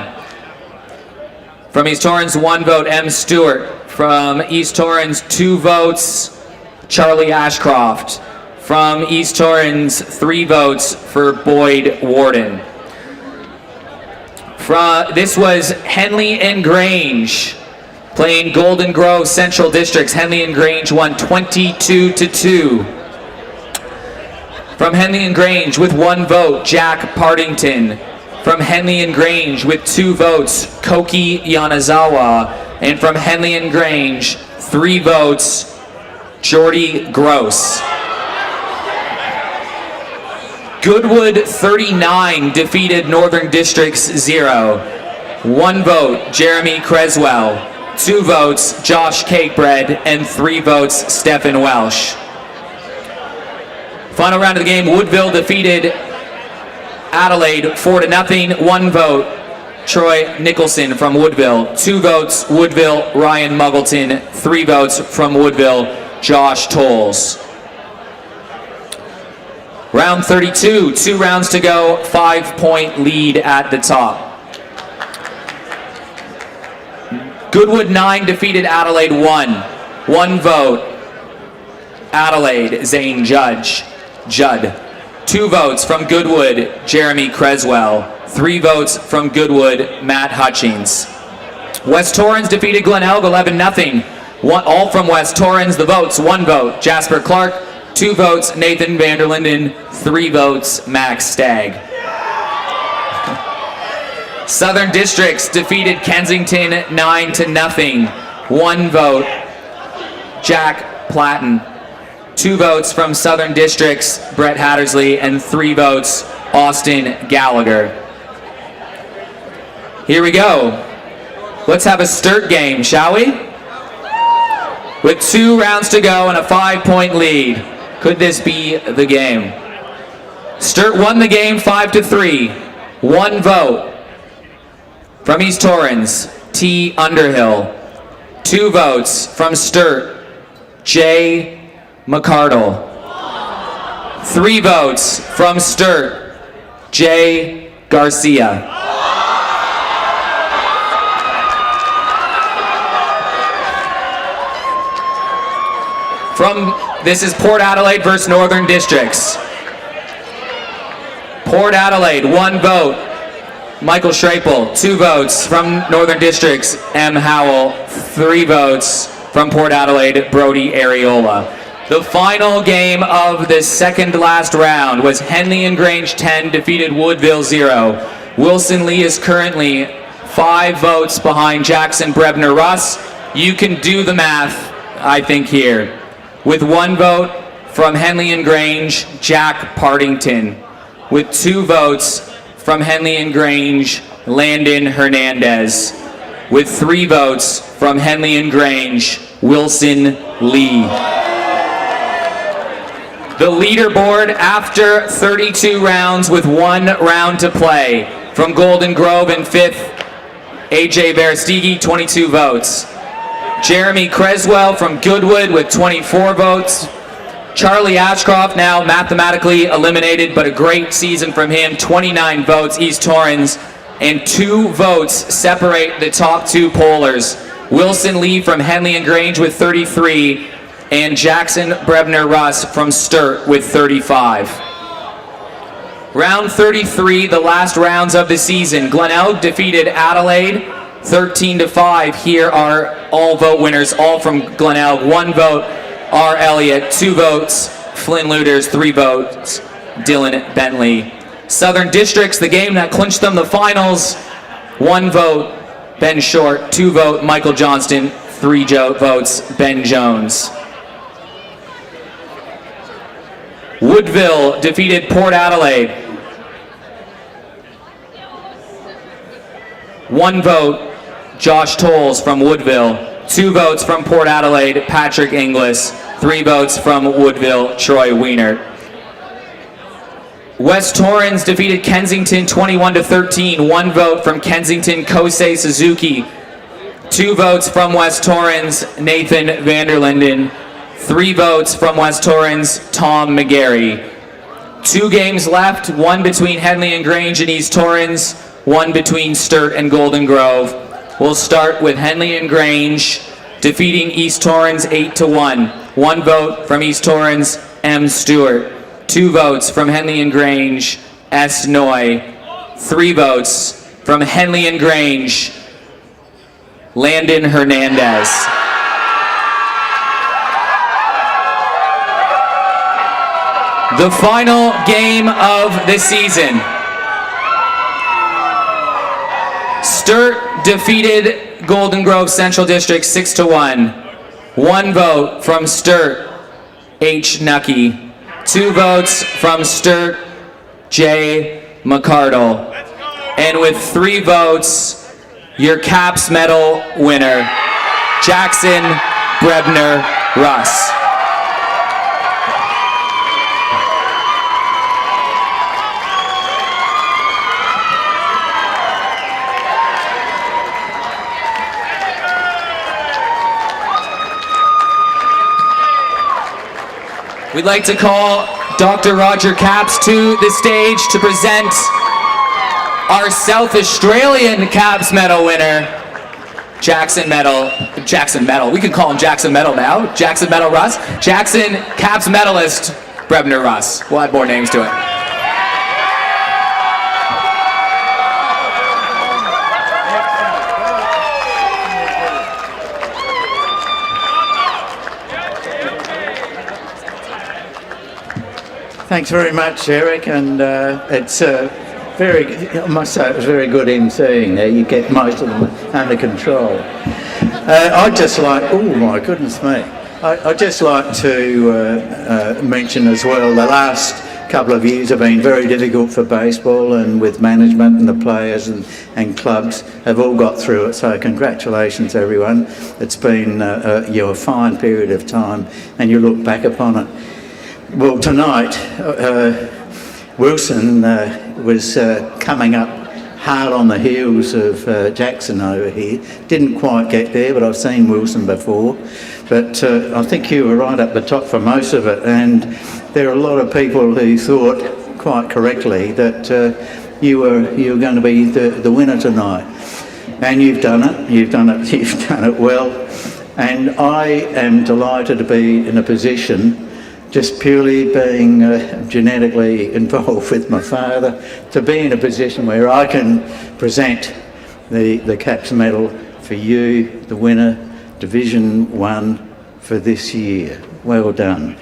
From East Torrens, 1 vote, M. Stewart. From East Torrens, 2 votes, Charlie Ashcroft. From East Torrens, 3 votes for Boyd Warden. This was Henley and Grange playing Golden Grove Central Districts. Henley and Grange won 22-2. From Henley and Grange with 1 vote, Jack Partington. From Henley and Grange with 2 votes, Koki Yanazawa. And from Henley and Grange, 3 votes, Jordy Gross. Goodwood 39 defeated Northern Districts 0. 1 vote, Jeremy Creswell. 2 votes, Josh Cakebread. And 3 votes, Stephen Welsh. Final round of the game, Woodville defeated Adelaide 4-0. 1 vote, Troy Nicholson from Woodville. 2 votes, Woodville, Ryan Muggleton. 3 votes from Woodville, Josh Tolles. Round 32, 2 rounds to go, 5-point lead at the top. Goodwood 9 defeated Adelaide 1. 1 vote, Adelaide, Zane Judd. 2 votes from Goodwood, Jeremy Creswell. 3 votes from Goodwood, Matt Hutchings. West Torrens defeated Glenelg 11-0. All from West Torrens. The votes, 1 vote, Jasper Clark. 2 votes, Nathan Vanderlinden. 3 votes, Max Stagg. Southern Districts defeated Kensington 9-0. 1 vote, Jack Platten. 2 votes from Southern Districts, Brett Hattersley, and 3 votes, Austin Gallagher. Here we go. Let's have a Sturt game, shall we? With 2 rounds to go and a 5-point lead. Could this be the game? Sturt won the game 5-3. 1 vote from East Torrens, T. Underhill. 2 votes from Sturt, J. McCardle. 3 votes from Sturt, J. Garcia. This is Port Adelaide versus Northern Districts. Port Adelaide, 1 vote, Michael Schrapel. 2 votes from Northern Districts, M. Howell. 3 votes from Port Adelaide, Brody Areola. The final game of the second last round was Henley and Grange 10 defeated Woodville 0. Wilson Lee is currently 5 votes behind Jackson Brebner Russ. You can do the math, I think, here. With 1 vote from Henley and Grange, Jack Partington. With 2 votes from Henley and Grange, Landon Hernandez. With 3 votes from Henley and Grange, Wilson Lee. The leaderboard after 32 rounds with 1 round to play. From Golden Grove in 5th, AJ Verestigi, 22 votes. Jeremy Creswell from Goodwood with 24 votes. Charlie Ashcroft now mathematically eliminated, but a great season from him, 29 votes. East Torrens and 2 votes separate the top 2 pollers. Wilson Lee from Henley and Grange with 33, and Jackson Brebner Russ from Sturt with 35. Round 33, the last rounds of the season. Glenelg defeated Adelaide 13-5. Here are all vote winners, all from Glenelg. 1 vote, R. Elliott. 2 votes, Flynn Looters. 3 votes, Dylan Bentley. Southern Districts, the game that clinched them the finals. 1 vote, Ben Short. 2 vote, Michael Johnston. 3 votes, Ben Jones. Woodville defeated Port Adelaide. 1 vote, Josh Tolles from Woodville. 2 votes from Port Adelaide, Patrick Inglis. 3 votes from Woodville, Troy Wienert. West Torrens defeated Kensington 21-13. 1 vote from Kensington, Kosei Suzuki. 2 votes from West Torrens, Nathan Vanderlinden. 3 votes from West Torrens, Tom McGarry. 2 games left, 1 between Henley and Grange and East Torrens, 1 between Sturt and Golden Grove. We'll start with Henley and Grange defeating East Torrens 8-1. 1 vote from East Torrens, M. Stewart. 2 votes from Henley and Grange, S. Noy. 3 votes from Henley and Grange, Landon Hernandez. The final game of the season. Sturt defeated Golden Grove Central District 6-1. 1 vote from Sturt, H. Nucky. 2 votes from Sturt, J. McCardle. And with 3 votes, your Caps medal winner, Jackson Brebner Russ. We'd like to call Dr. Roger Capps to the stage to present our South Australian Caps medal winner, Jackson Medal. We can call him Jackson Medal now. Jackson Medal Russ. Jackson Caps medalist, Brebner Russ. We'll add more names to it. Thanks very much, Eric, and it's I must say it was very good emceeing there. You get most of them under control. I'd just like, oh my goodness me, I'd just like to mention as well the last couple of years have been very difficult for baseball, and with management and the players and clubs have all got through it, so congratulations everyone. It's been a fine period of time and you look back upon it. Well, tonight, Wilson was coming up hard on the heels of Jackson over here. Didn't quite get there, but I've seen Wilson before. But I think you were right up the top for most of it. And there are a lot of people who thought, quite correctly, that you were going to be the winner tonight. And you've done it. You've done it well. And I am delighted to be in a position, just purely being genetically involved with my father, to be in a position where I can present the Caps medal for you, the winner, Division 1 for this year. Well done.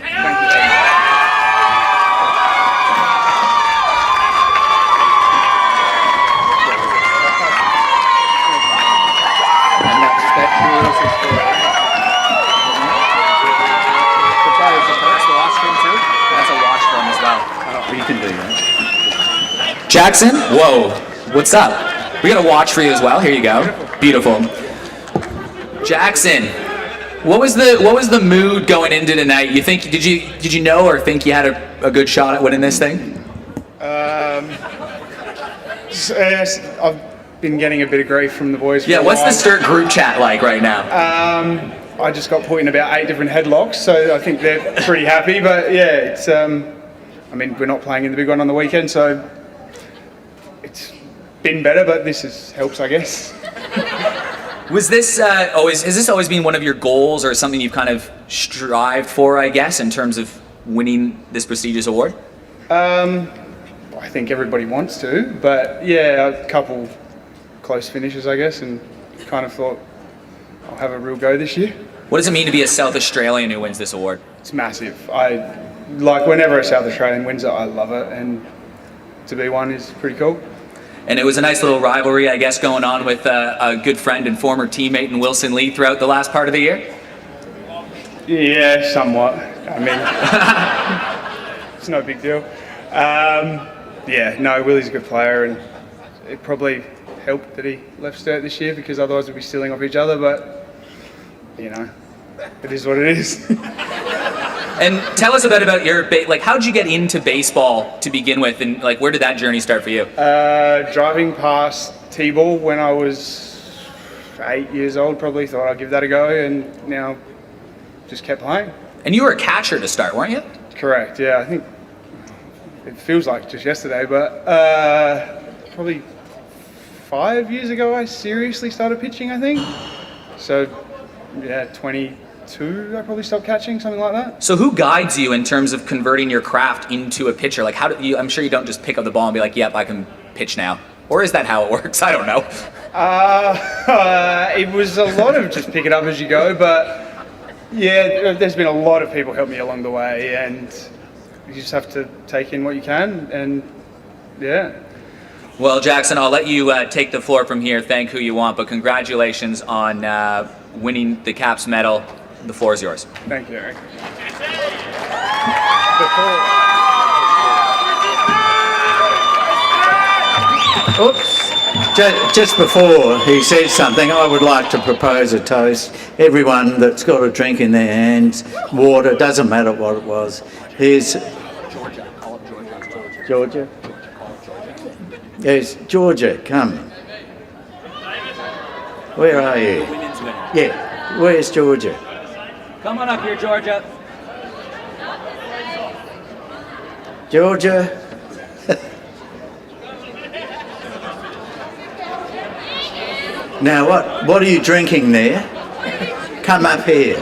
Jackson, whoa, what's up? We got a watch for you as well. Here you go. Beautiful. Jackson, what was the mood going into tonight? You think did you know or think you had a good shot at winning this thing? I've been getting a bit of grief from the boys. Yeah, what's the Sturt group chat like right now? I just got put in about 8 different headlocks, so I think they're pretty happy. But yeah, it's I mean, we're not playing in the big one on the weekend, so been better, but helps, I guess. Was this has this always been one of your goals, or something you've kind of strived for, I guess, in terms of winning this prestigious award? I think everybody wants to, but yeah, a couple close finishes, I guess, and kind of thought I'll have a real go this year. What does it mean to be a South Australian who wins this award? It's massive. Whenever a South Australian wins it, I love it, and to be one is pretty cool. And it was a nice little rivalry, I guess, going on with a good friend and former teammate in Wilson Lee throughout the last part of the year? Yeah, somewhat. I mean, it's no big deal. Willie's a good player, and it probably helped that he left Sturt this year, because otherwise we'd be stealing off each other, but, it is what it is. And tell us a bit about your, how did you get into baseball to begin with, and where did that journey start for you? Driving past T-ball when I was 8 years old, probably thought I'd give that a go, and now just kept playing. And you were a catcher to start, weren't you? Correct, yeah. I think it feels like just yesterday, but probably 5 years ago I seriously started pitching, I think. So, yeah, 22 I probably stopped catching, something like that. So who guides you in terms of converting your craft into a pitcher? How do you? I'm sure you don't just pick up the ball and be like, "Yep, I can pitch now." Or is that how it works? I don't know. It was a lot of just pick it up as you go, but yeah, there's been a lot of people help me along the way, and you just have to take in what you can, and yeah. Well, Jackson, I'll let you take the floor from here. Thank who you want, but congratulations on winning the Caps medal. The floor is yours. Thank you, Eric. Oops. Just before he says something, I would like to propose a toast. Everyone that's got a drink in their hands, water, doesn't matter what it was. Here's Georgia. Yes, Georgia, come. Where are you? Yeah, where's Georgia? Come on up here, Georgia. Georgia. Now, what are you drinking there? Come up here.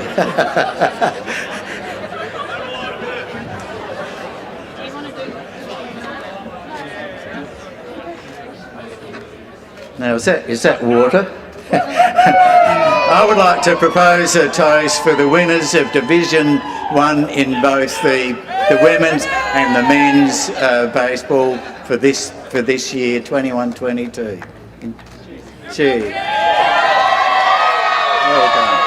Now, is that water? I would like to propose a toast for the winners of Division 1 in both the women's and the men's baseball for this year, 21-22. Cheers. Well done.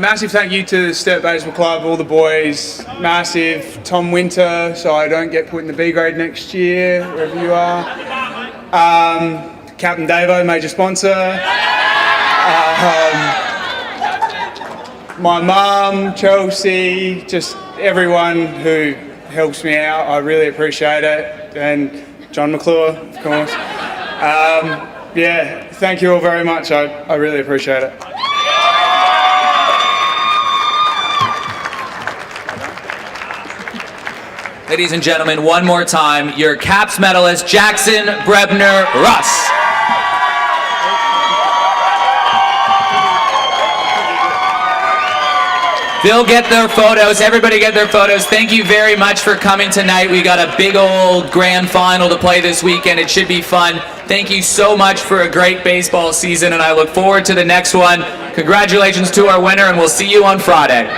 Massive thank you to the Sturt Baseball Club, all the boys, massive. Tom Winter, so I don't get put in the B grade next year, wherever you are. Captain Davo, major sponsor. My mum, Chelsea, just everyone who helps me out, I really appreciate it. And John McClure, of course. Yeah, thank you all very much, I really appreciate it. Ladies and gentlemen, one more time, your Caps medalist, Jackson Brebner Russ. They'll get their photos. Everybody get their photos. Thank you very much for coming tonight. We got a big old grand final to play this weekend. It should be fun. Thank you so much for a great baseball season, and I look forward to the next one. Congratulations to our winner, and we'll see you on Friday.